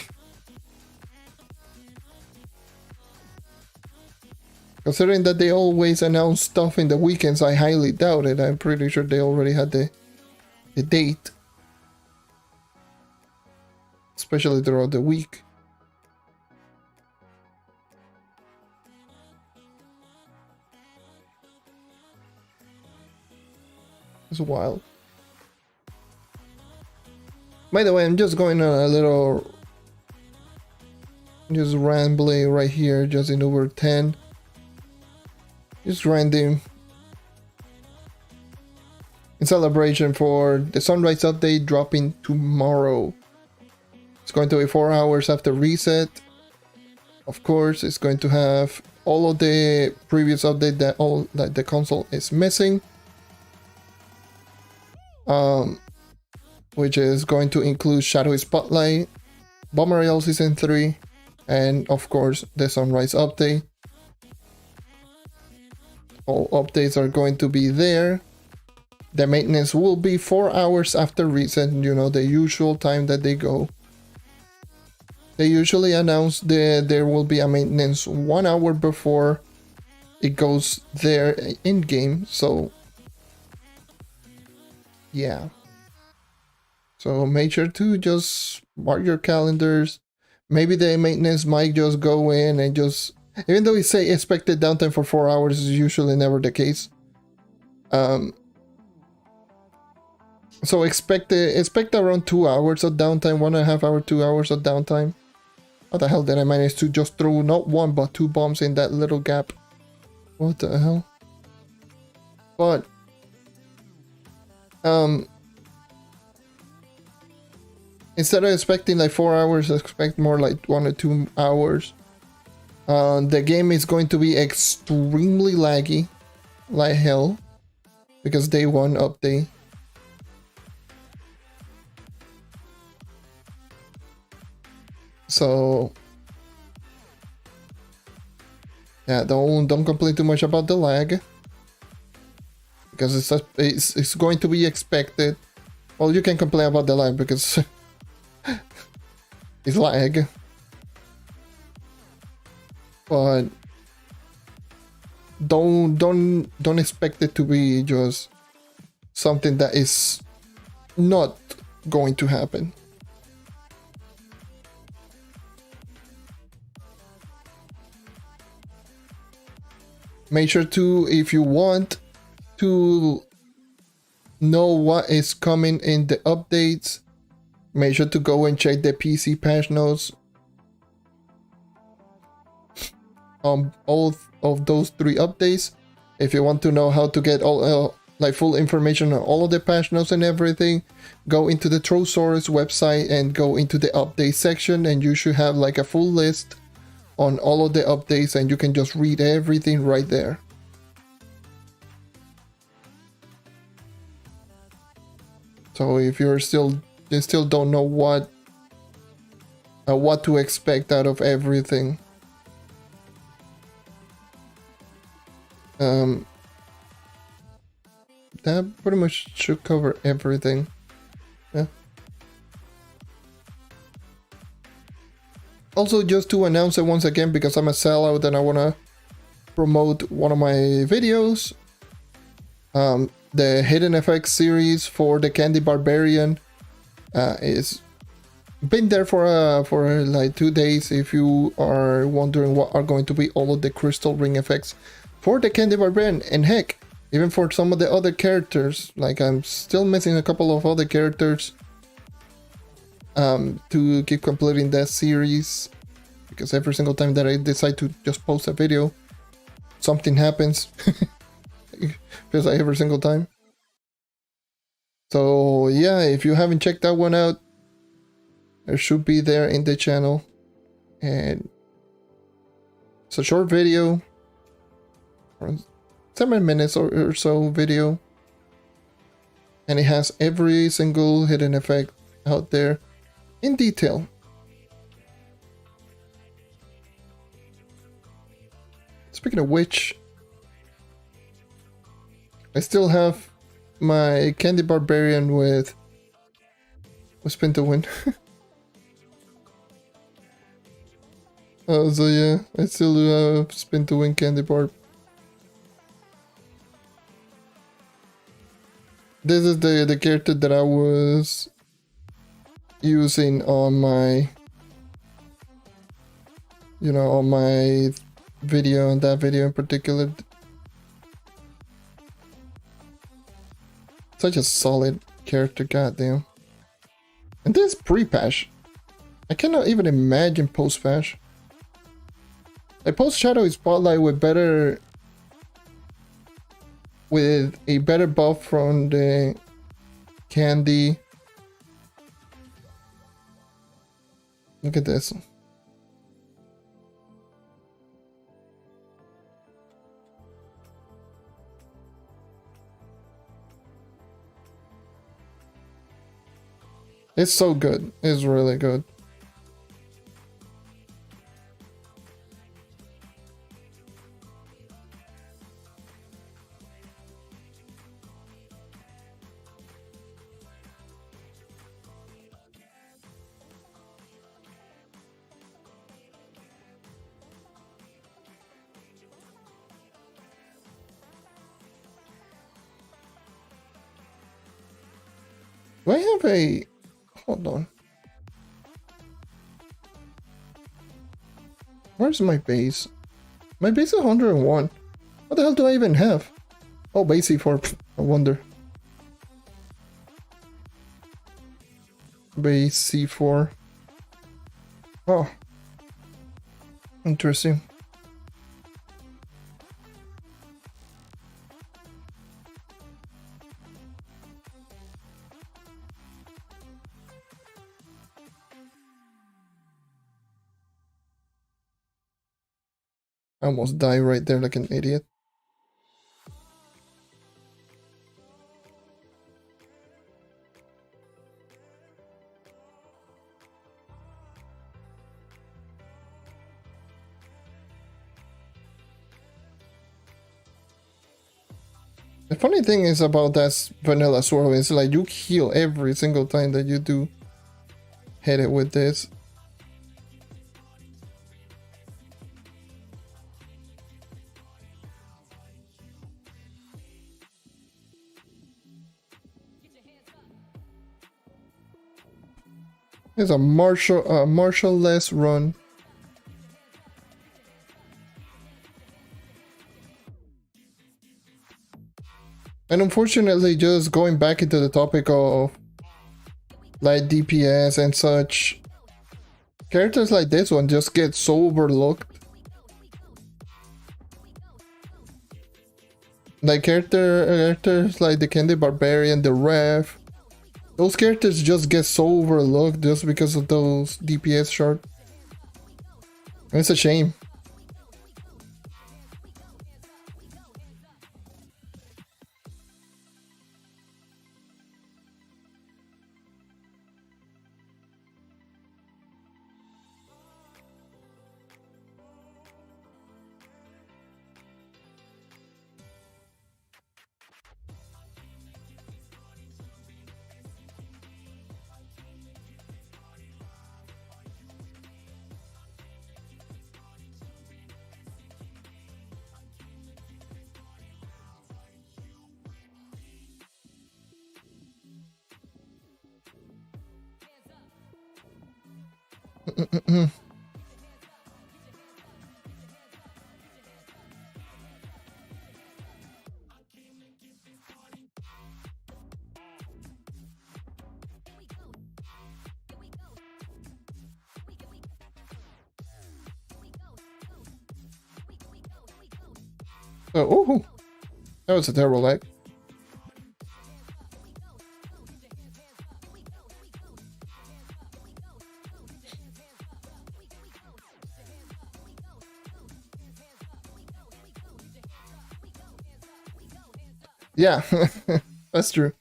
A: Considering that they always announce stuff in the weekends, I highly doubt it. I'm pretty sure they already had the date. Especially throughout the week. It's wild. By the way, I'm just going on a little... just rambling right here, just in over 10. Just random. In celebration for the Sunrise update dropping tomorrow. It's going to be 4 hours after reset. Of course, it's going to have all of the previous update that the console is missing. Which is going to include Shadowy Spotlight, Bomber Royale Season 3, and of course the Sunrise update. All updates are going to be there. The maintenance will be 4 hours after reset, you know, the usual time that they go. They usually announce that there will be a maintenance 1 hour before it goes there in game, so yeah. So make sure to just mark your calendars. Maybe the maintenance might just go in and just, even though we say expected downtime for 4 hours is usually never the case. So expect around 2 hours of downtime, 1.5 hour, 2 hours of downtime. How the hell did I manage to just throw not one but 2 bombs in that little gap? What the hell? But instead of expecting like 4 hours, expect more like 1 or 2 hours. The game is going to be extremely laggy, like hell, because day 1 update. So yeah, don't complain too much about the lag, because it's going to be expected. Well, you can complain about the lag because it's lag, but don't expect it to be just something that is not going to happen. Make sure to, if you want to know what is coming in the updates, make sure to go and check the PC patch notes on both of those 3 updates. If you want to know how to get all like full information on all of the patch notes and everything, go into the Trollsaurus website and go into the update section, and you should have like a full list on all of the updates, and you can just read everything right there. So if you still don't know what to expect out of everything, that pretty much should cover everything. Yeah. Also, just to announce it once again, because I'm a sellout and I want to promote one of my videos, the Hidden Effects series for the Candy Barbarian is been there for like 2 days. If you are wondering what are going to be all of the crystal ring effects for the Candy Barbarian, and heck, even for some of the other characters, like I'm still missing a couple of other characters to keep completing that series, because every single time that I decide to just post a video, something happens. Feels like every single time. So yeah, if you haven't checked that one out, it should be there in the channel, and it's a short video, 7 minutes or so video, and it has every single hidden effect out there in detail. Speaking of which, I still have my Candy Barbarian with Spin to Win. So yeah, I still have Spin to Win Candy Barb. This is the character that I was using on my, on my video, and that video in particular. Such a solid character, goddamn. And this pre-patch, I cannot even imagine post-patch. Like post-Shadowy Spotlight with a better buff from the Candy. Look at this. It's so good. It's really good. Do I have a... Hold on. Where's my base? My base is 101. What the hell do I even have? Oh, base C4. I wonder. Base C4. Oh. Interesting. I almost died right there like an idiot. The funny thing is about that vanilla swirl is like you heal every single time that you do hit it with this. It's a martial-less run. And unfortunately, just going back into the topic of like DPS and such, characters like this one just get so overlooked. Like characters like the Candy Barbarian, the Ref, those characters just get so overlooked just because of those DPS short. And it's a shame. Oh, that was a terrible lag. Yeah, that's true.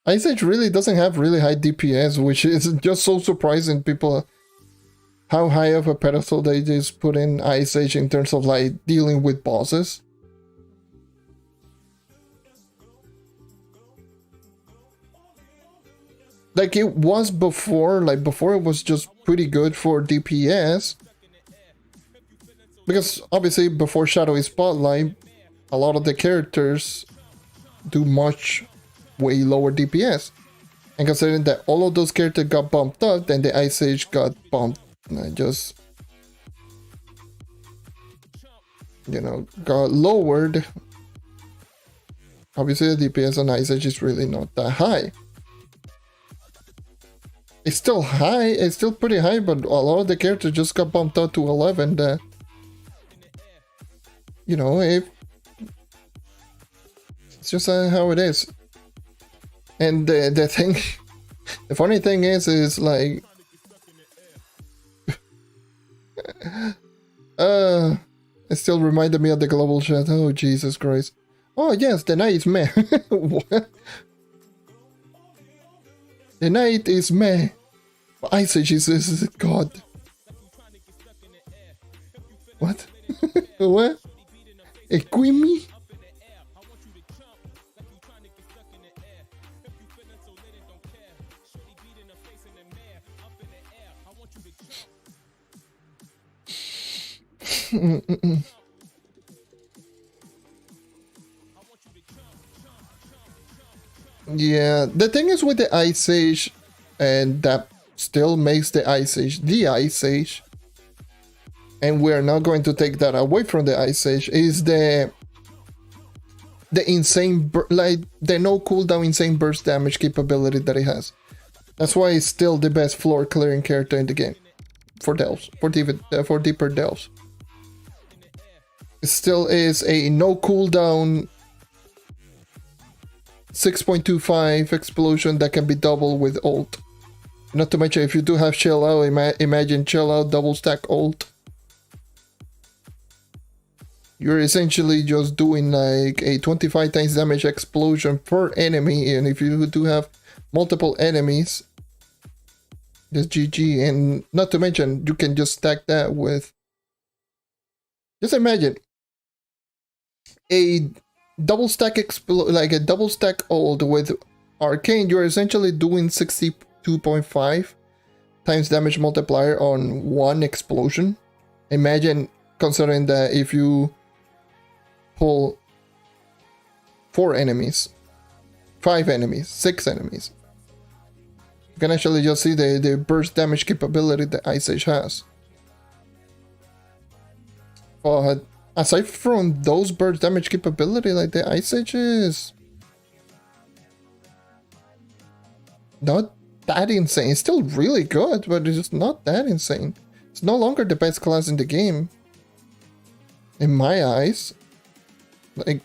A: Ice Age really doesn't have really high DPS, which is just so surprising. People, how high of a pedestal they just put in Ice Age in terms of like dealing with bosses. Like it was before, like before it was just pretty good for DPS. Because obviously before Shadowy Spotlight, a lot of the characters do much way lower DPS. And considering that all of those characters got bumped up, then the Ice Age got bumped. And just, you know, got lowered. Obviously the DPS on Ice Age is really not that high. It's still high, it's still pretty high, but a lot of the characters just got bumped up to 11 that, you know, it's just how it is. And the thing, the funny thing is like, it still reminded me of the global chat. Oh, Jesus Christ. Oh, yes, the night is meh. What? The night is meh. Ice Age is God. What? What? Equimi? Yeah, the thing is with the Ice Age, and that still makes the Ice Age the Ice Age, and we're not going to take that away from the Ice Age, is the insane, like the no cooldown insane burst damage capability that it has. That's why it's still the best floor clearing character in the game for delves, for deeper delves. It still is a no cooldown 6.25 explosion that can be doubled with ult. Not to mention, if you do have chill out, imagine chill out double stack ult. You're essentially just doing like a 25 times damage explosion per enemy, and if you do have multiple enemies, just GG. And not to mention, you can just stack that with, just imagine a double stack like a double stack ult with arcane. You're essentially doing 62.5 times damage multiplier on one explosion. Imagine, considering that if you pull 4 enemies, 5 enemies, 6 enemies, You can actually just see the burst damage capability that Ice Age has. But aside from those burst damage capability, like the Ice Age is not that insane. It's still really good, but it's just not that insane. It's no longer the best class in the game. In my eyes. Like,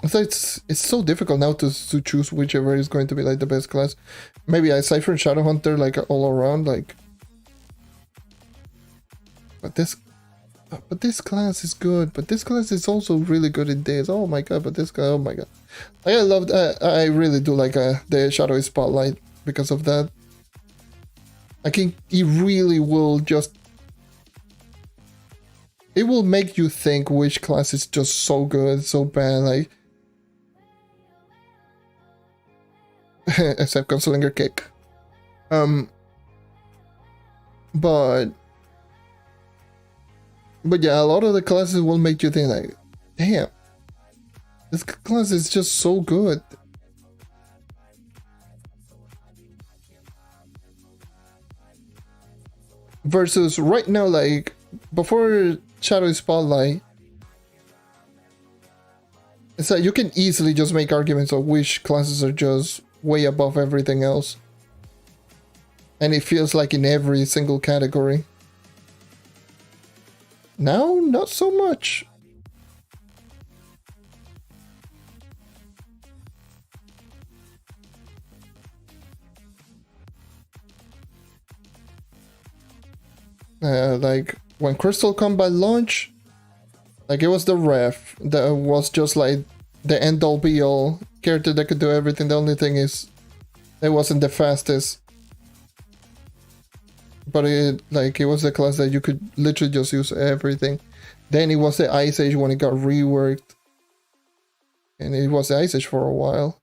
A: so it's so difficult now to choose whichever is going to be like the best class. Maybe aside from Shadowhunter, like all around, like. But this class is good. But this class is also really good in days. Oh my god! But this guy, oh my god! Like, I love. I really do like the Shadowy Spotlight because of that. I think it really will just. It will make you think which class is just so good, so bad, like. Except Gunslinger Kick. But yeah, a lot of the classes will make you think like, damn, this class is just so good. Versus right now, like, before Shadow Spotlight, it's like you can easily just make arguments of which classes are just way above everything else. And it feels like in every single category. Now, not so much. Like, when Crystal Combat launched, like, it was the ref that was just like the end-all be-all character that could do everything. The only thing is, it wasn't the fastest. But it was the class that you could literally just use everything. Then it was the Ice Age when it got reworked. And it was the Ice Age for a while.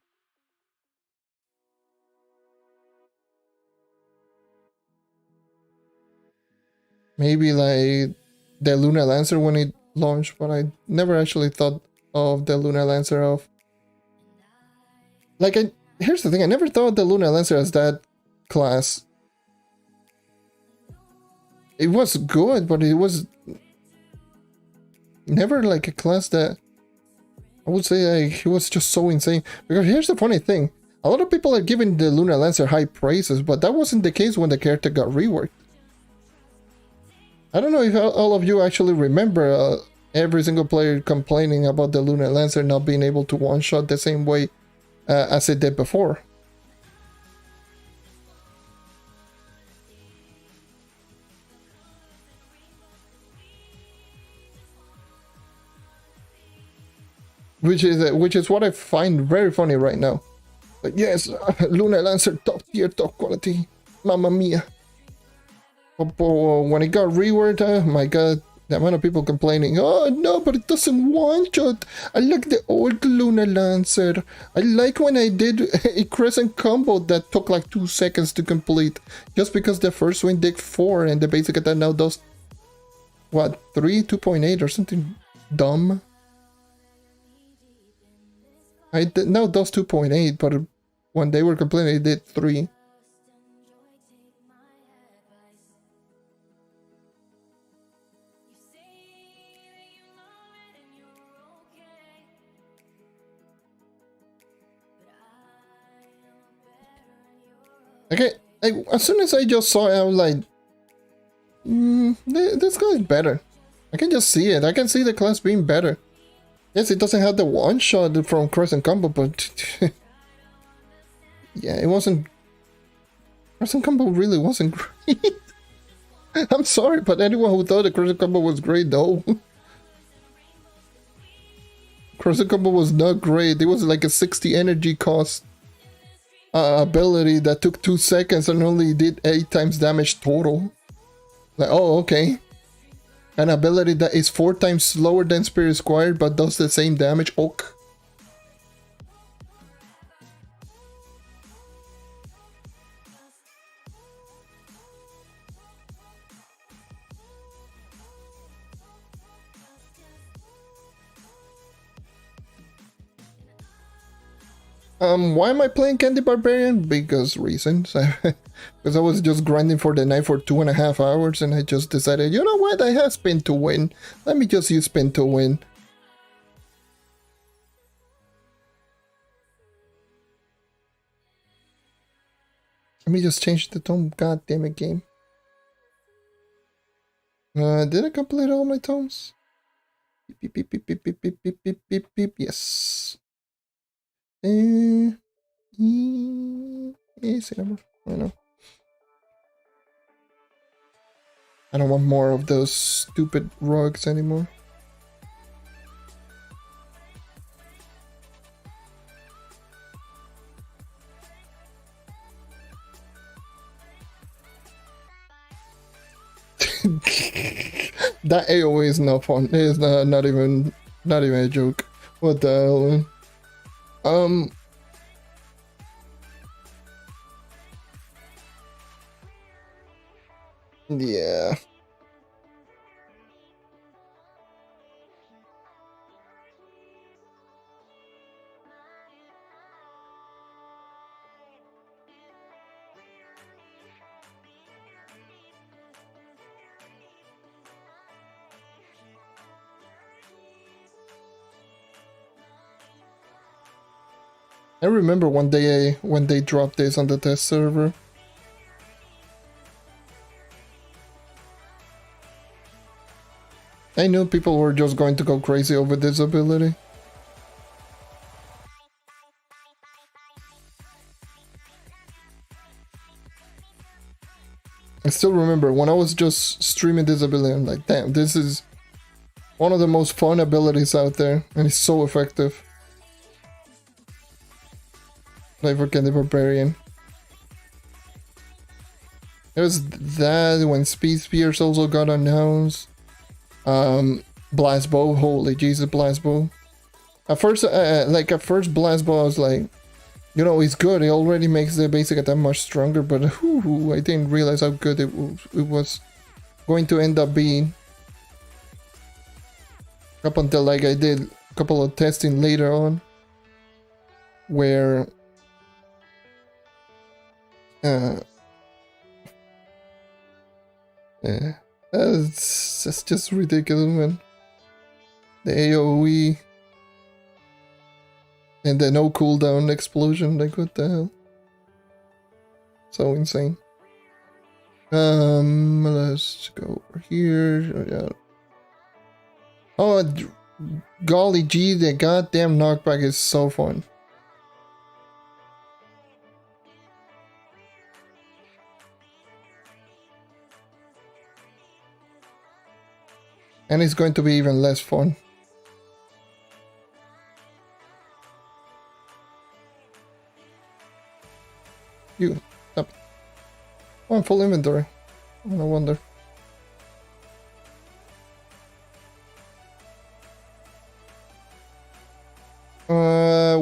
A: Maybe like the Luna Lancer when it launched, but I never actually thought of the Luna Lancer of. Like, here's the thing, I never thought the Luna Lancer as that class. It was good, but it was never like a class that I would say like it was just so insane. Because here's the funny thing, a lot of people are giving the Luna Lancer high praises, but that wasn't the case when the character got reworked. I don't know if all of you actually remember every single player complaining about the Luna Lancer not being able to one-shot the same way as it did before. Which is what I find very funny right now. Like, yes, Luna Lancer top tier, top quality, mamma mia. But when it got reworked, oh my god, the amount of people complaining, oh no, but it doesn't one-shot. I like the old Luna Lancer. I like when I did a crescent combo that took like 2 seconds to complete. Just because the first swing did 4 and the basic attack now does, what, 3, 2.8 or something dumb? Now does 2.8, but when they were complaining, it did 3. Okay, as soon as I just saw it, I was like, this guy is better. I can just see it. I can see the class being better. Yes, it doesn't have the one-shot from Crescent Combo, but yeah, it wasn't. Crescent Combo really wasn't great. I'm sorry, but anyone who thought the Crescent Combo was great, though. Crescent Combo was not great. It was like a 60 energy cost ability that took 2 seconds and only did 8 times damage total. Like, oh, okay. An ability that is 4 times slower than Spirit Squire but does the same damage. Ok. Why am I playing Candy Barbarian? Because reasons. Because I was just grinding for the night for 2.5 hours and I just decided, you know what, I have spin to win. Let me just use spin to win. Let me just change the tone. God damn it, game. Did I complete all my tones? Beep, beep, beep, beep, beep, beep, beep, beep, beep, beep. Yes. Easy number. I know. I don't want more of those stupid rugs anymore. That AoE is not fun. It is not even a joke. What the hell, man? Yeah. I remember one day when they dropped this on the test server. I knew people were just going to go crazy over this ability. I still remember when I was just streaming this ability, I'm like, damn, this is one of the most fun abilities out there, and it's so effective. Like for Candy Barbarian. There's that when Speed Spears also got announced. Blast Bow, holy Jesus, Blast Bow. At first, Blast Bow, I was like, you know, it's good. It already makes the basic attack much stronger, but I didn't realize how good it was going to end up being. Up until like I did a couple of testing later on, where yeah, that's just ridiculous, man. The AoE and the no cooldown explosion, like what the hell? So insane. Let's go over here. Yeah. Oh, golly gee, the goddamn knockback is so fun. And it's going to be even less fun. You, stop. Oh, I'm full inventory. Oh, no wonder.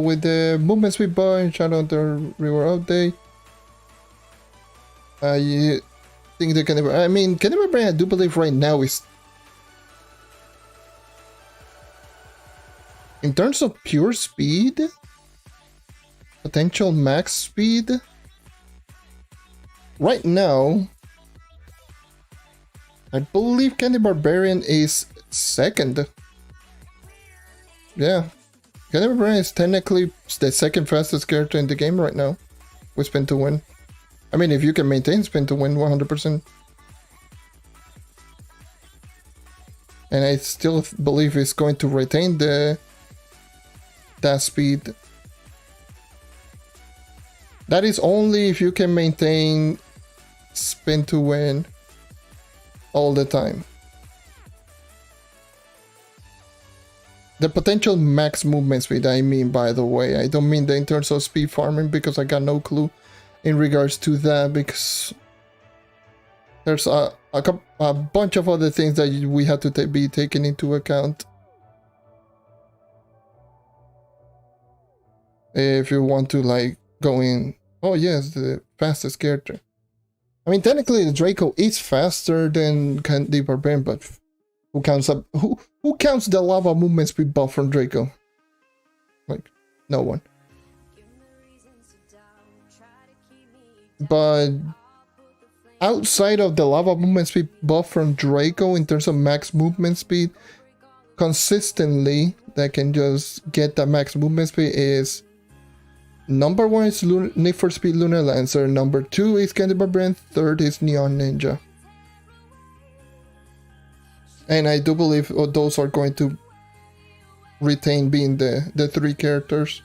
A: With the movement speed bar, shout out the reward update. You think they can? I mean, Candy Barbarian, I do believe right now is, in terms of pure speed, potential max speed. Right now, I believe Candy Barbarian is second. Yeah. Candy Barbarian is technically the second fastest character in the game right now with spin to win. I mean, if you can maintain spin to win 100%. And I still believe it's going to retain that speed. That is only if you can maintain spin to win all the time. The potential max movement speed, I mean, by the way. I don't mean the in terms of speed farming, because I got no clue in regards to that, because there's a bunch of other things that we have to be taken into account if you want to, like, go in. Oh yes, the fastest character. I mean, technically the Draco is faster than Candy Barbarian, but who counts the lava movement speed buff from Draco? Like, no one. But outside of the lava movement speed buff from Draco in terms of max movement speed, consistently that can just get that max movement speed is number 1 is Need for Speed Lunar Lancer, number 2 is Candy Barbarian, third is Neon Ninja. And I do believe those are going to retain being the 3 characters.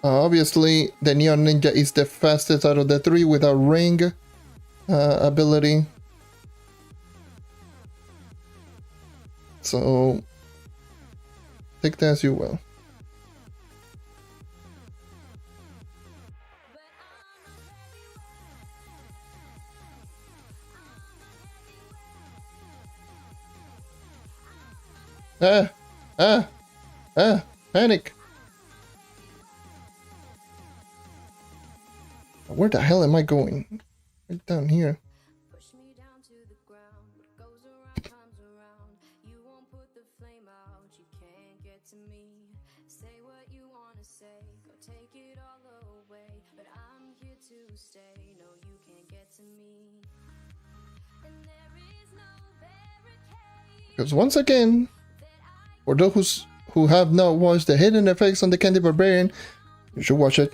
A: Obviously, the Neon Ninja is the fastest out of the 3 with a ring ability. So, take that as you will. Panic! Where the hell am I going? Right down here. Because once again, for those who have not watched the hidden effects on the Candy Barbarian, you should watch it.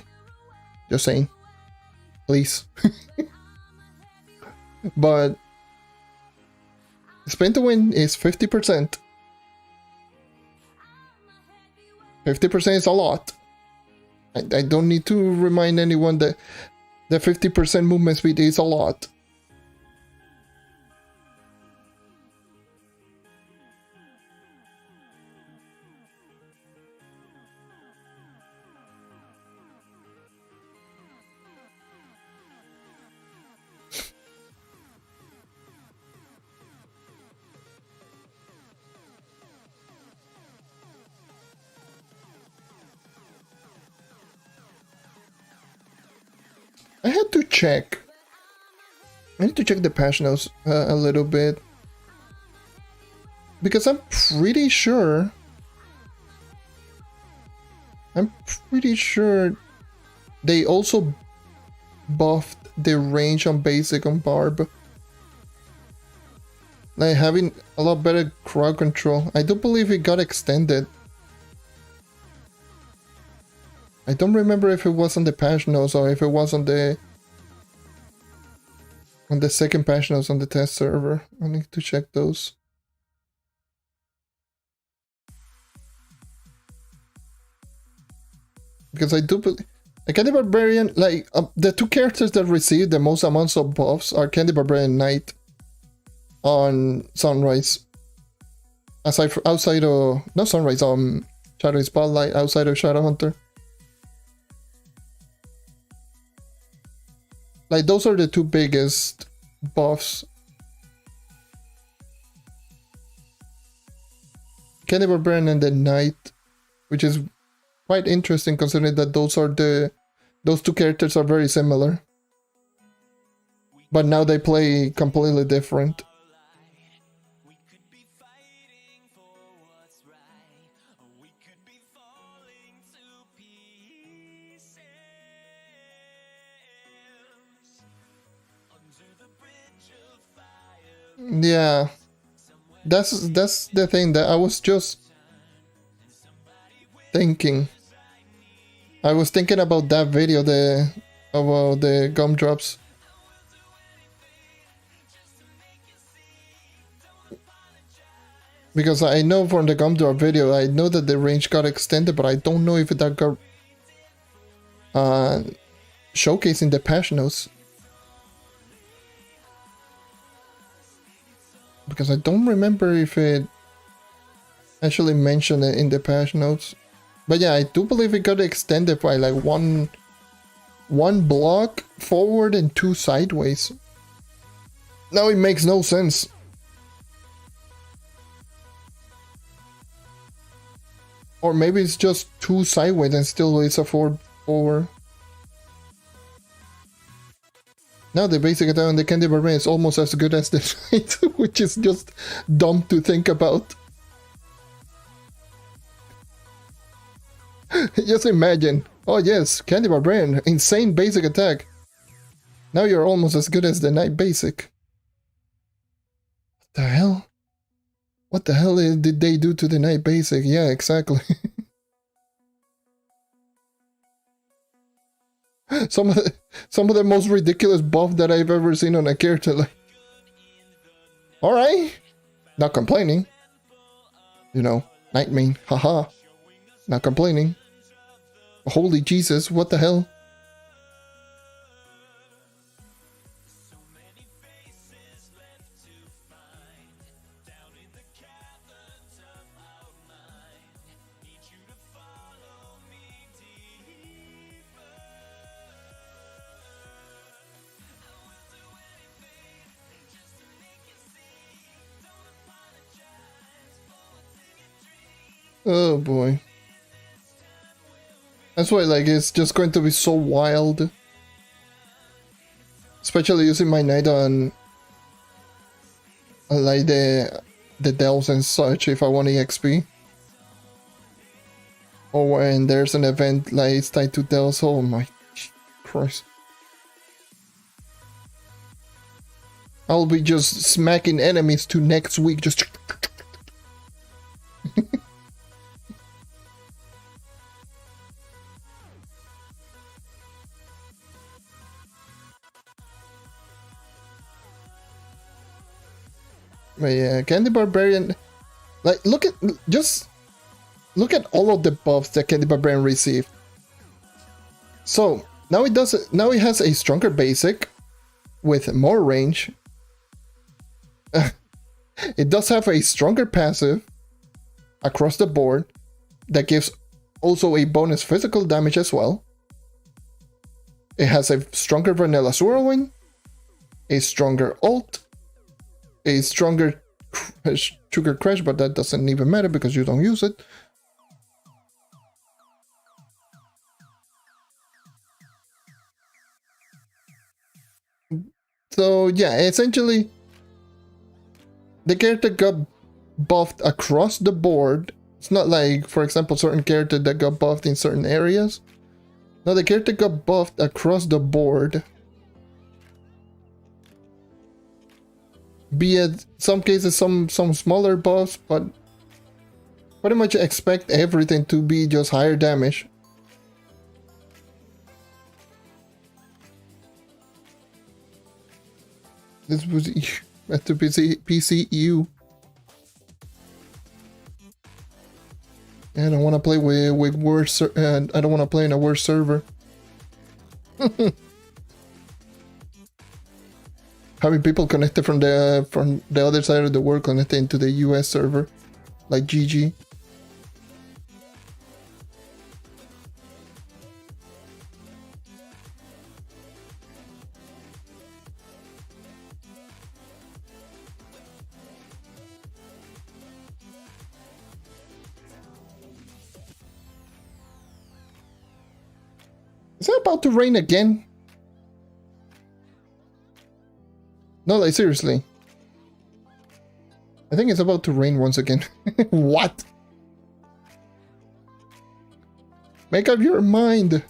A: Just saying. Please. But spin to win is 50%. 50% is a lot. I don't need to remind anyone that the 50% movement speed is a lot. I had to check. I need to check the patch notes a little bit. Because I'm pretty sure they also buffed the range on basic on Barb. Like having a lot better crowd control. I do believe it got extended. I don't remember if it was on the patch notes or if it was on the second patch notes on the test server. I need to check those. Because I do believe Candy Barbarian, like the 2 characters that receive the most amounts of buffs are Candy Barbarian Knight on Sunrise. Outside of not Sunrise, Shadow Spotlight outside of Shadowhunter. Like those are the 2 biggest buffs. Candy Barbarian and the Knight, which is quite interesting considering that those 2 characters are very similar. But now they play completely different. Yeah, that's the thing that I was just thinking. I was thinking about that video, about the gumdrops. Because I know from the gumdrop video, I know that the range got extended, but I don't know if that got showcased in the patch notes. Because I don't remember if it actually mentioned it in the patch notes. But yeah, I do believe it got extended by like one block forward and 2 sideways. Now it makes no sense. Or maybe it's just 2 sideways and still it's a 4 forward. Now the basic attack on the Candy Barbarian is almost as good as the Knight, which is just dumb to think about. Just imagine. Oh yes, Candy Barbarian, insane basic attack. Now you're almost as good as the Knight basic. What the hell? What the hell did they do to the Knight basic? Yeah, exactly. Some of the most ridiculous buff that I've ever seen on a character. Like, all right, not complaining. You know, Night main, haha, not complaining. Holy Jesus, what the hell? Oh boy. That's why, like, it's just going to be so wild. Especially using my Knight on like the delves and such if I want EXP. Or when there's an event like it's tied to delves. Oh my Christ. I'll be just smacking enemies to next week, just... But yeah, Candy Barbarian, like, just look at all of the buffs that Candy Barbarian received. So now it has a stronger basic with more range. It does have a stronger passive across the board that gives also a bonus physical damage as well. It has a stronger vanilla swirling, a stronger ult, a stronger sugar crash, but that doesn't even matter because you don't use it. So yeah, essentially the character got buffed across the board. It's not like, for example, certain character that got buffed in certain areas. No, the character got buffed across the board. Be it some cases some smaller buffs, but pretty much expect everything to be just higher damage. This was at the PCU. I don't want to play with worse. I don't want to play in a worse server. Having people connected from the other side of the world connected into the US server, like GG. Is it about to rain again? No, like, seriously. I think it's about to rain once again. What? Make up your mind.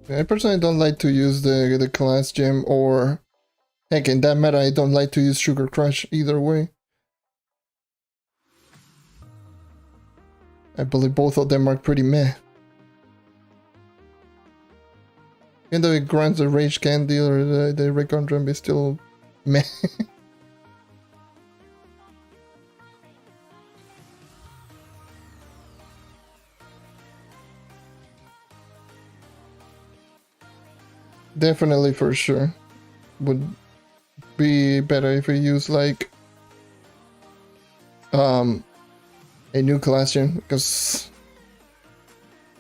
A: I personally don't like to use the class gem, or heck, in that matter, I don't like to use Sugar Crush either way. I believe both of them are pretty meh. Even though it grants the Rage Candy or the Recon Drum is still meh. Definitely, for sure. Would be better if we use like a new class gem, because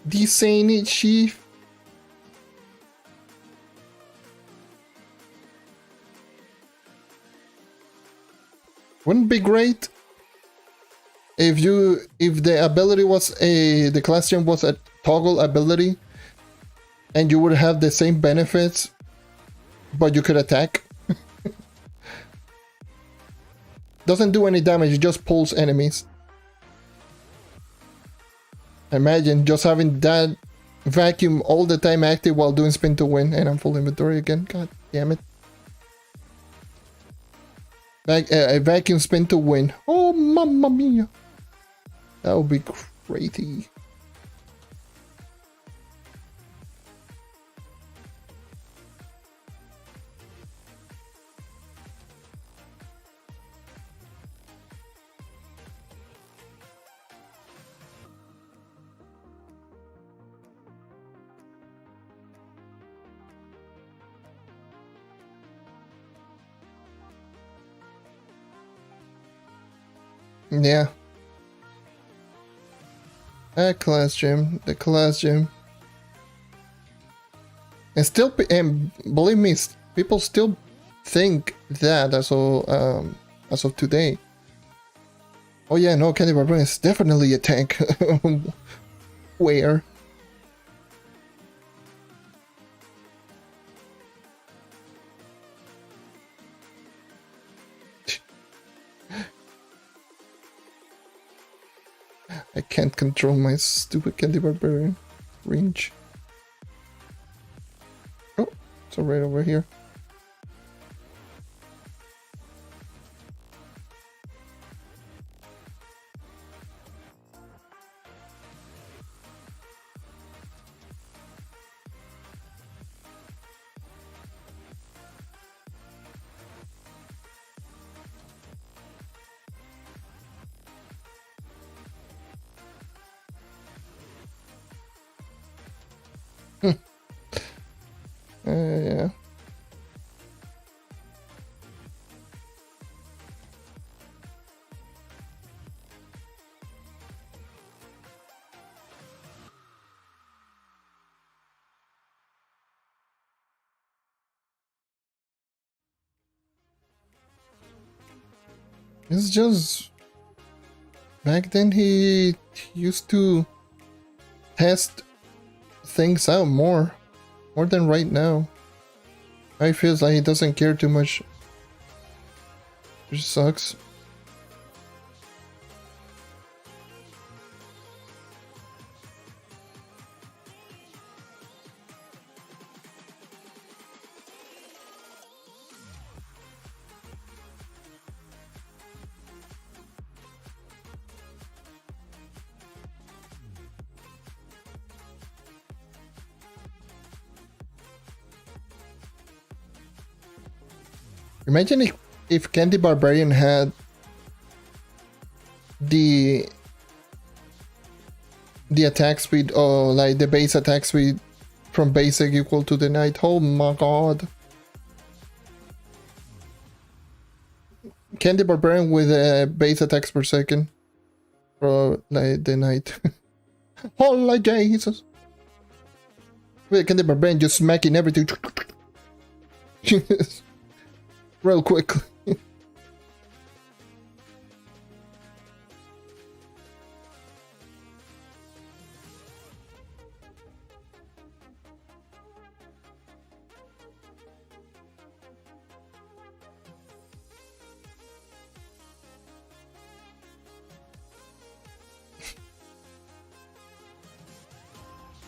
A: this ain't it, chief. Wouldn't it be great if the ability was the class gem was a toggle ability, and you would have the same benefits, but you could attack. Doesn't do any damage, it just pulls enemies. Imagine just having that vacuum all the time active while doing spin to win, and I'm full inventory again. God damn it. A vacuum spin to win. Oh, mamma mia. That would be crazy. Yeah. That class gem. The class gem. And still, and believe me, people still think that as of today. Oh yeah, no, Candy Barbarian is definitely a tank. Where? I can't control my stupid Candy Barbarian range. Oh, it's right over here. Yeah. It's just back then he used to test things out more than right now. I feels like he doesn't care too much, which sucks. Imagine if Candy Barbarian had the attack speed, or like the base attack speed from basic equal to the knight. Oh my god. Candy Barbarian with a base attacks per second for like the knight. Holy Jesus. With Candy Barbarian just smacking everything real quickly.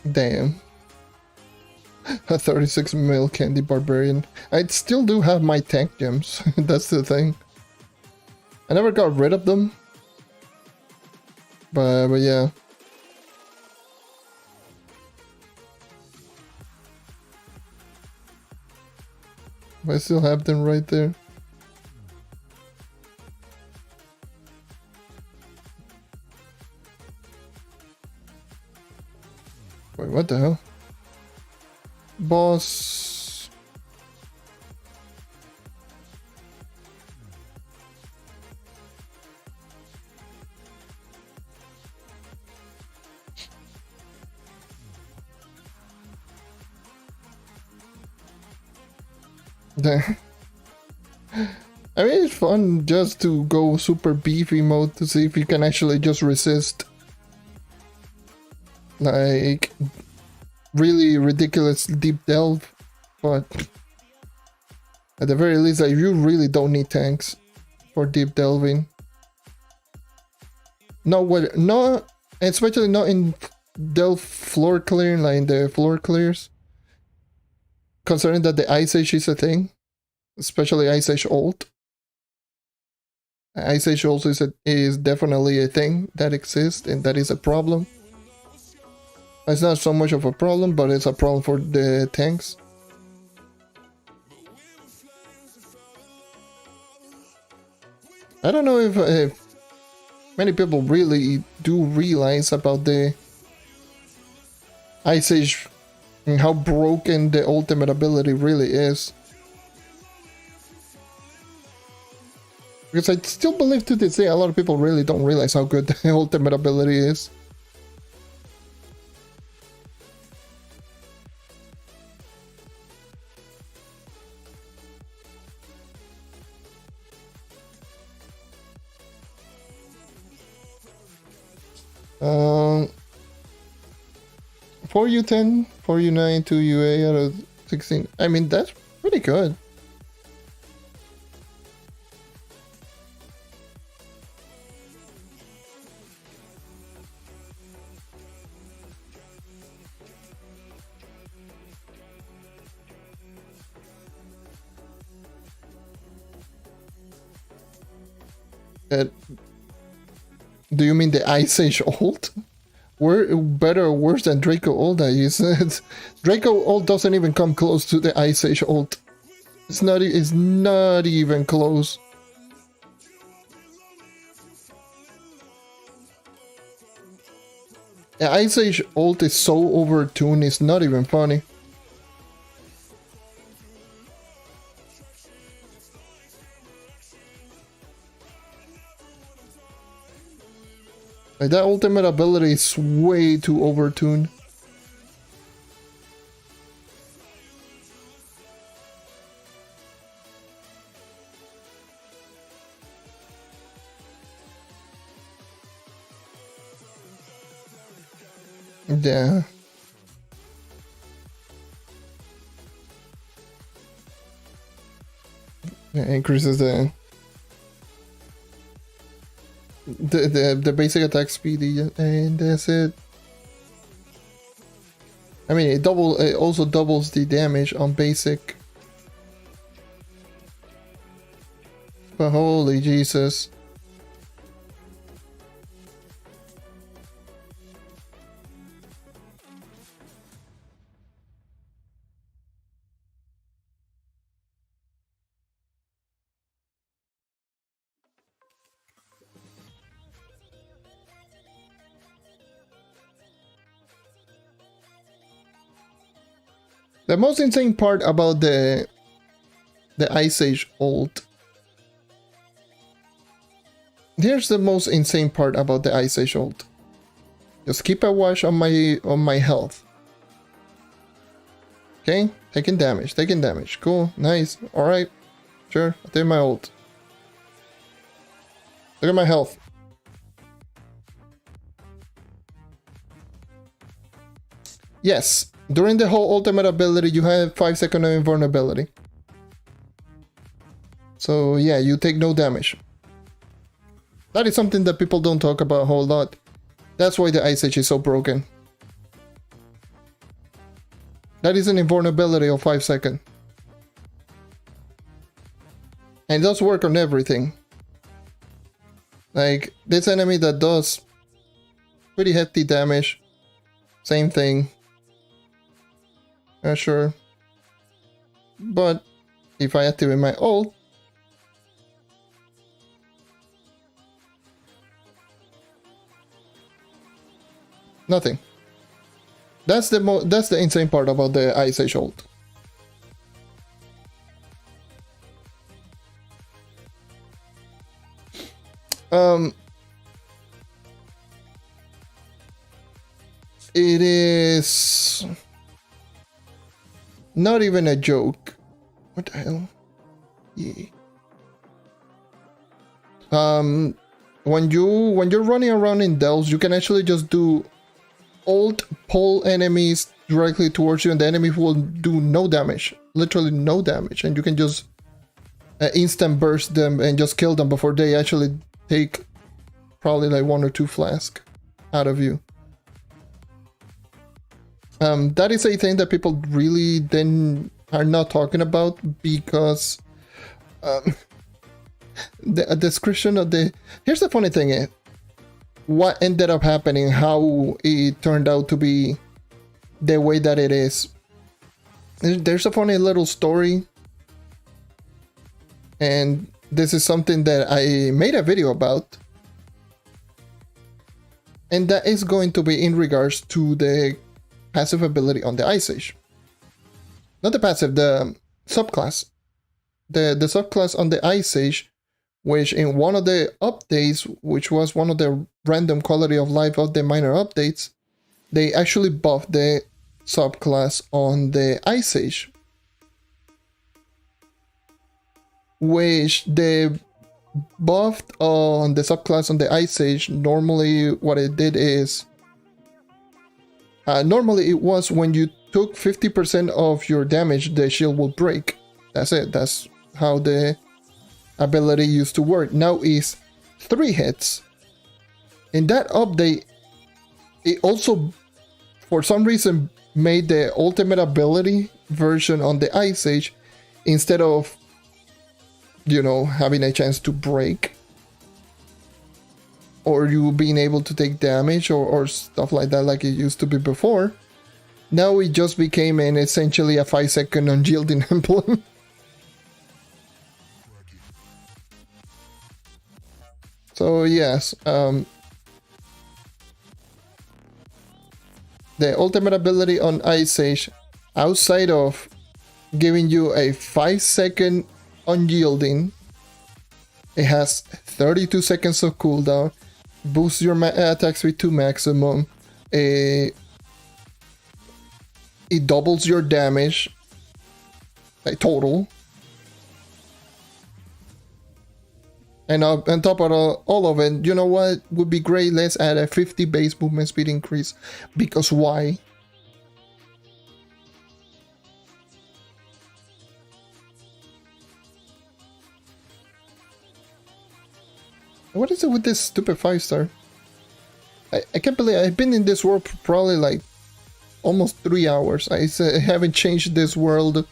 A: Damn. A 36 mil candy barbarian. I still do have my tank gems. That's the thing. I never got rid of them. But yeah. I still have them right there. Wait, what the hell? Boss. I mean, it's fun just to go super beefy mode to see if you can actually just resist. Like, really ridiculous deep delve, but at the very least, like, you really don't need tanks for deep delving. No, especially not in delve floor clearing, like in the floor clears. Considering that the Ice Age is a thing, especially Ice Age Ult. Ice Age also is definitely a thing that exists, and that is a problem. It's not so much of a problem, but it's a problem for the tanks. I don't know if many people really do realize about the Ice Age and how broken the ultimate ability really is. Because I still believe to this day a lot of people really don't realize how good the ultimate ability is. Um, 4U10, 4U9, 2UA out of 16. I mean, that's pretty good. Do you mean the Ice Age ult? We're better or worse than Draco ult, you said. Draco ult doesn't even come close to the Ice Age ult. It's not even close. The Ice Age ult is so overtuned, it's not even funny. Like, that ultimate ability is way too overtuned. Yeah. It increases the basic attack speed, and that's it. I mean, it also doubles the damage on basic. But holy Jesus. The most insane part about the Ice Age ult. Here's the most insane part about the Ice Age ult. Just keep a watch on my health. Okay, taking damage. Cool, nice. All right, sure. I'll take my ult. Look at my health. Yes. During the whole ultimate ability, you have 5-second invulnerability. So yeah, you take no damage. That is something that people don't talk about a whole lot. That's why the Ice Age is so broken. That is an invulnerability of 5 seconds. And it does work on everything. Like, this enemy that does pretty hefty damage. Same thing. Sure. But if I activate my ult, nothing. That's the insane part about the Ice Age ult. It is not even a joke. What the hell? Yeah. When you're running around in delves, you can actually just do ult pull enemies directly towards you, and the enemy will do no damage, literally no damage, and you can just instant burst them and just kill them before they actually take probably like 1 or 2 flasks out of you. That is a thing that people really then are not talking about, because the description of the... Here's the funny thing, what ended up happening, how it turned out to be the way that it is. There's a funny little story, and this is something that I made a video about, and that is going to be in regards to the passive ability on the Ice Age. Not the passive, the subclass. The subclass on the Ice Age, which in one of the updates, which was one of the random quality of life of the minor updates, they actually buffed the subclass on the Ice Age. Which they buffed on the subclass on the Ice Age. Normally what it did is, normally it was when you took 50% of your damage, the shield will break. That's it. That's how the ability used to work. Now is 3 hits. In that update, it also, for some reason, made the ultimate ability version on the Ice Age, instead of, you know, having a chance to break, or you being able to take damage or stuff like that like it used to be before, now it just became an essentially a 5-second unyielding emblem. So yes, the ultimate ability on Ice Age, outside of giving you a 5-second unyielding, it has 32 seconds of cooldown, boosts your attack speed to maximum, it doubles your damage, like total. And on top of all of it, you know what would be great? Let's add a 50 base movement speed increase. Because why? What is it with this stupid 5-star? I can't believe I've been in this world probably like almost 3 hours. I haven't changed this world.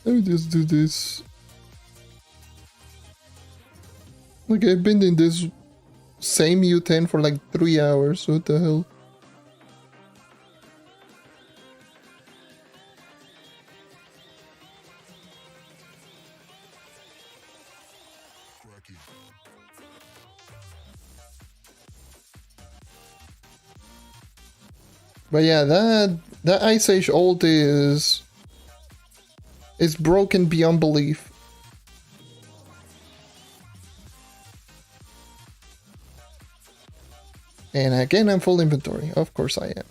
A: Let me just do this. Like, I've been in this same U10 for like 3 hours. What the hell? But yeah, that Ice Age ult is broken beyond belief. And again, I'm full inventory. Of course I am.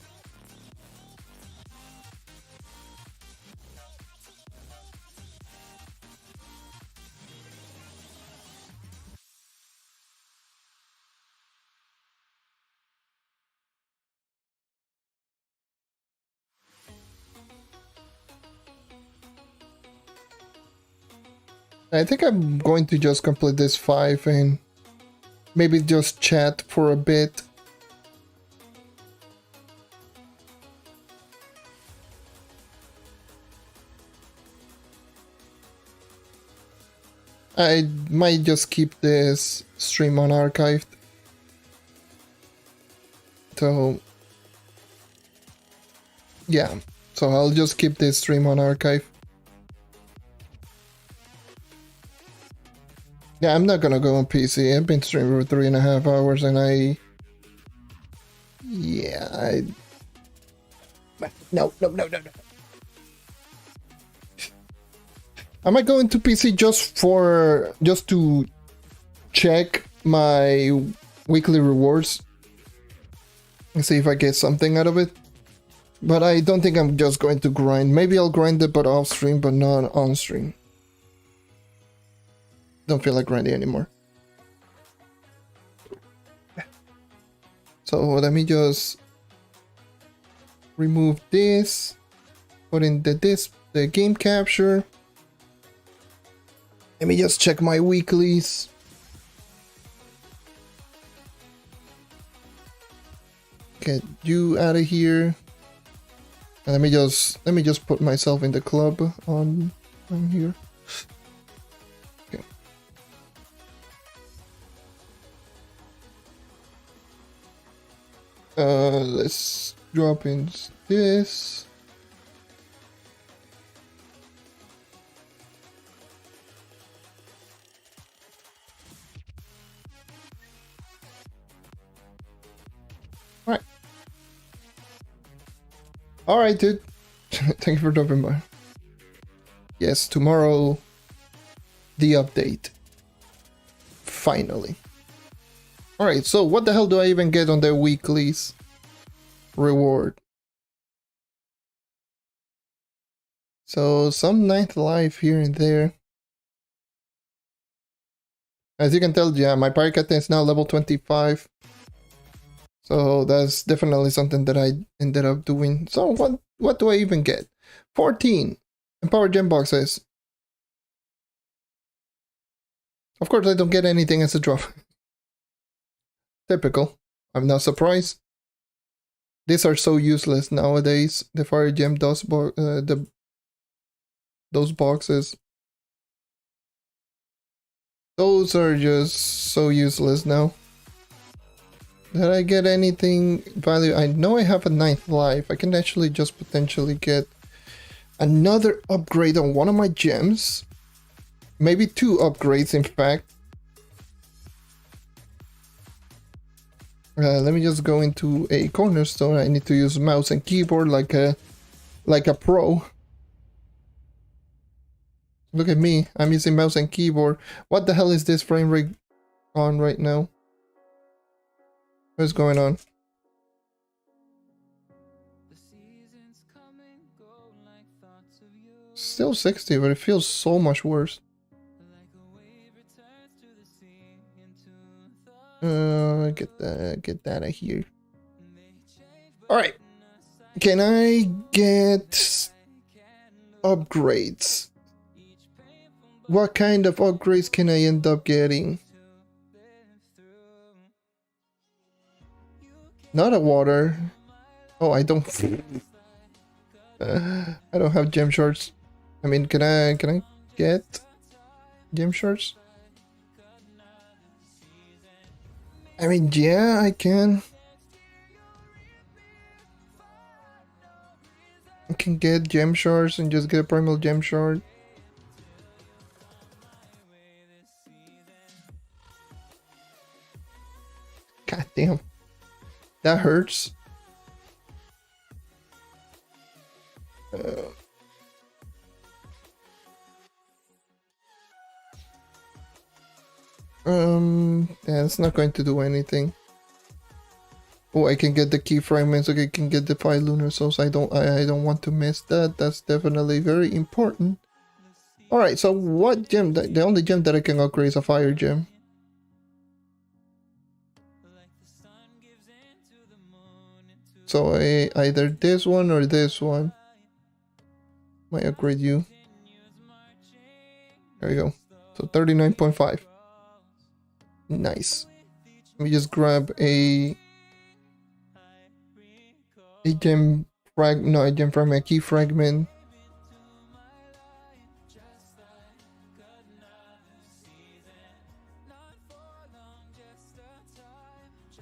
A: I think I'm going to just complete this 5 and maybe just chat for a bit. I might just keep this stream unarchived. So yeah, so I'll just keep this stream on archive. Yeah, I'm not gonna go on PC. I've been streaming for 3.5 hours and no. I might go into PC just to check my weekly rewards and see if I get something out of it. But I don't think I'm just going to grind. Maybe I'll grind it but off stream, but not on stream. Don't feel like grinding anymore. So let me just remove this, put in the game capture. Let me just check my weeklies. Get you out of here. And let me just put myself in the club on here. Okay. Let's drop in this. All right. All right, dude. Thank you for dropping by. Yes, tomorrow, the update. Finally. All right, so what the hell do I even get on the weeklies reward? So some ninth life here and there. As you can tell, yeah, my pirate captain is now level 25. So that's definitely something that I ended up doing. So what do I even get? 14 Empower gem boxes. Of course I don't get anything as a drop. Typical. I'm not surprised. These are so useless nowadays. The fire gem those boxes. Those are just so useless now. Did I get anything value? I know I have a 9th life. I can actually just potentially get another upgrade on one of my gems. Maybe 2 upgrades, in fact. Let me just go into a cornerstone. I need to use mouse and keyboard like a pro. Look at me. I'm using mouse and keyboard. What the hell is this frame rate on right now? What's going on? Still 60, but it feels so much worse. Get that out of here. All right. Can I get upgrades? What kind of upgrades can I end up getting? Not a water. Oh, I don't. I don't have gem shards. I mean, can I get gem shards? I mean, yeah, I can. I can get gem shards and just get a primal gem shard. God damn. That hurts. Yeah, it's not going to do anything. Oh, I can get the key fragments. Okay, I can get the 5 lunar souls. I don't want to miss that. That's definitely very important. All right, so what gem? The only gem that I can upgrade is a fire gem. So either this one or this one. Might upgrade you. There you go. So 39.5. Nice. Let me just grab a gem a gem fragment, a key fragment.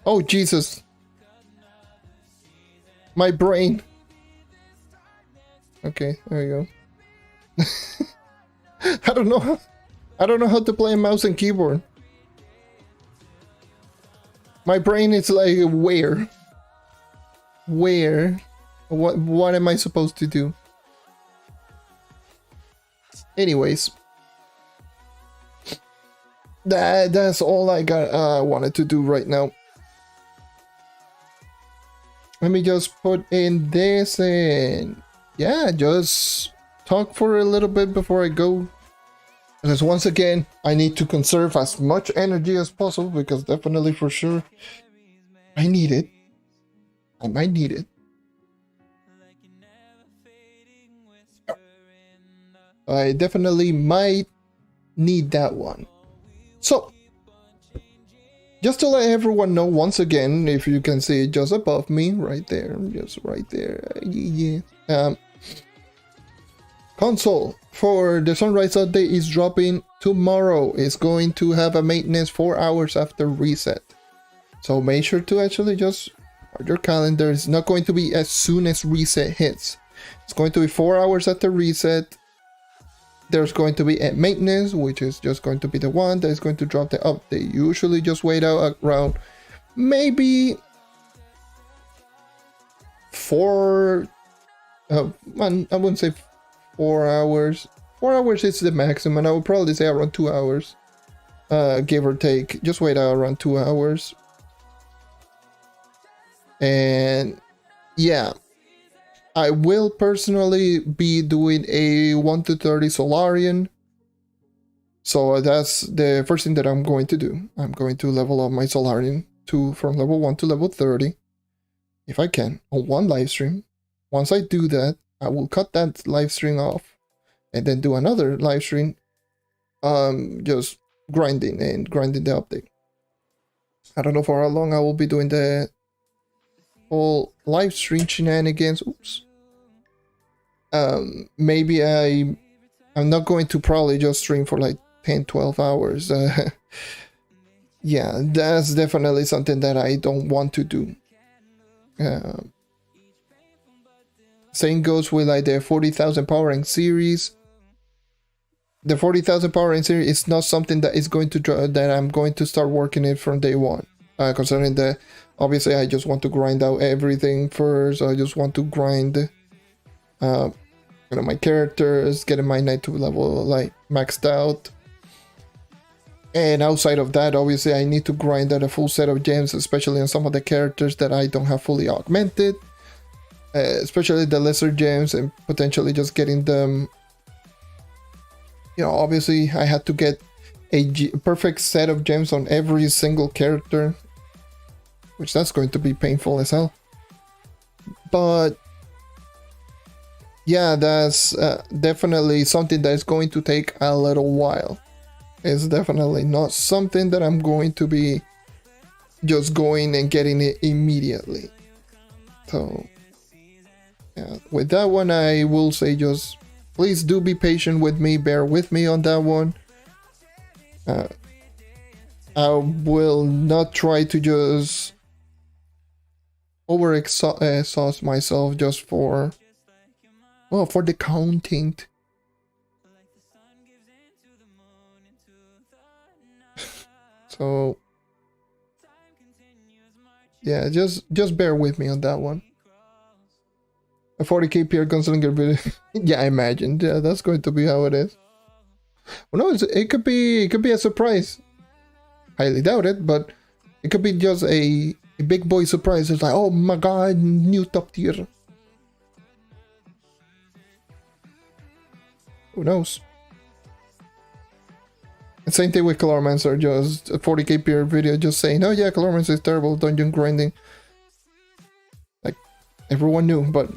A: Oh Jesus. My brain. Okay, there you go. I don't know how to play a mouse and keyboard. My brain is like, where? What am I supposed to do? Anyways, that's all I got. Wanted to do right now. Let me just put in this and yeah, just talk for a little bit before I go. Because once again, I need to conserve as much energy as possible because definitely for sure I need it. I might need it. I definitely might need that one. So, just to let everyone know once again, if you can see it just above me, right there, just right there, yeah. Console for the Sunrise update is dropping tomorrow. It's going to have a maintenance 4 hours after reset. So make sure to actually just mark your calendar. It's not going to be as soon as reset hits. It's going to be 4 hours after reset. There's going to be a maintenance, which is just going to be the one that is going to drop the update. Usually just wait out around maybe 4, I wouldn't say 4 hours. 4 hours is the maximum. I would probably say around 2 hours, give or take. Just wait out around 2 hours. And yeah, I will personally be doing a 1 to 30 Solarian. So that's the first thing that I'm going to do. I'm going to level up my Solarian from level 1 to level 30, if I can, on one live stream. Once I do that, I will cut that live stream off and then do another live stream, just grinding the update. I don't know for how long I will be doing the whole live stream shenanigans. Oops. Maybe I'm not going to probably just stream for like 10-12 hours. Yeah, that's definitely something that I don't want to do. Same goes with like the 40,000 power rank series. The 40,000 power rank series is not something that is going to that I'm going to start working it from day one. Concerning the, obviously I just want to grind out everything first. I just want to grind my characters, getting my knight to level like maxed out. And outside of that, obviously I need to grind out a full set of gems, especially on some of the characters that I don't have fully augmented. Especially the lesser gems, and potentially just getting them. You know, obviously I had to get a perfect set of gems on every single character, which that's going to be painful as hell. But yeah, that's definitely something that is going to take a little while. It's definitely not something that I'm going to be just going and getting it immediately. So yeah, with that one, I will say just please do be patient with me, bear with me on that one. I will not try to just exhaust myself just for, well, for the content. So yeah, just bear with me on that one. A 40k PR gunslinger video. Yeah, I imagine. Yeah, that's going to be how it is. Well, no, it could be a surprise. Highly doubt it, but it could be just a big boy surprise. It's like, oh my god, new top tier. Who knows? And same thing with Colormancer, just a 40k PR video just saying, oh yeah, Colormancer is terrible, dungeon grinding. Like, everyone knew, but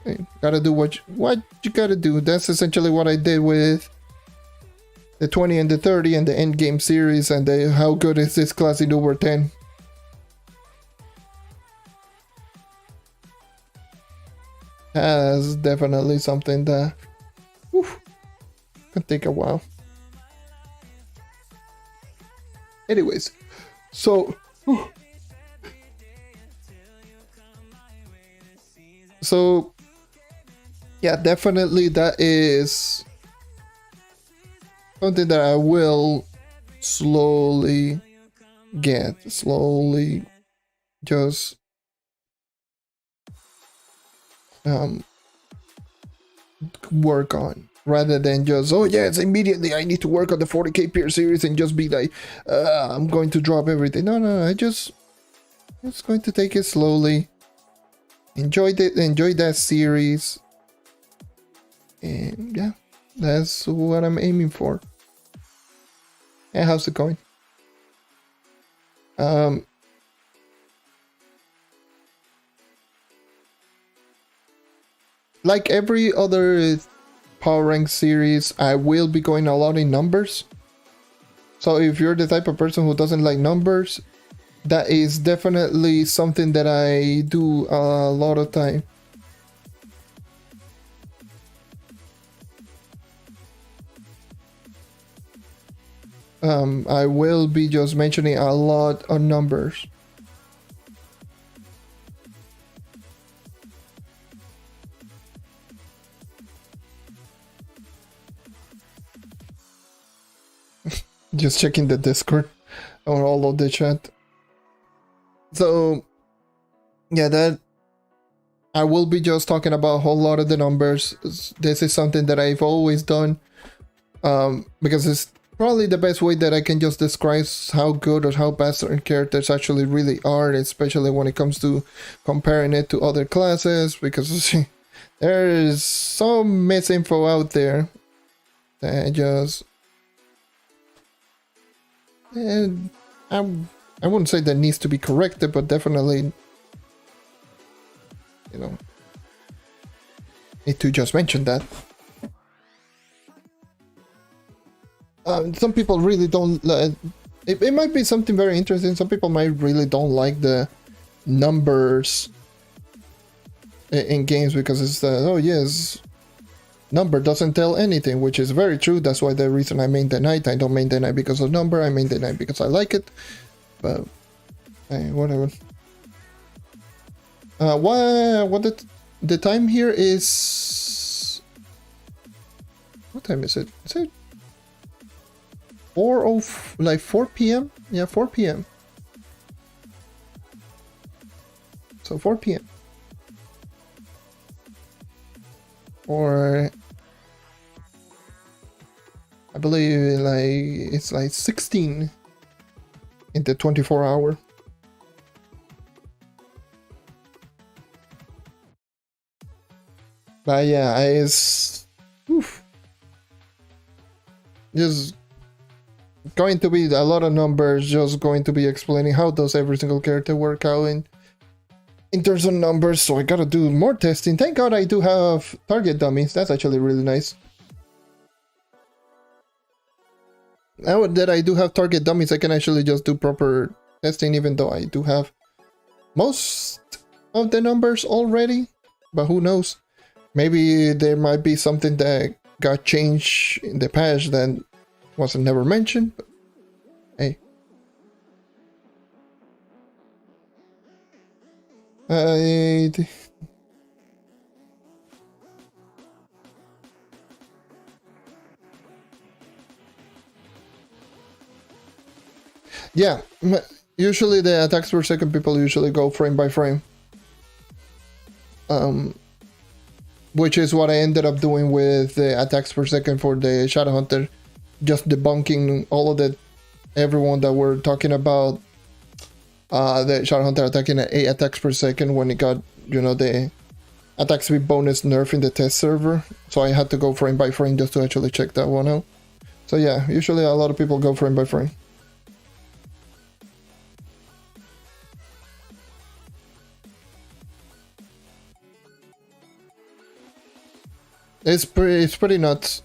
A: hey, gotta do what you gotta do. That's essentially what I did with the 20 and the 30 and the endgame series and how good is this class in over 10. That's definitely something that can take a while. Anyways, so yeah, definitely that is something that I will slowly just work on, rather than just, oh yes, immediately I need to work on the 40k peer series and just be like, I'm going to drop everything. No, it's going to take it slowly. Enjoy that series, and yeah, that's what I'm aiming for. Yeah, how's it going? Like every other power rank series, I will be going a lot in numbers. So if you're the type of person who doesn't like numbers, that is definitely something that I do a lot of time. I will be just mentioning a lot of numbers. Just checking the Discord or all of the chat. So yeah, that I will be just talking about a whole lot of the numbers. This is something that I've always done, because it's probably the best way that I can just describe how good or how bad certain characters actually really are, especially when it comes to comparing it to other classes, because there is some misinfo out there that just, and I wouldn't say that needs to be corrected, but definitely, you know, need to just mention that. Some people really don't. It might be something very interesting. Some people might really don't like the numbers in games because it's oh yes, number doesn't tell anything, which is very true. That's why the reason I main the knight. I don't main the knight because of number. I main the knight because I like it. But hey, whatever. What the time here is? What time is it? Is it 4 p.m? Yeah, 4 p.m. So 4 p.m. Or I believe it's like 16 in the 24 hour. But yeah, it's just going to be a lot of numbers, just going to be explaining how does every single character work out in terms of numbers. So I gotta do more testing. Thank God I do have target dummies. That's actually really nice. Now that I do have target dummies, I can actually just do proper testing, even though I do have most of the numbers already. But who knows? Maybe there might be something that got changed in the patch that wasn't never mentioned. But hey. Yeah, usually the attacks per second people usually go frame by frame. Which is what I ended up doing with the attacks per second for the Shadowhunter. Just debunking all of the everyone that were talking about the Shadowhunter attacking at 8 attacks per second when it got, the attack speed bonus nerf in the test server. So I had to go frame by frame just to actually check that one out. So yeah, usually a lot of people go frame by frame. It's pretty nuts.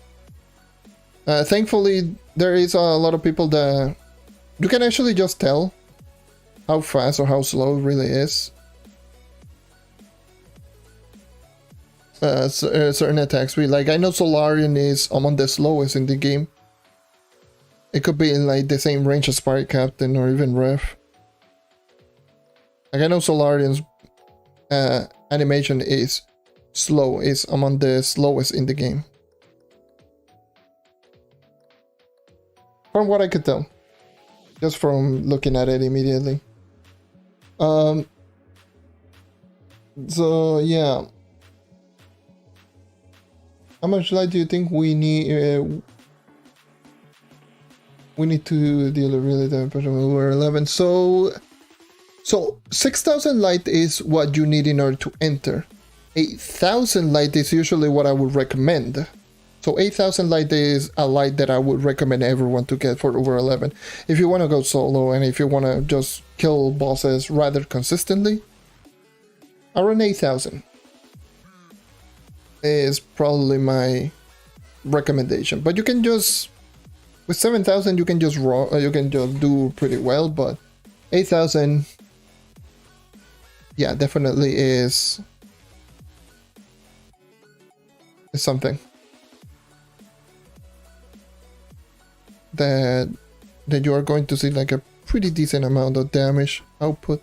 A: Thankfully, there is a lot of people that you can actually just tell how fast or how slow it really is. Certain attacks. Like, I know Solarian is among the slowest in the game. It could be in like the same range as Pirate Captain or even Ref. Like, I know Solarian's animation is slow, is among the slowest in the game. From what I could tell. Just from looking at it immediately. So yeah. How much light do you think we need? We need to deal with really the pressure over 11. So 6,000 light is what you need in order to enter. 8,000 light is usually what I would recommend. So 8,000 light is a light that I would recommend everyone to get for over 11. If you want to go solo and if you want to just kill bosses rather consistently, around 8,000 is probably my recommendation. But you can just, with 7,000 you can just do pretty well, but 8,000, yeah, definitely is something that you are going to see like a pretty decent amount of damage output.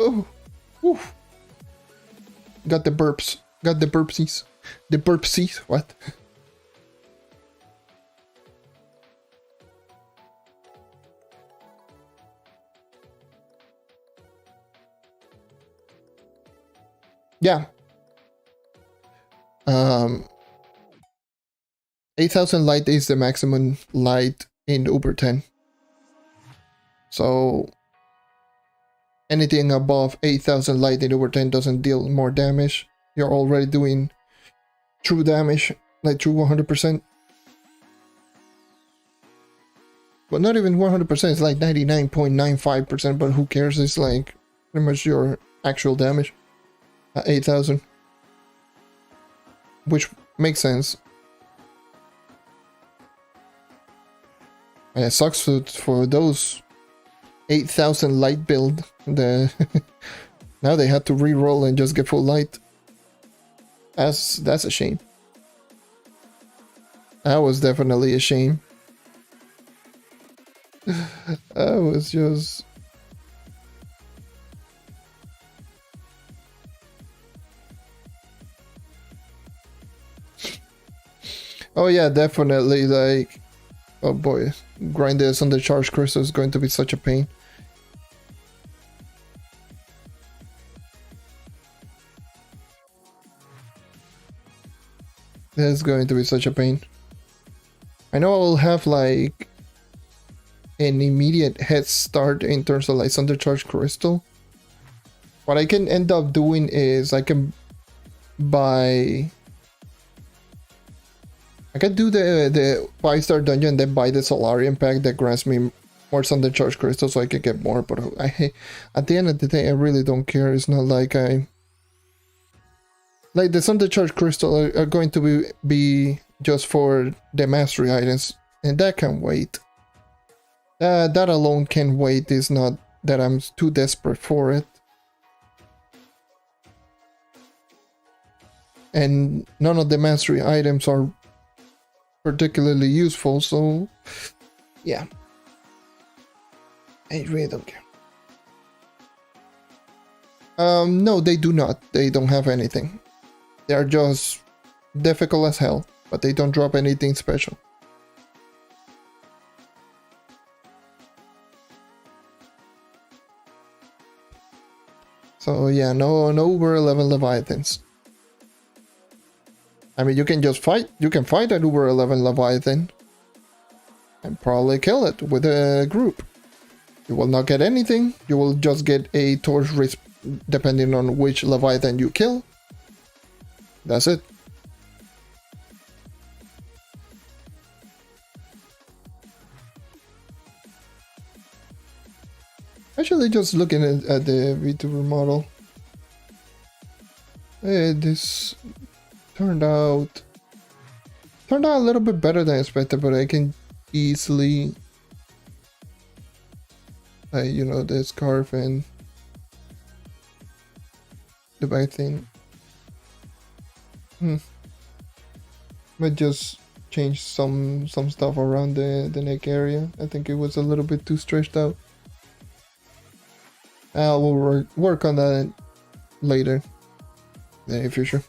A: Oh, oof. Got the burps. Got the burpsies. The burpsies. What? Yeah. 8,000 light is the maximum light in Uber 10. So anything above 8,000 light in Uber 10 doesn't deal more damage. You're already doing true damage, like true 100%. But not even 100%, it's like 99.95%, but who cares? It's like pretty much your actual damage at 8,000. Which makes sense. And it sucks for those 8,000 light build. Now they had to re-roll and just get full light. That's a shame. That was definitely a shame. I was just... Oh yeah, definitely, like... Oh boy, grind this on the charge crystal is going to be such a pain. This is going to be such a pain. I know I will have like an immediate head start in terms of like Undercharge Crystal. What I can end up doing is I can buy... I can do the 5-star dungeon, then buy the Solarian pack that grants me more Undercharge Crystal so I can get more, but at the end of the day I really don't care. It's not like I... Like the Undercharge Crystal are going to be just for the mastery items, and that can wait. That alone can wait. It's not that I'm too desperate for it. And none of the mastery items are particularly useful, so yeah. I really don't care. No, they do not. They don't have anything. They are just difficult as hell, but they don't drop anything special. So yeah, no Uber 11 Leviathans. I mean, you can just fight. You can fight an Uber 11 Leviathan and probably kill it with a group. You will not get anything. You will just get a torch risk depending on which Leviathan you kill. That's it. Actually, just looking at the VTuber model. This turned out a little bit better than expected, but I can easily, you know, the scarf and the back thing. Might just change some stuff around the neck area. I think it was a little bit too stretched out. I will work on that later in the near future.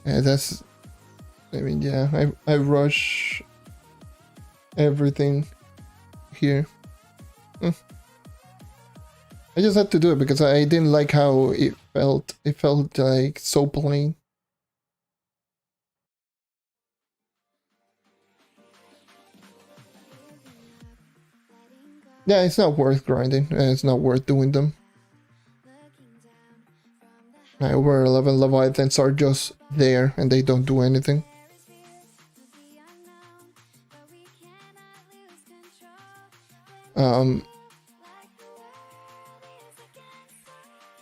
A: Yeah, that's, I mean, yeah, I rush everything here. I just had to do it because I didn't like how it felt. It felt like so plain. Yeah, it's not worth grinding. It's not worth doing them. Over 11 Leviathans are just there and they don't do anything.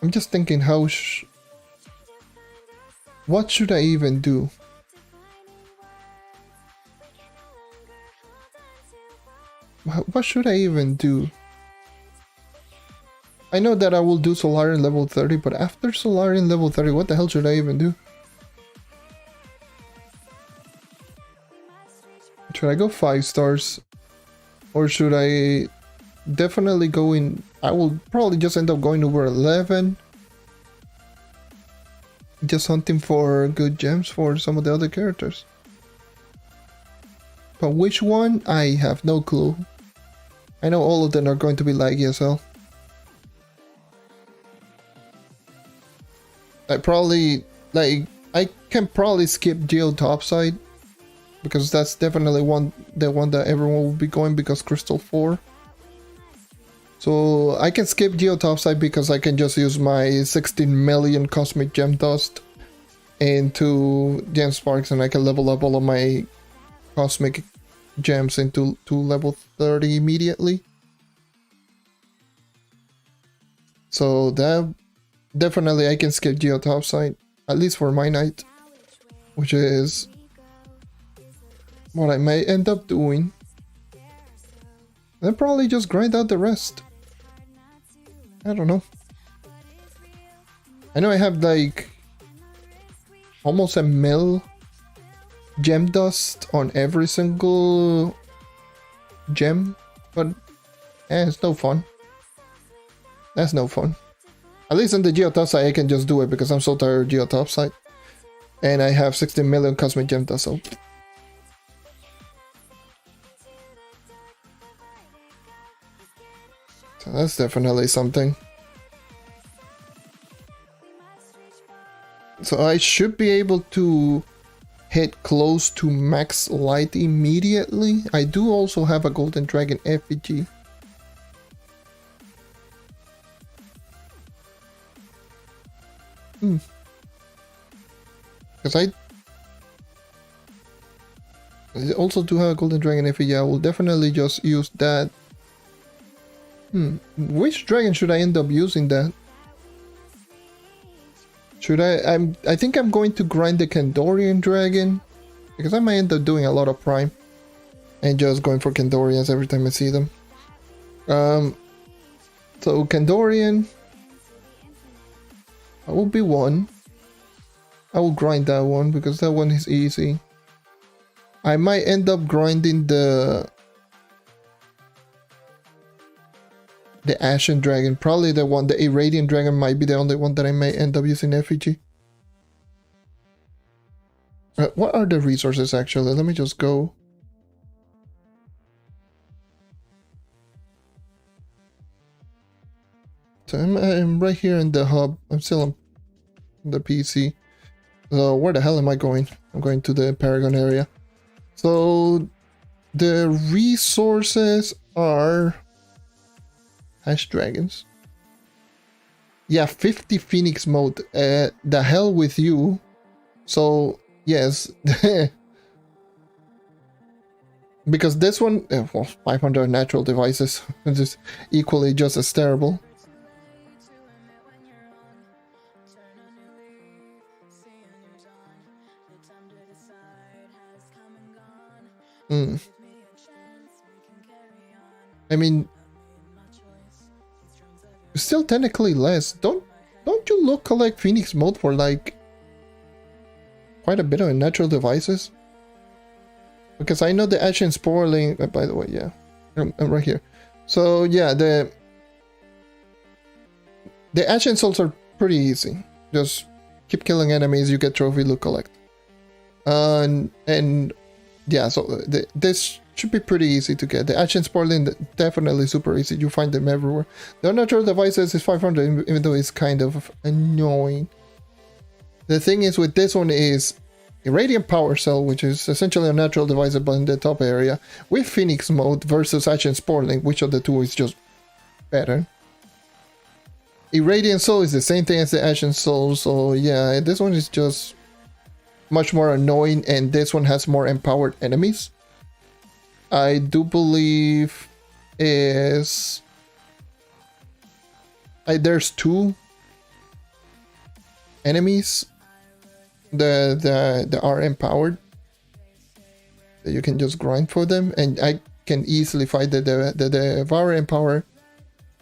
A: I'm just thinking what should I even do? What should I even do? I know that I will do Solarian level 30, but after Solarian level 30, what the hell should I even do? Should I go 5 stars? Or should I definitely go in? I will probably just end up going over 11. Just hunting for good gems for some of the other characters. But which one? I have no clue. I know all of them are going to be like ESL. I can probably skip Geo Topside because that's definitely the one that everyone will be going because Crystal 4. So I can skip Geo Topside because I can just use my 16 million Cosmic Gem Dust into Gem Sparks and I can level up all of my Cosmic Gems into level 30 immediately. So that definitely I can skip Geo Topside, at least for my night, which is what I may end up doing. Then probably just grind out the rest. I don't know. I know I have like almost a mil gem dust on every single gem, but it's no fun. That's no fun. At least on the Geotopside I can just do it because I'm so tired of Geotopside. And I have 16 million Cosmic Gem Dust, so that's definitely something. So I should be able to hit close to max light immediately. I do also have a Golden Dragon effigy. Because I also do have a Golden Dragon effigy. I will definitely just use that. Which dragon should I end up using that? Should I think I'm going to grind the Kandorian dragon because I might end up doing a lot of prime and just going for Kandorians every time I see them. So Kandorian, I will be one. I will grind that one because that one is easy. I might end up grinding the Ashen Dragon. Probably the one, the Irradiant Dragon might be the only one that I may end up using effigy. What are the resources actually? Let me just go. So I'm right here in the hub. I'm still on the PC. So where the hell am I going? I'm going to the Paragon area. So the resources are Ash Dragons. Yeah, 50 Phoenix mode. The hell with you. So yes. Because this one, well, 500 natural devices, is equally just as terrible. I mean, still technically less. Don't you look collect Phoenix mode for like quite a bit of natural devices? Because I know the Ancient Spoiling, by the way, yeah, I'm right here. So yeah, the Ancient Souls are pretty easy. Just keep killing enemies, you get trophy, loot, collect. And yeah, so this should be pretty easy to get. The Ancient Spoiling, definitely super easy. You find them everywhere. The unnatural devices is 500, even though it's kind of annoying. The thing is with this one is Irradiant Power Cell, which is essentially a natural device but in the top area, with Phoenix mode versus Ancient Spoiling, which of the two is just better. Irradiant Soul is the same thing as the Ancient Soul, so yeah, this one is just much more annoying, and this one has more empowered enemies. I do believe there's 2 enemies that are empowered that you can just grind for them, and I can easily fight the Devour Empower.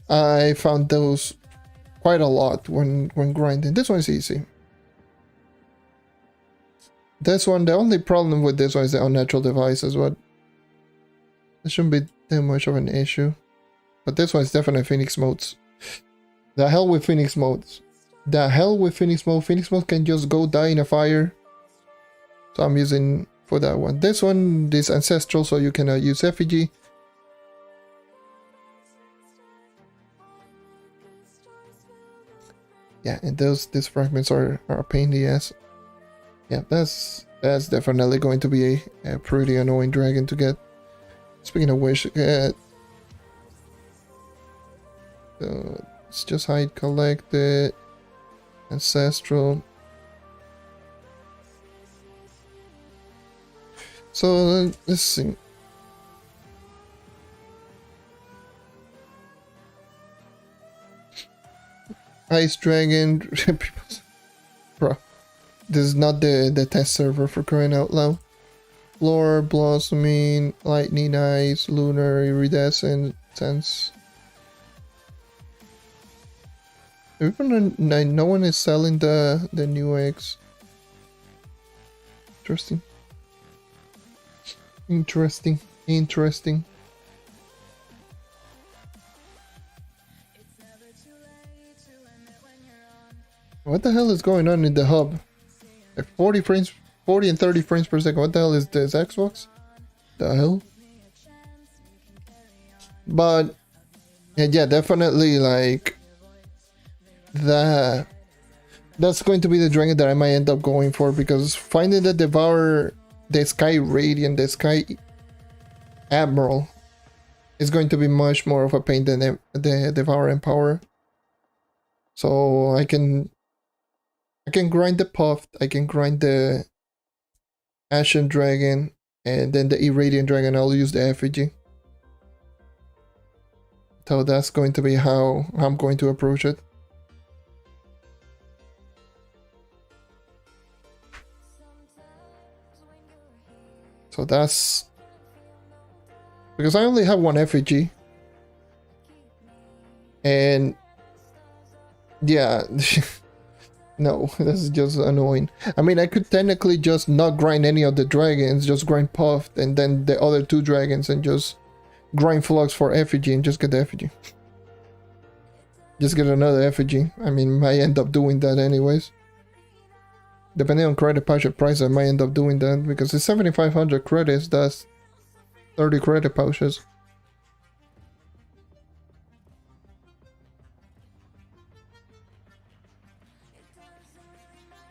A: I found those quite a lot when grinding. This one's easy. This one, the only problem with this one is the unnatural devices, but it shouldn't be that much of an issue. But this one is definitely Phoenix modes. The hell with Phoenix modes. The hell with Phoenix mode. Phoenix mode can just go die in a fire. So I'm using for that one. This one is ancestral, so you can use effigy. Yeah, and these fragments are a pain in the ass. Yeah, that's definitely going to be a pretty annoying dragon to get. Speaking of which, let's just hide, collect it. Ancestral. So let's see. Ice Dragon. Bro, this is not the test server, for crying out loud. Floor, Blossoming, Lightning Ice, Lunar, Iridescent, Sense. Even no one is selling the new eggs. Interesting. Interesting. What the hell is going on in the hub? Like 40 and 30 frames per second. What the hell is this, Xbox? The hell? But yeah, definitely like that's going to be the dragon that I might end up going for, because finding the Devour, the Sky Radiant, the Sky Admiral is going to be much more of a pain than the Devour Empower. So I can grind the Puffed, I can grind the Ashen Dragon, and then the Irradiant Dragon I'll use the effigy. So that's going to be how I'm going to approach it. So that's because I only have one effigy, and yeah, no, this is just annoying. I mean, I could technically just not grind any of the dragons, just grind Puffed, and then the other 2 dragons, and just grind Flux for effigy and just get the effigy. Just get another effigy. I mean, I end up doing that anyways. Depending on credit pouch price, I might end up doing that, because it's 7,500 credits, that's 30 credit pouches.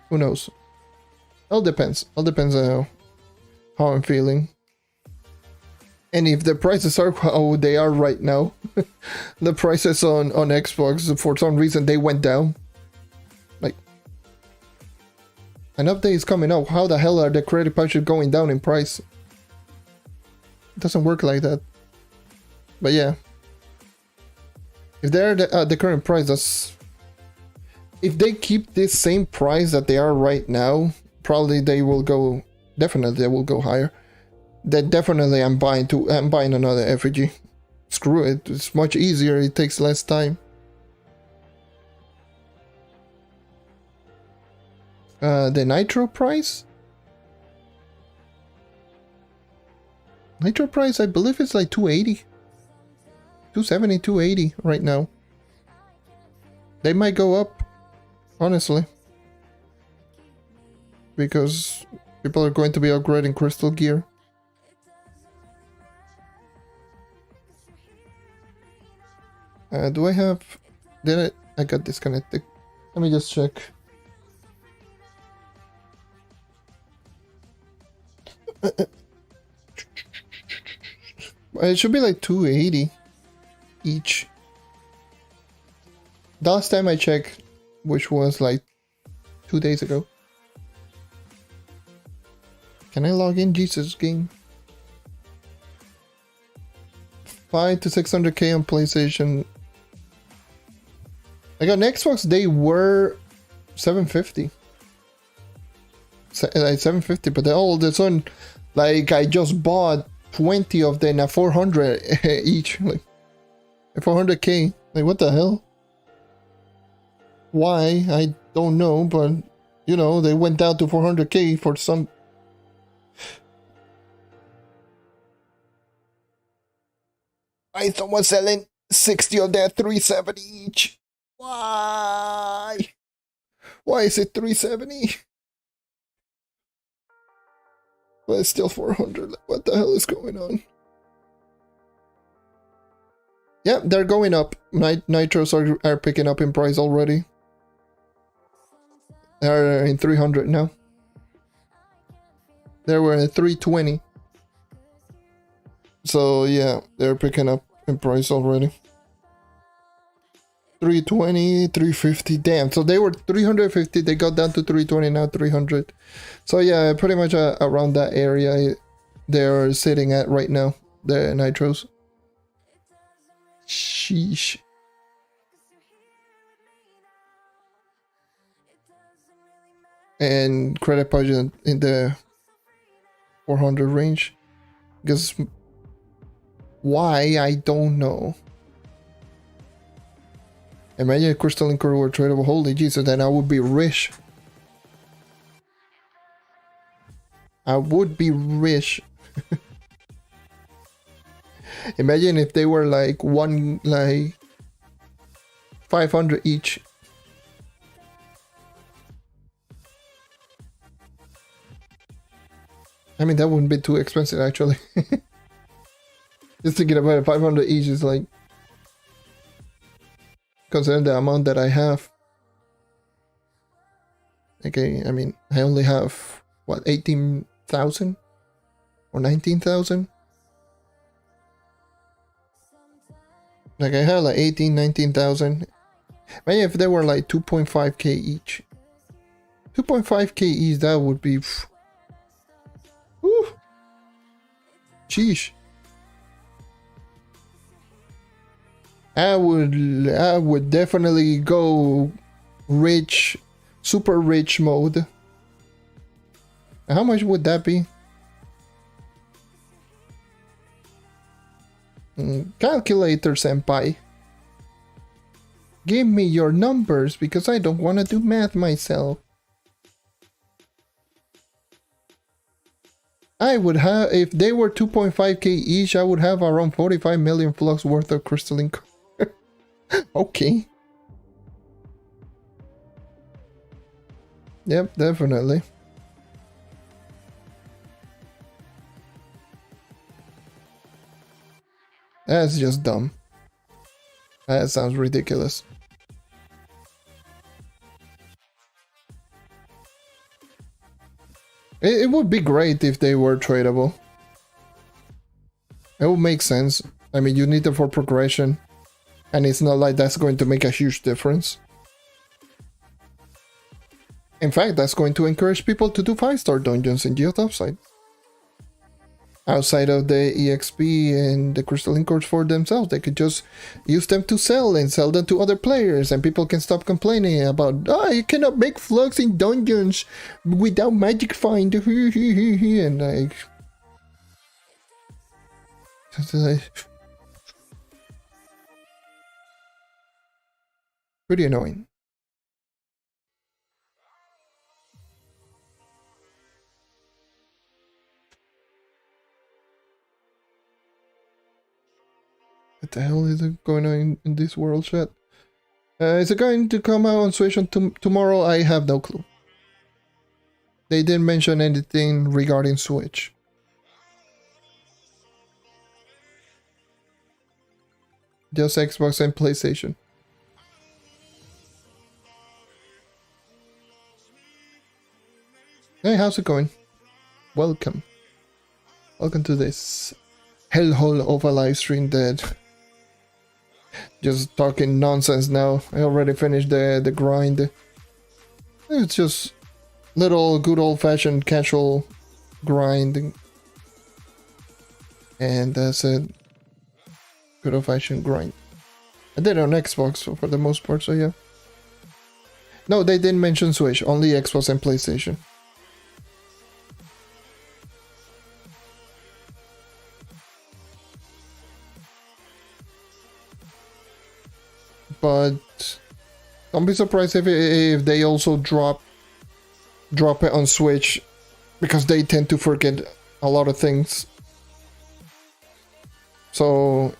A: Who knows? All depends. All depends on how I'm feeling. And if the prices are how they are right now, the prices on Xbox, for some reason, they went down. Like, an update is coming out. How the hell are the credit pouches going down in price? It doesn't work like that. But yeah. If they're the current price, that's... If they keep this same price that they are right now, probably they will go... Definitely they will go higher. Then definitely I'm buying another effigy. Screw it, it's much easier, it takes less time. The nitro price? Nitro price, I believe it's like 280. 270, 280 right now. They might go up, honestly. Because people are going to be upgrading crystal gear. Do I have... I got disconnected. Let me just check. It should be like 280 each. The last time I checked, which was like 2 days ago. Can I log in? Jesus game. 5 to 600k on PlayStation. Like on Xbox, they were 750. Like 750, but all of a sudden, like I just bought 20 of them at 400 each, like 400k. Like what the hell? Why? I don't know, but you know they went down to 400k for some. I someone selling 60 of that 370 each. Why? Why is it 370? But it's still 400. What the hell is going on? Yeah, they're going up. Nitros are picking up in price already. They're in 300 now. They were at 320. So yeah, they're picking up in price already. 320, 350, damn. So they were 350, they got down to 320, now 300. So yeah, pretty much around that area they're sitting at right now, the nitros. Sheesh. And credit budget in the 400 range. Because why, I don't know. Imagine if crystalline core were tradable. Holy Jesus, then I would be rich. I would be rich. Imagine if they were like 500 each. I mean, that wouldn't be too expensive actually. Just thinking about it, 500 each is like, considering the amount that I have. Okay, I mean, I only have, what, 18,000? Or 19,000? Like, I have like 18, 19,000. Maybe if they were like 2.5k each. 2.5k each, that would be... Whew. Sheesh. I would definitely go rich, super rich mode. How much would that be? Calculator senpai. Give me your numbers because I don't want to do math myself. I would have, if they were 2.5k each, I would have around 45 million flux worth of crystalline. Okay. Yep, definitely. That's just dumb. That sounds ridiculous. It would be great if they were tradable. It would make sense. I mean, you need them for progression. And it's not like that's going to make a huge difference. In fact, that's going to encourage people to do 5-star dungeons in Geotopside. outside of the EXP and the crystalline cores for themselves. They could just use them to sell and sell them to other players, and people can stop complaining about, oh, you cannot make flux in dungeons without magic find. And like, pretty annoying. What the hell is going on in this world, chat? Is it going to come out on Switch on tomorrow? I have no clue. They didn't mention anything regarding Switch. Just Xbox and PlayStation. Hey, how's it going? Welcome. Welcome to this hellhole of a live stream that just talking nonsense now. I already finished the grind. It's just little good old-fashioned casual grinding. And that's it. Good old-fashioned grind. I did it on Xbox for the most part, so yeah. No, they didn't mention Switch, only Xbox and PlayStation. But don't be surprised if they also drop it on Switch, because they tend to forget a lot of things. So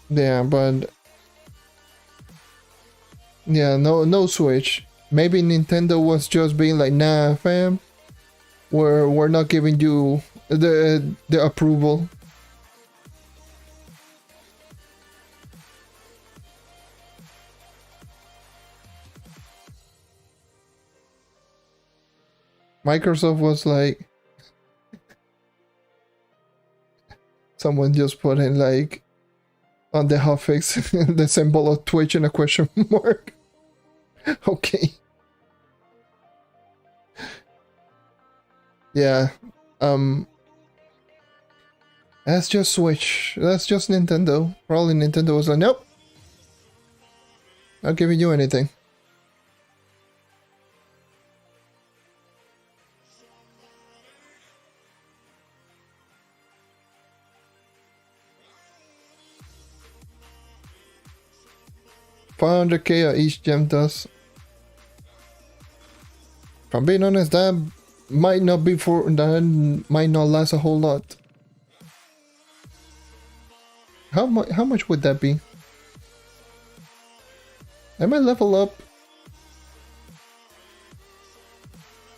A: yeah, but yeah, no Switch. Maybe Nintendo was just being like, nah, fam, we're not giving you the approval. Microsoft was like, someone just put in like on the hotfix the symbol of Twitch and a question mark. Okay. Yeah. That's just Switch. That's just Nintendo. Probably Nintendo was like, nope. Not giving you anything. $500k each gem does. If I'm being honest, that might not last a whole lot. How much would that be? I might level up.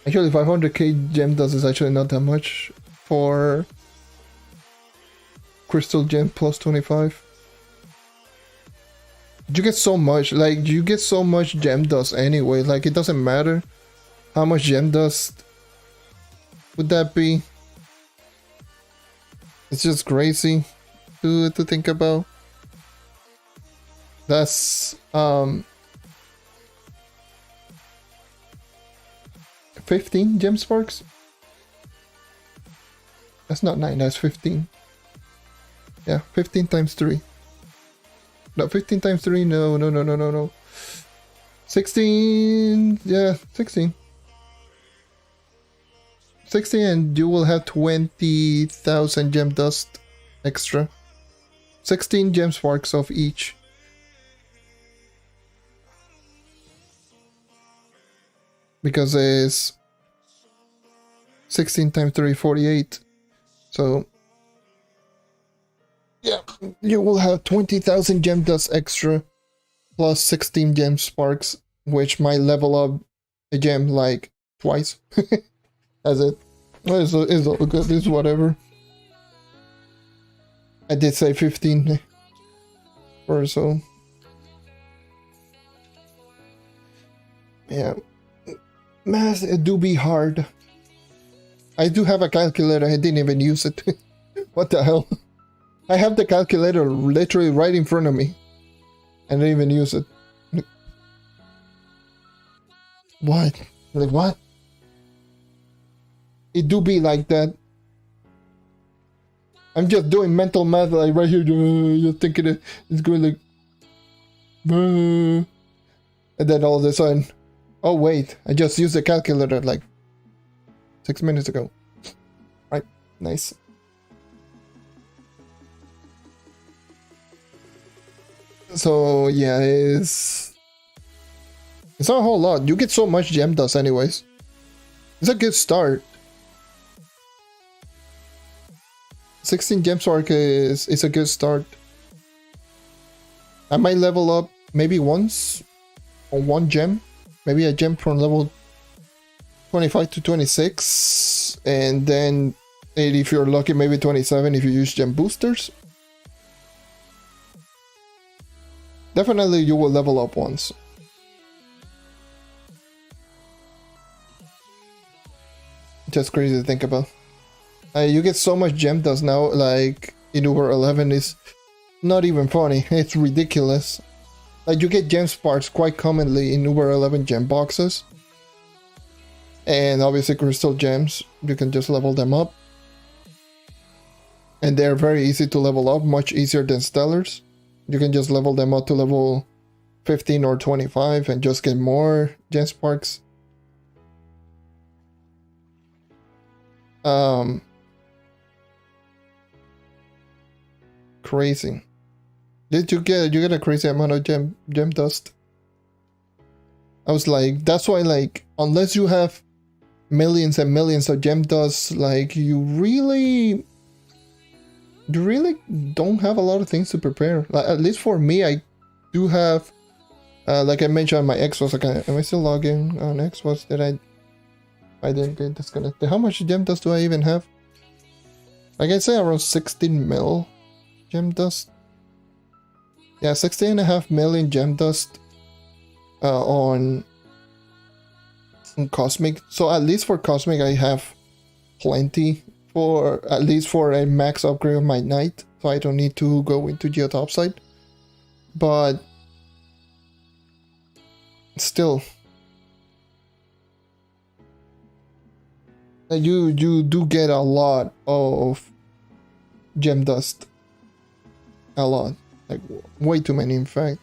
A: Actually, 500k gem does is actually not that much for crystal gem plus 25. You get so much, like, you get so much gem dust anyway, like, it doesn't matter how much gem dust would that be. It's just crazy to think about. That's 15 gem sparks. That's not 9, that's 15. Yeah, 15 times 3. No, 15 times 3, no. 16, yeah, 16. 16 and you will have 20,000 gem dust extra. 16 gem sparks of each. Because it's 16 times 3, 48. So yeah, you will have 20,000 gem dust extra, plus 16 gem sparks, which might level up a gem like twice. That's it. It's all good, it's whatever. I did say 15 or so. Yeah. Math, it do be hard. I do have a calculator, I didn't even use it. What the hell? I have the calculator literally right in front of me. I didn't even use it. What? Like what? it do be like that. I'm just doing mental math like right here. You're thinking it's going like, and then all of a sudden, oh wait, I just used the calculator like 6 minutes ago. Right, nice. So yeah, it's not a whole lot. You get so much gem dust anyways. It's a good start. 16 gem spark is a good start. I might level up maybe once on one gem. Maybe a gem from level 25 to 26. And then if you're lucky, maybe 27 if you use gem boosters. Definitely you will level up once. Just crazy to think about. You get so much gem dust now, like in Uber 11 is not even funny. It's ridiculous. Like you get gem sparks quite commonly in Uber 11 gem boxes. And obviously crystal gems, you can just level them up. And they're very easy to level up, much easier than stellars. You can just level them up to level 15 or 25 and just get more gem sparks. Crazy. Did you get a crazy amount of gem dust? I was like, that's why, like, unless you have millions and millions of gem dust, like you really don't have a lot of things to prepare. Like, at least for me, I do have like I mentioned on my Xbox account. Am I still logging on Xbox? I didn't get disconnected. How much gem dust do I even have? I can say around 16 mil gem dust. Yeah, 16.5 million gem dust on Cosmic. So at least for Cosmic I have plenty for at least for a max upgrade of my knight. So I don't need to go into Geotopside. But still, you do get a lot of gem dust. A lot. Like way too many in fact.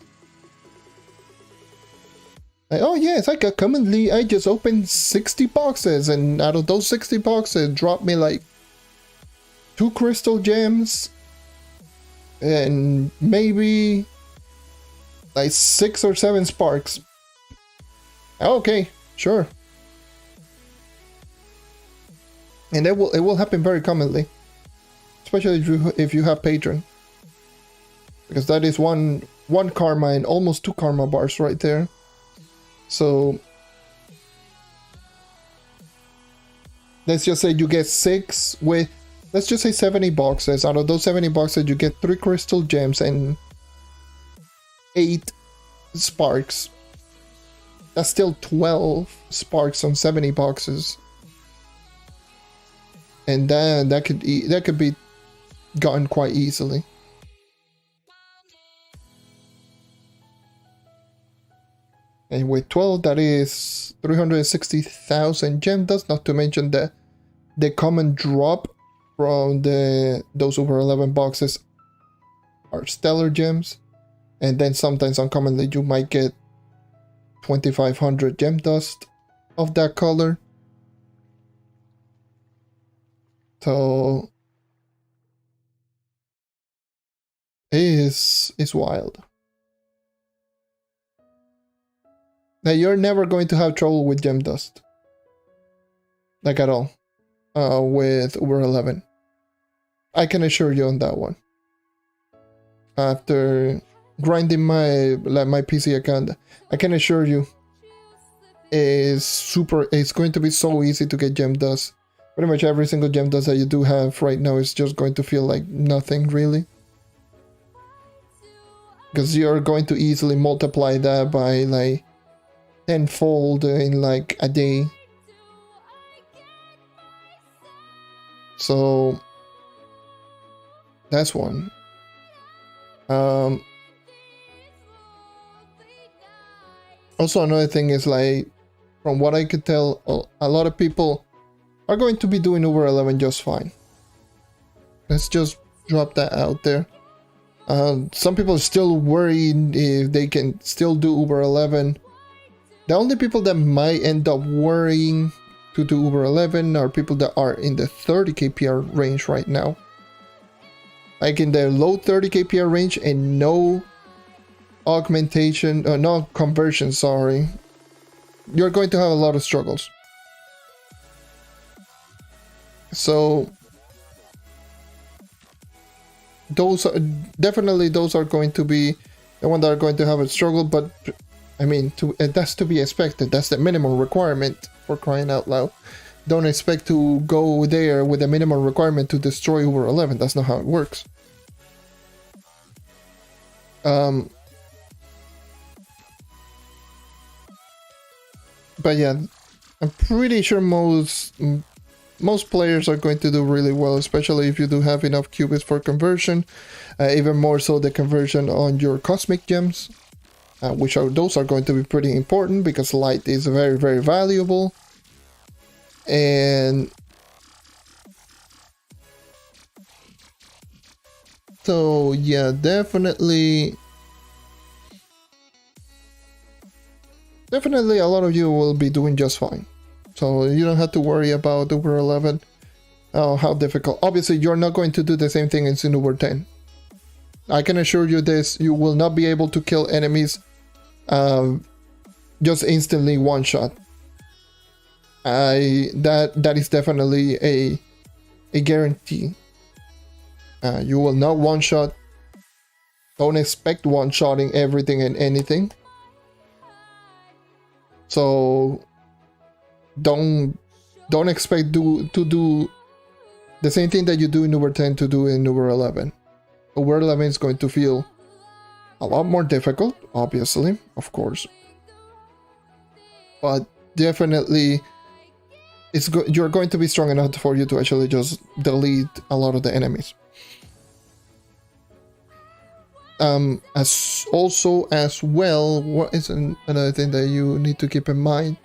A: Like, oh yeah, it's like a commonly I just opened 60 boxes and out of those 60 boxes dropped me like 2 crystal gems and maybe like 6 or 7 sparks. Okay, sure. And it will happen very commonly, especially if you have Patron, because that is one karma and almost 2 karma bars right there. So let's just say you get 6 with, let's just say 70 boxes. Out of those 70 boxes, you get 3 crystal gems and 8 sparks. That's still 12 sparks on 70 boxes. And then that could be gotten quite easily. And with 12, that is 360,000 gem dust, not to mention the common drop from those over 11 boxes are stellar gems. And then sometimes uncommonly you might get 2,500 gem dust of that color. So it's wild. Now you're never going to have trouble with gem dust, like at all, with Uber 11. I can assure you on that one. After grinding my PC account, I can assure you, it's going to be so easy to get gem dust. Pretty much every single gem dust that you do have right now is just going to feel like nothing really, because you're going to easily multiply that by like tenfold in like a day. So that's one. Also another thing is, like, from what I could tell, a lot of people are going to be doing Uber 11 just fine. Let's just drop that out there. Some people are still worried if they can still do Uber 11. The only people that might end up worrying to do Uber 11 are people that are in the 30 kpr range right now. Like in the low 30 kpr range and no augmentation, no conversion, sorry. You're going to have a lot of struggles. So those are definitely going to be the ones that are going to have a struggle, but I mean, that's to be expected. That's the minimum requirement, for crying out loud. Don't expect to go there with a minimum requirement to destroy Uber 11. That's not how it works. But yeah, I'm pretty sure most players are going to do really well, especially if you do have enough qubits for conversion. Even more so the conversion on your cosmic gems, those are going to be pretty important because light is very, very valuable. And so yeah, definitely a lot of you will be doing just fine. So you don't have to worry about Uber 11. Oh, how difficult. Obviously, you're not going to do the same thing as in Uber 10. I can assure you this, you will not be able to kill enemies just instantly one shot. That is definitely a guarantee. You will not one shot. Don't expect one shotting everything and anything. So don't expect to do the same thing that you do in Uber 10 to do in Uber 11. Uber 11 is going to feel a lot more difficult, obviously, of course. But definitely you're going to be strong enough for you to actually just delete a lot of the enemies. As well, what is another thing that you need to keep in mind?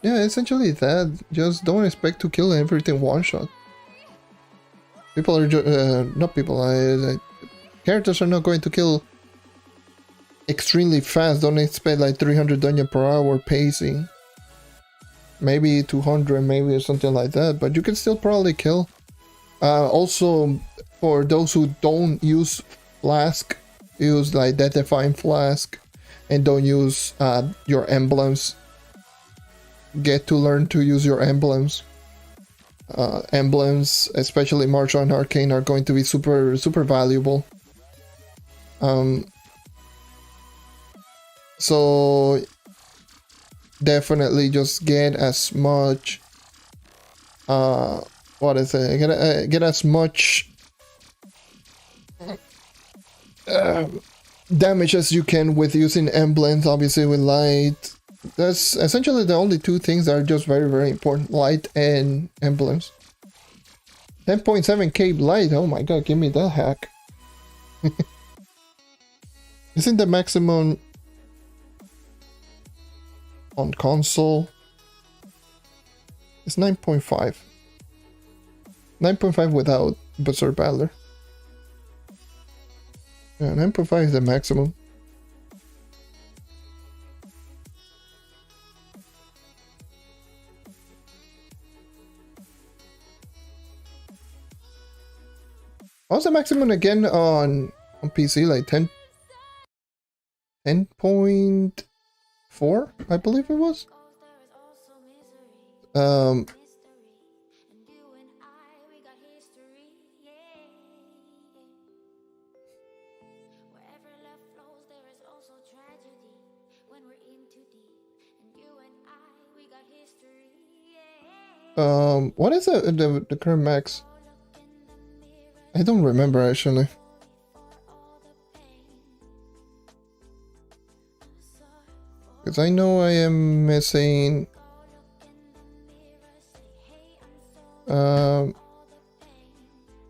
A: Yeah, essentially that. Just don't expect to kill everything one shot. People are characters are not going to kill extremely fast. Don't expect like 300 dungeon per hour pacing. Maybe 200, maybe something like that, but you can still probably kill. Also, for those who don't use Flask, use like Death Defying Flask, and don't use your emblems. Get to learn to use your emblems. Emblems, especially Martial and Arcane, are going to be super valuable. So definitely just get as much. What is it? Get as much damage as you can with using emblems. Obviously, with light. That's essentially the only two things that are just very important: light and emblems. 10.7k light. Oh my god, give me that hack. Isn't the maximum on console? It's 9.5. 9.5 without Berserk Battler. Yeah, 9.5 is the maximum. What's the maximum again on PC? Like 10.4, I believe it was. What is the current max? I don't remember actually. Because I know I am missing. This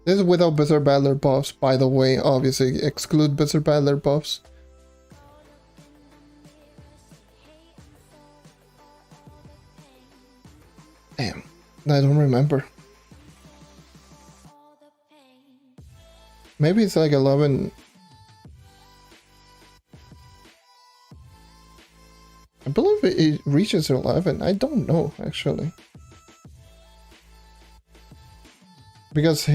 A: is without Berserk Battler buffs, by the way. Obviously, exclude Berserk Battler buffs. I don't remember. Maybe it's like 11. I believe it reaches 11. I don't know, actually. Because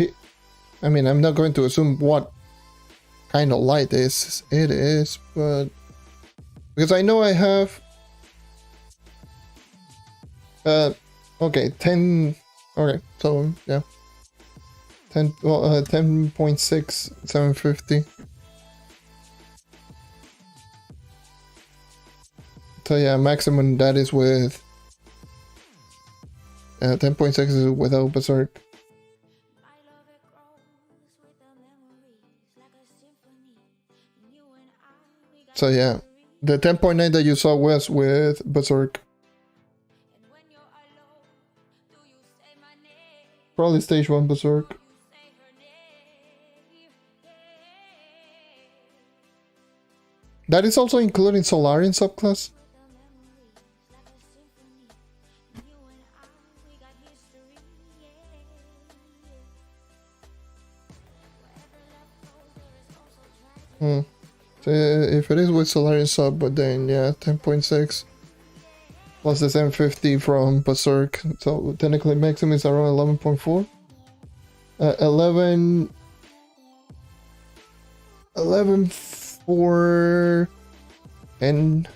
A: I mean, I'm not going to assume what kind of light it is, but because I know I have okay, 10, okay, so yeah, 10.6 750. So yeah, maximum that is with 10.6 is without Berserk. So yeah, the 10.9 that you saw was with Berserk. Probably stage 1 Berserk. That is also including Solarian subclass. So if it is with Solarian sub, but then yeah, 10.6 plus the 750 from Berserk, so technically maximum is around 11.4. 11.4 and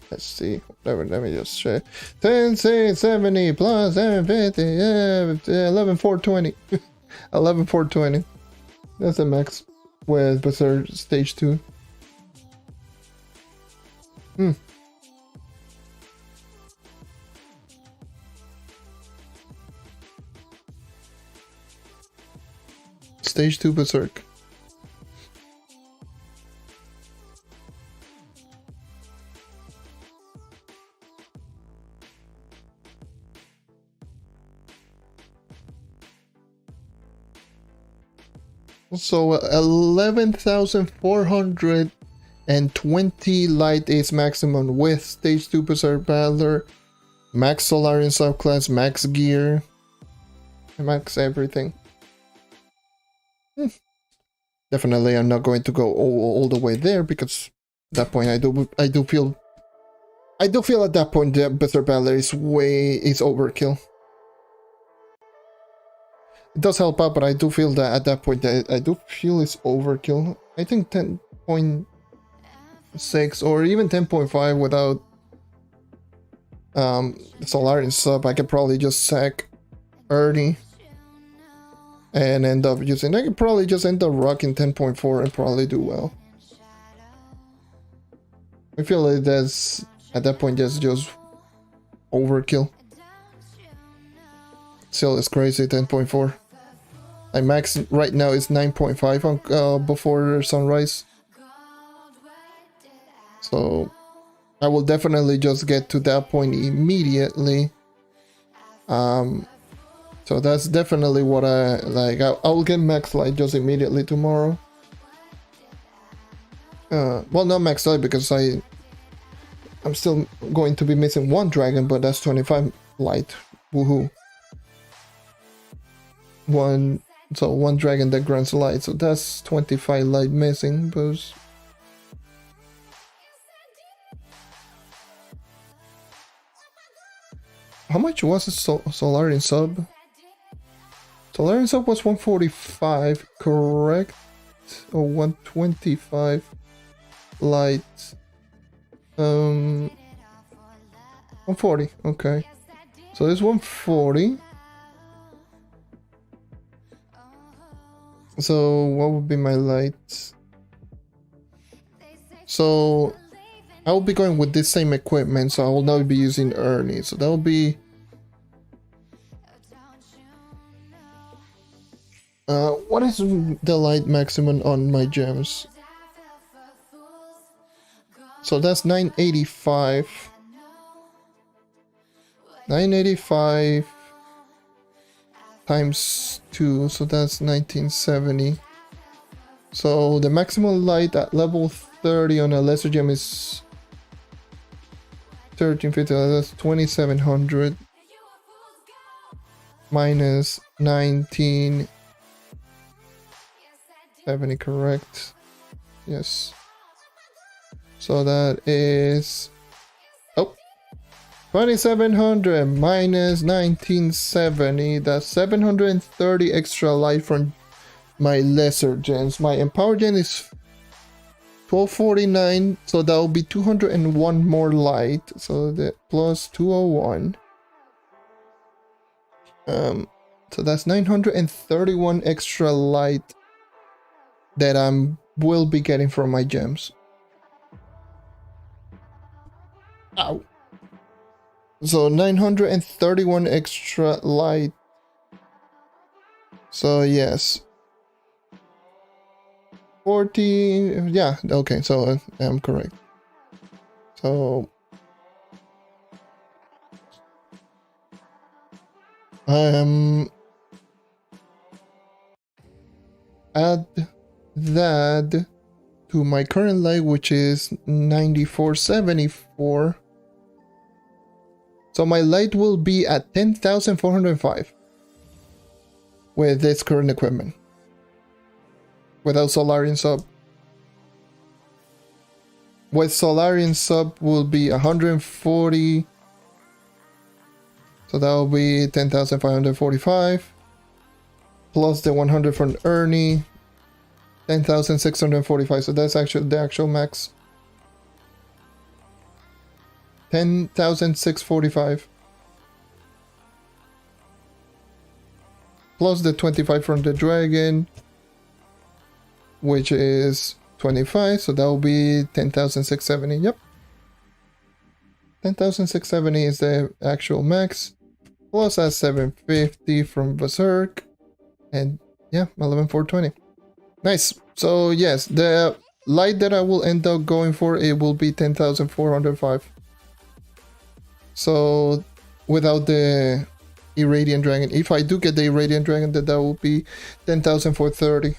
A: let's see, let me just check. 10.670 plus 750, yeah, 11.420. 11.420. That's the max with Berserk stage 2. Stage 2 Berserk. So 11,420 light is maximum with stage 2 Berserk Battler, max Solarian subclass, max gear, max everything. Definitely I'm not going to go all the way there, because at that point I do feel at that point the Berserk Battler is overkill. It does help out, but I do feel that at that point I do feel it's overkill. I think 10.6 or even 10.5 without Solarian sub, I could probably just sack Ernie and end up using. I could probably just end up rocking 10.4 and probably do well. I feel like that's at that point that's just overkill. Still, it's crazy. 10.4. My max right now is 9.5 on before sunrise. So I will definitely just get to that point immediately. So that's definitely what I like. I'll get max light just immediately tomorrow. Well, not max light because I'm still going to be missing one dragon, but that's 25 light. Woohoo! One dragon that grants light, so that's 25 light missing. But how much was a Solarian sub? Solarian sub was 145, correct? Or 125 light. 140, okay. So this 140. So what would be my light? So I will be going with this same equipment, so I will now be using Ernie. So that will be what is the light maximum on my gems? So that's 985. 985 times 2, so that's 1970. So the maximum light at level 30 on a lesser gem is 1350, that's 2700. minus 1970, correct? Yes. So that is 2700 minus 1970. That's 730 extra light from my lesser gens. My empower gen is 1249, so that will be 201 more light. So that plus 201. So that's 931 extra light that will be getting from my gems. Ow. So 931 extra light. So yes. 40, yeah, okay, so I'm correct. So add that to my current light, which is 9474. So my light will be at 10,405 with this current equipment. Without Solarian sub. With Solarian sub will be 140. So that will be 10,545. Plus the 100 from Ernie. 10,645. So that's actually the actual max. 10,645. Plus the 25 from the dragon, which is 25, so that will be 10,670. Yep, 10,670 is the actual max, plus that 750 from Berserk, and yeah, 11,420. Nice. So yes, the light that I will end up going for, it will be 10,405. So without the Irradiant Dragon, if I do get the Irradiant Dragon, that will be 10,430.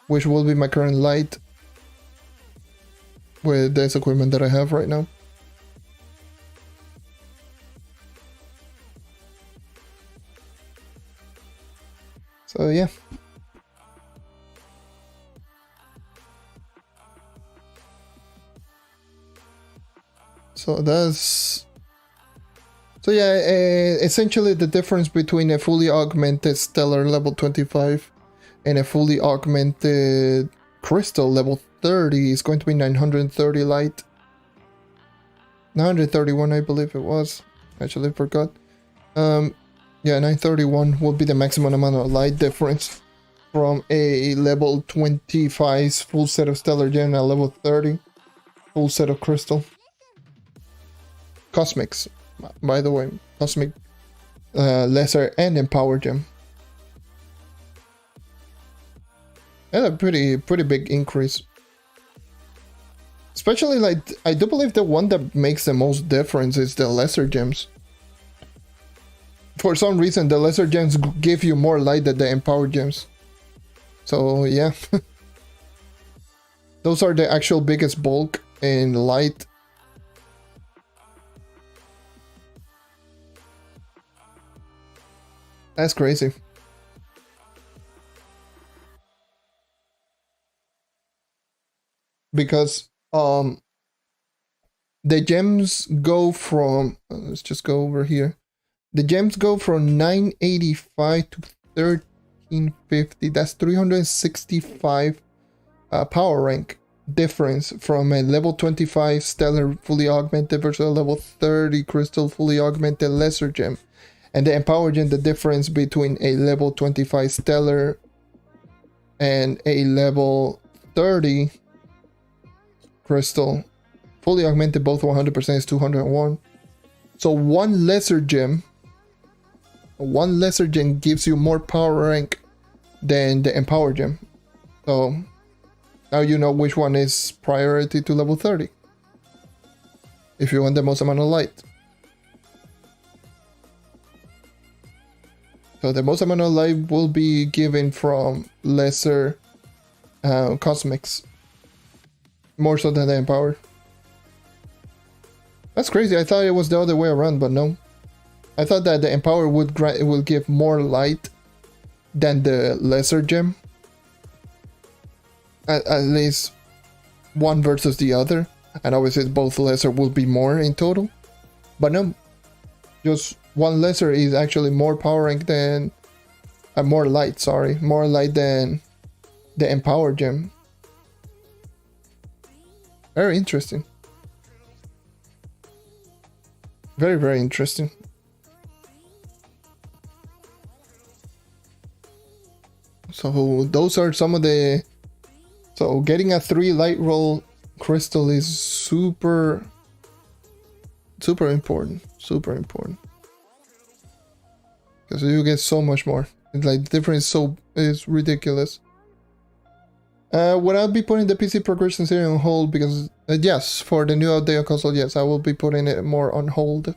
A: Which will be my current light with this equipment that I have right now. So yeah. So that's... So yeah, essentially the difference between a fully augmented Stellar level 25 and a fully augmented Crystal level 30 is going to be 930 light. 931 I believe it was. Actually forgot. Yeah, 931 will be the maximum amount of light difference from a level 25's full set of Stellar Gem and a level 30 full set of Crystal. Cosmics, by the way. Cosmic, Lesser and Empower Gem. That's a pretty big increase. Especially, like, I do believe the one that makes the most difference is the lesser gems. For some reason, the lesser gems give you more light than the empowered gems. So yeah, those are the actual biggest bulk in light. That's crazy. Because the gems go from, let's just go over here. The gems go from 985 to 1350. That's 365 power rank difference from a level 25 Stellar fully augmented versus a level 30 Crystal fully augmented lesser gem. And the Empower Gem, the difference between a level 25 Stellar and a level 30 Crystal fully augmented, both 100%, is 201. So one lesser gem gives you more power rank than the Empower Gem. So now you know which one is priority to level 30 if you want the most amount of light. So the most amount of light will be given from lesser cosmics, more so than the empowered. That's crazy. I thought it was the other way around, but no. I thought that the Empower will give more light than the lesser gem. At least one versus the other. And obviously both lesser will be more in total. But no, just one lesser is actually more powering than... more light, sorry. More light than the Empower gem. Very interesting. Very, very interesting. So those are some of the... So getting a 3 light roll crystal is super important. Super important. Because you get so much more. It's like the difference is ridiculous. Would I be putting the PC progression series on hold? Because yes, for the new update console, yes, I will be putting it more on hold.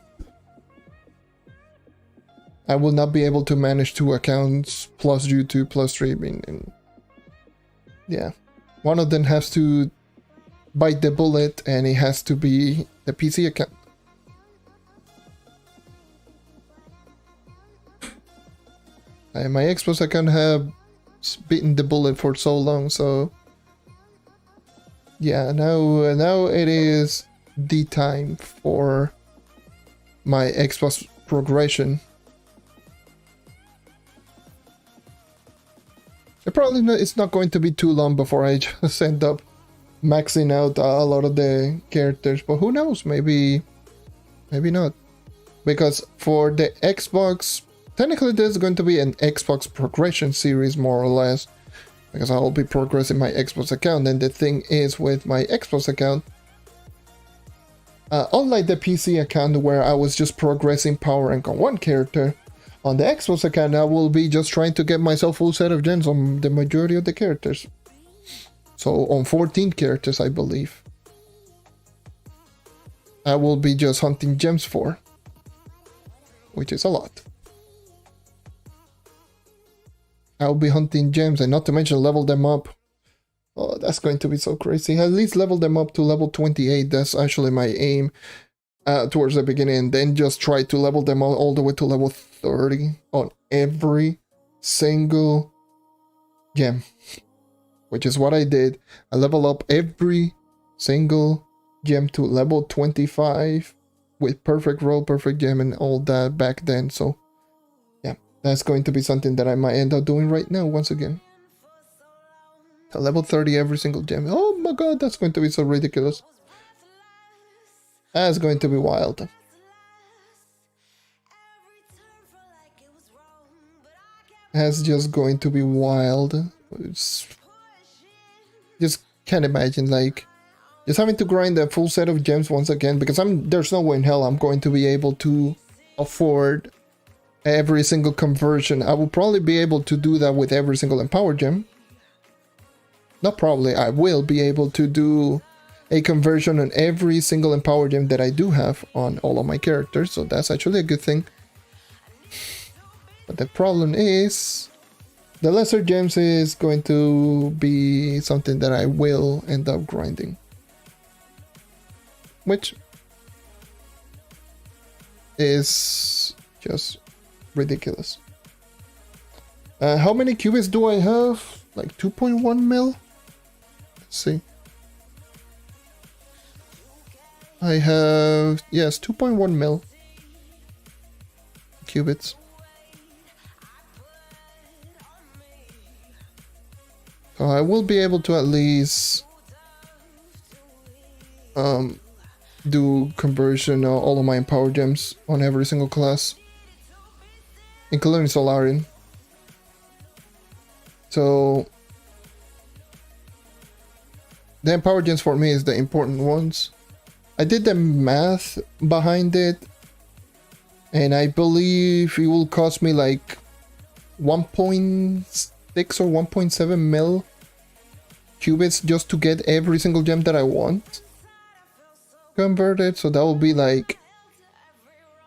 A: I will not be able to manage 2 accounts plus YouTube plus streaming, and yeah, one of them has to bite the bullet, and it has to be the PC account. And my Xbox account have beaten the bullet for so long, so yeah, now it is the time for my Xbox progression. It's not going to be too long before I just end up maxing out a lot of the characters, but who knows, maybe not. Because for the Xbox, technically there's going to be an Xbox progression series more or less, because I'll be progressing my Xbox account. And the thing is, with my Xbox account, unlike the PC account where I was just progressing power rank on one character, on the Xbox account I will be just trying to get myself full set of gems on the majority of the characters. So on 14 characters, I believe, I will be just hunting gems for, which is a lot. I'll be hunting gems, and not to mention level them up. Oh, that's going to be so crazy. At least level them up to level 28. That's actually my aim towards the beginning. And then just try to level them all the way to level 30 on every single gem. Which is what I did. I level up every single gem to level 25 with perfect roll, perfect gem, and all that back then. So yeah, that's going to be something that I might end up doing right now once again. To level 30 every single gem. Oh my god, that's going to be so ridiculous. That's going to be wild. That's just going to be wild. Just can't imagine, like, just having to grind a full set of gems once again, because there's no way in hell I'm going to be able to afford every single conversion. I will probably be able to do that with every single Empower gem. Not probably, I will be able to do a conversion on every single Empower gem that I do have on all of my characters, so that's actually a good thing. But the problem is, the lesser gems is going to be something that I will end up grinding. Which is just ridiculous. How many qubits do I have? Like 2.1 mil? Let's see. I have, yes, 2.1 mil qubits. So I will be able to at least do conversion of all of my Empower gems on every single class, including Solarian. So the Empower gems for me is the important ones. I did the math behind it, and I believe it will cost me like 1.6 or 1.7 mil qubits just to get every single gem that I want converted. So that will be like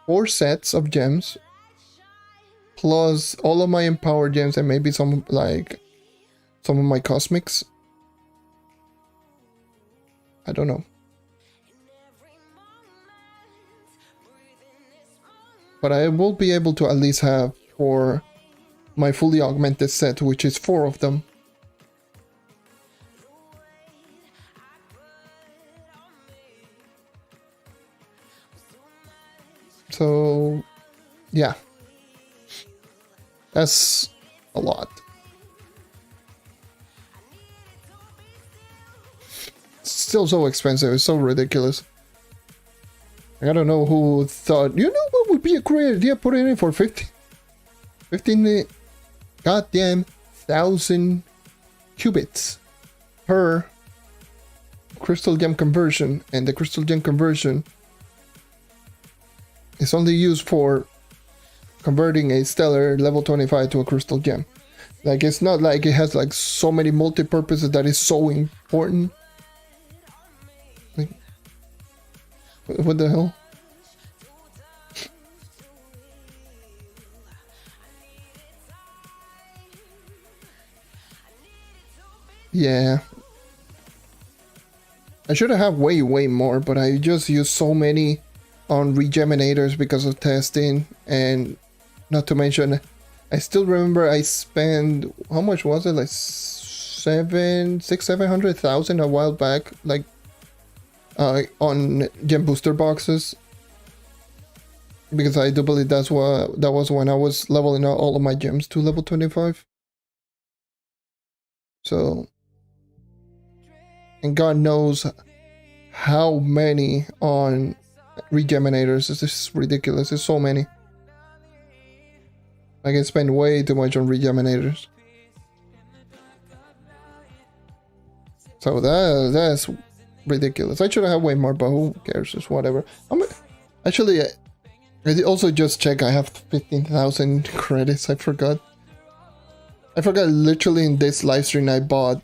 A: 4 sets of gems plus all of my Empower gems and maybe some of my cosmics. I don't know. but I will be able to at least have for my fully augmented set, which is 4 of them. So yeah, that's a lot. It's still so expensive, it's so ridiculous. I don't know who thought, you know what would be a great idea, put it in for 15 goddamn thousand qubits per crystal gem conversion, and the crystal gem conversion is only used for converting a stellar level 25 to a crystal gem. Like, it's not like it has like so many multi-purposes that is so important. Like, what the hell? Yeah. I should have way more, but I just used so many on regeminators because of testing, and not to mention, I still remember I spent, how much was it? Like 700,000 a while back, like on gem booster boxes, because I do believe that was when I was leveling out all of my gems to level 25. So, and God knows how many on regeminators. This is ridiculous. There's so many. I can spend way too much on regeminators. So that's ridiculous. I should have way more, but who cares? It's whatever. Actually, I also just check. I have 15,000 credits. I forgot literally in this live stream I bought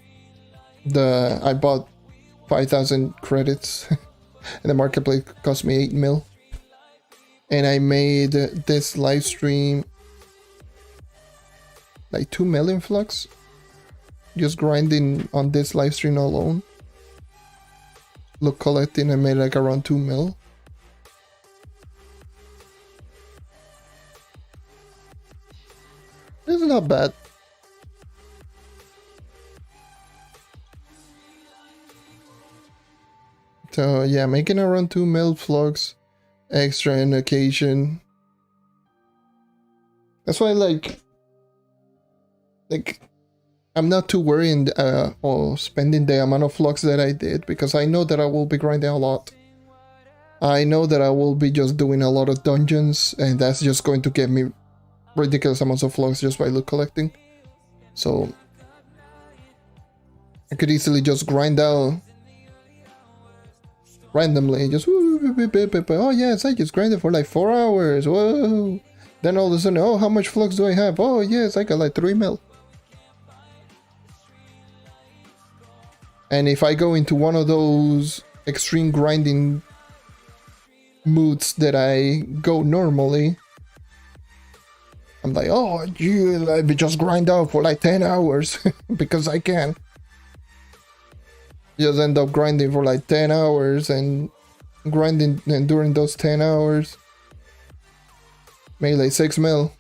A: 5,000 credits and the marketplace cost me 8 mil. And I made this live stream like 2 million flux. Just grinding on this live stream alone. Look, collecting, I made like around 2 mil. It's not bad. So yeah, making around 2 mil flux extra on occasion. That's why like I'm not too worried or spending the amount of flux that I did, because I know that I will be grinding a lot. I know that I will be just doing a lot of dungeons, and that's just going to get me ridiculous amounts of flux just by loot collecting. So I could easily just grind out randomly, just oh yes, I just grinded for like 4 hours, whoa. Then all of a sudden, oh, how much flux do I have? Oh yes, I got like 3 mil. And if I go into one of those extreme grinding moods that I go normally, I'm like, oh, let me just grind out for like 10 hours because I can. Just end up grinding for like 10 hours and grinding, and during those 10 hours, maybe like 6 mil.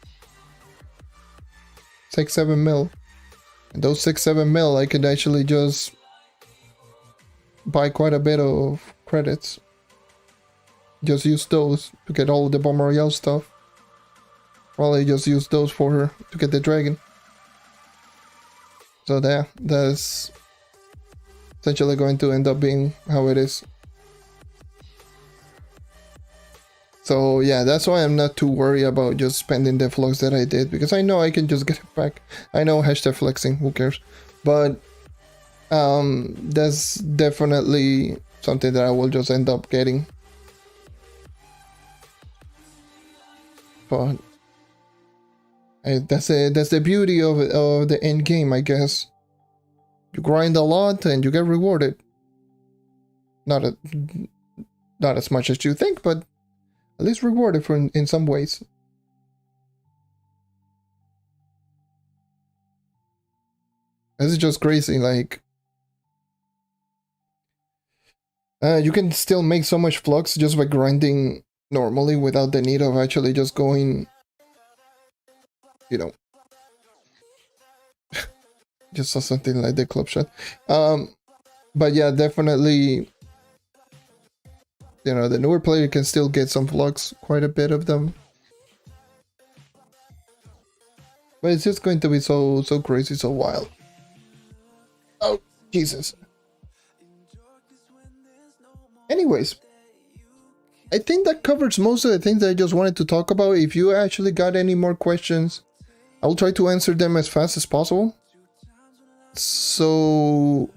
A: 6-7 mil. And those 6-7 mil, I could actually just buy quite a bit of credits. Just use those to get all the Bomb Royale stuff. Well, I just use those for her to get the dragon. So that's essentially going to end up being how it is. So yeah, that's why I'm not too worried about just spending the flux that I did, because I know I can just get it back. I know hashtag flexing, who cares? But that's definitely something that I will just end up getting. But that's the beauty of the end game, I guess. You grind a lot and you get rewarded. Not as much as you think, but at least rewarded for in some ways. This is just crazy. Like, you can still make so much flux just by grinding normally without the need of actually just going, you know, just saw something like the club shot. But yeah, definitely, you know, the newer player can still get some vlogs, quite a bit of them. But it's just going to be so crazy, so wild. Oh, Jesus. Anyways, I think that covers most of the things that I just wanted to talk about. If you actually got any more questions, I'll try to answer them as fast as possible. So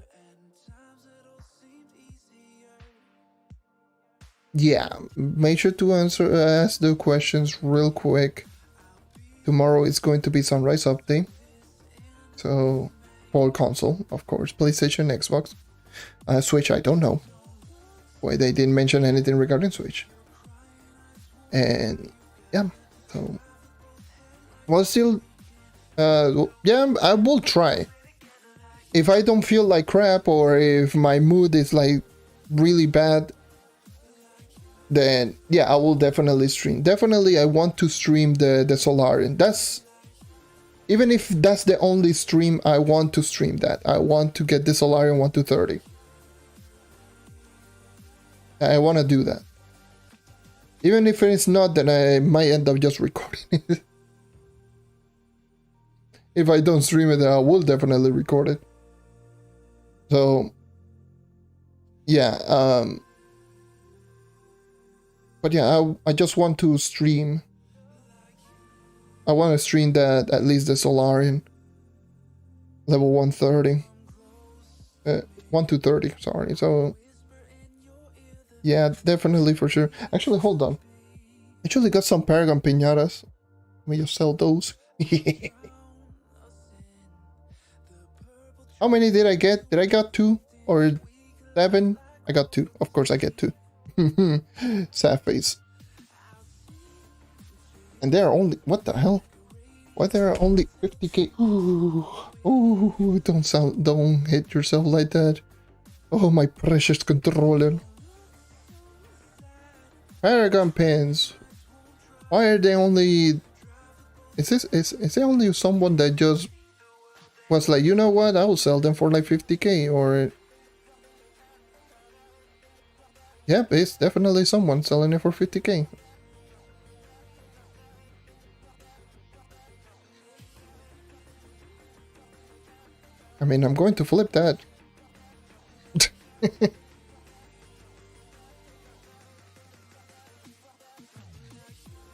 A: yeah, make sure to ask the questions real quick. Tomorrow is going to be Sunrise update. So for console, of course, PlayStation, Xbox, Switch, I don't know why they didn't mention anything regarding Switch. And yeah, so well, still, yeah, I will try. If I don't feel like crap or if my mood is like really bad, then yeah, I will definitely stream. Definitely, I want to stream the Solarian. That's, even if that's the only stream, I want to stream that. I want to get the Solarian 1 to 30. I want to do that. Even if it's not, then I might end up just recording it. If I don't stream it, then I will definitely record it. So yeah, but yeah, I just want to stream. I want to stream that, at least the Solarian level 130. 1 to 30, sorry. So yeah, definitely for sure. Actually, hold on. I actually got some Paragon piñatas. Let me just sell those. How many did I get? Did I got 2 or 7? I got 2. Of course I get 2. Sad face. And there are only, what the hell? Why there are only 50k? Ooh, don't hit yourself like that. Oh, my precious controller. Paragon pins. Why are they only? Is there only someone that just was like, you know what? I will sell them for like 50k or? Yep, it's definitely someone selling it for 50k. I mean, I'm going to flip that.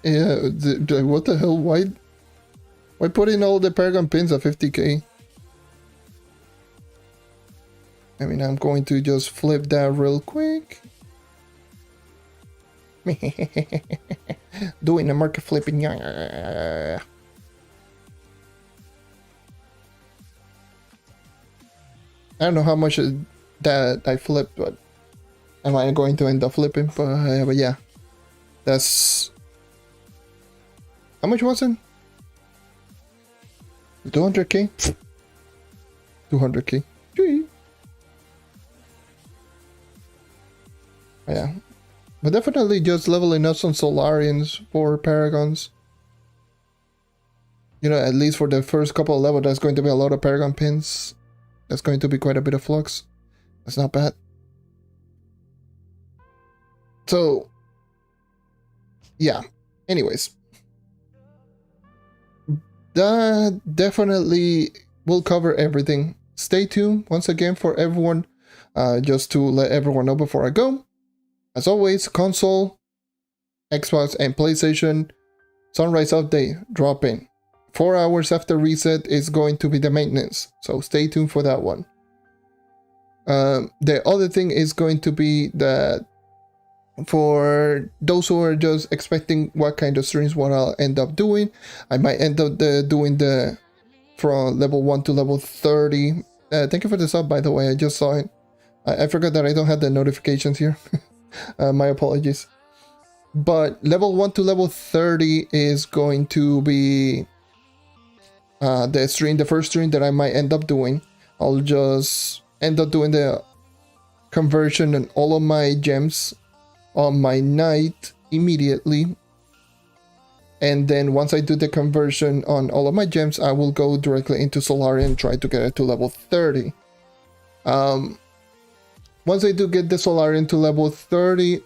A: Yeah, what the hell? Why put in all the Paragon pins at 50k? I mean, I'm going to just flip that real quick. Doing a market flipping. I don't know how much that I flipped, but am I going to end up flipping? But yeah, that's, how much was it? 200k? 200k. Yeah. But definitely just leveling up some Solarians for Paragons. You know, at least for the first couple of levels, that's going to be a lot of Paragon pins. That's going to be quite a bit of flux. That's not bad. So, yeah. Anyways. That definitely will cover everything. Stay tuned once again for everyone. Just to let everyone know before I go. As always, console, Xbox, and PlayStation Sunrise update dropping. 4 hours after reset is going to be the maintenance, so stay tuned for that one. The other thing is going to be that for those who are just expecting what kind of streams what I'll end up doing, I might end up doing the from level 1 to level 30. Thank you for the sub, by the way. I just saw it. I forgot that I don't have the notifications here. My apologies. But level 1 to level 30 is going to be the first stream that I might end up doing. I'll just end up doing the conversion and all of my gems on my night immediately. And then once I do the conversion on all of my gems, I will go directly into Solarian and try to get it to level 30. Once I do get the Solarian to level 30,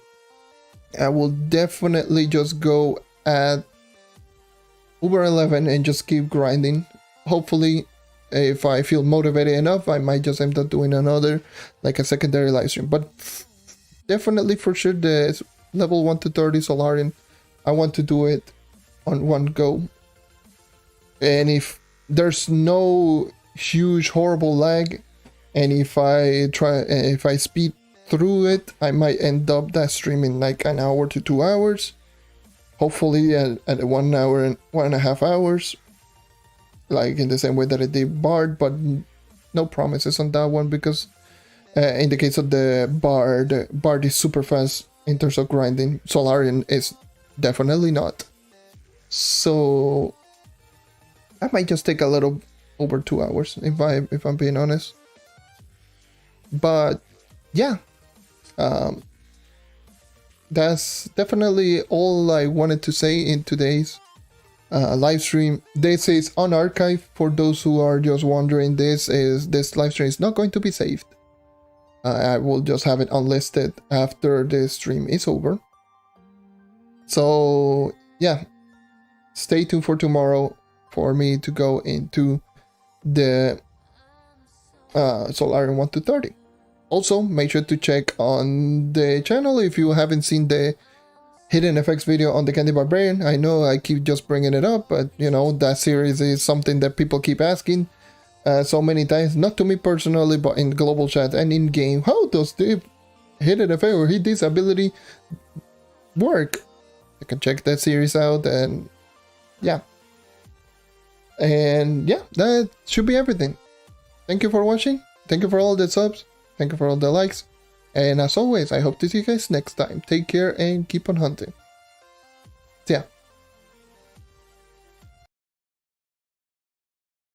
A: I will definitely just go at Uber 11 and just keep grinding. Hopefully, if I feel motivated enough, I might just end up doing another, like a secondary live stream. But definitely for sure, the level 1 to 30 Solarian, I want to do it on one go. And if there's no huge horrible lag, and if I speed through it, I might end up that stream in like an hour to 2 hours. Hopefully at 1 hour and 1.5 hours, like in the same way that I did Bard, but no promises on that one, because in the case of the Bard is super fast in terms of grinding. Solarian is definitely not. So I might just take a little over 2 hours if I'm being honest. But yeah, that's definitely all I wanted to say in today's live stream. This is unarchived. For those who are just wondering, this live stream is not going to be saved. I will just have it unlisted after the stream is over. So yeah, stay tuned for tomorrow for me to go into the Solarian 1 to 30. Also, make sure to check on the channel if you haven't seen the Hidden Effects video on the Candy Barbarian. I know I keep just bringing it up, but you know, that series is something that people keep asking so many times. Not to me personally, but in global chat and in game. How does the Hidden Effect or hit this ability work? You can check that series out, and yeah. And yeah, that should be everything. Thank you for watching. Thank you for all the subs. Thank you for all the likes. And as always, I hope to see you guys next time. Take care and keep on hunting.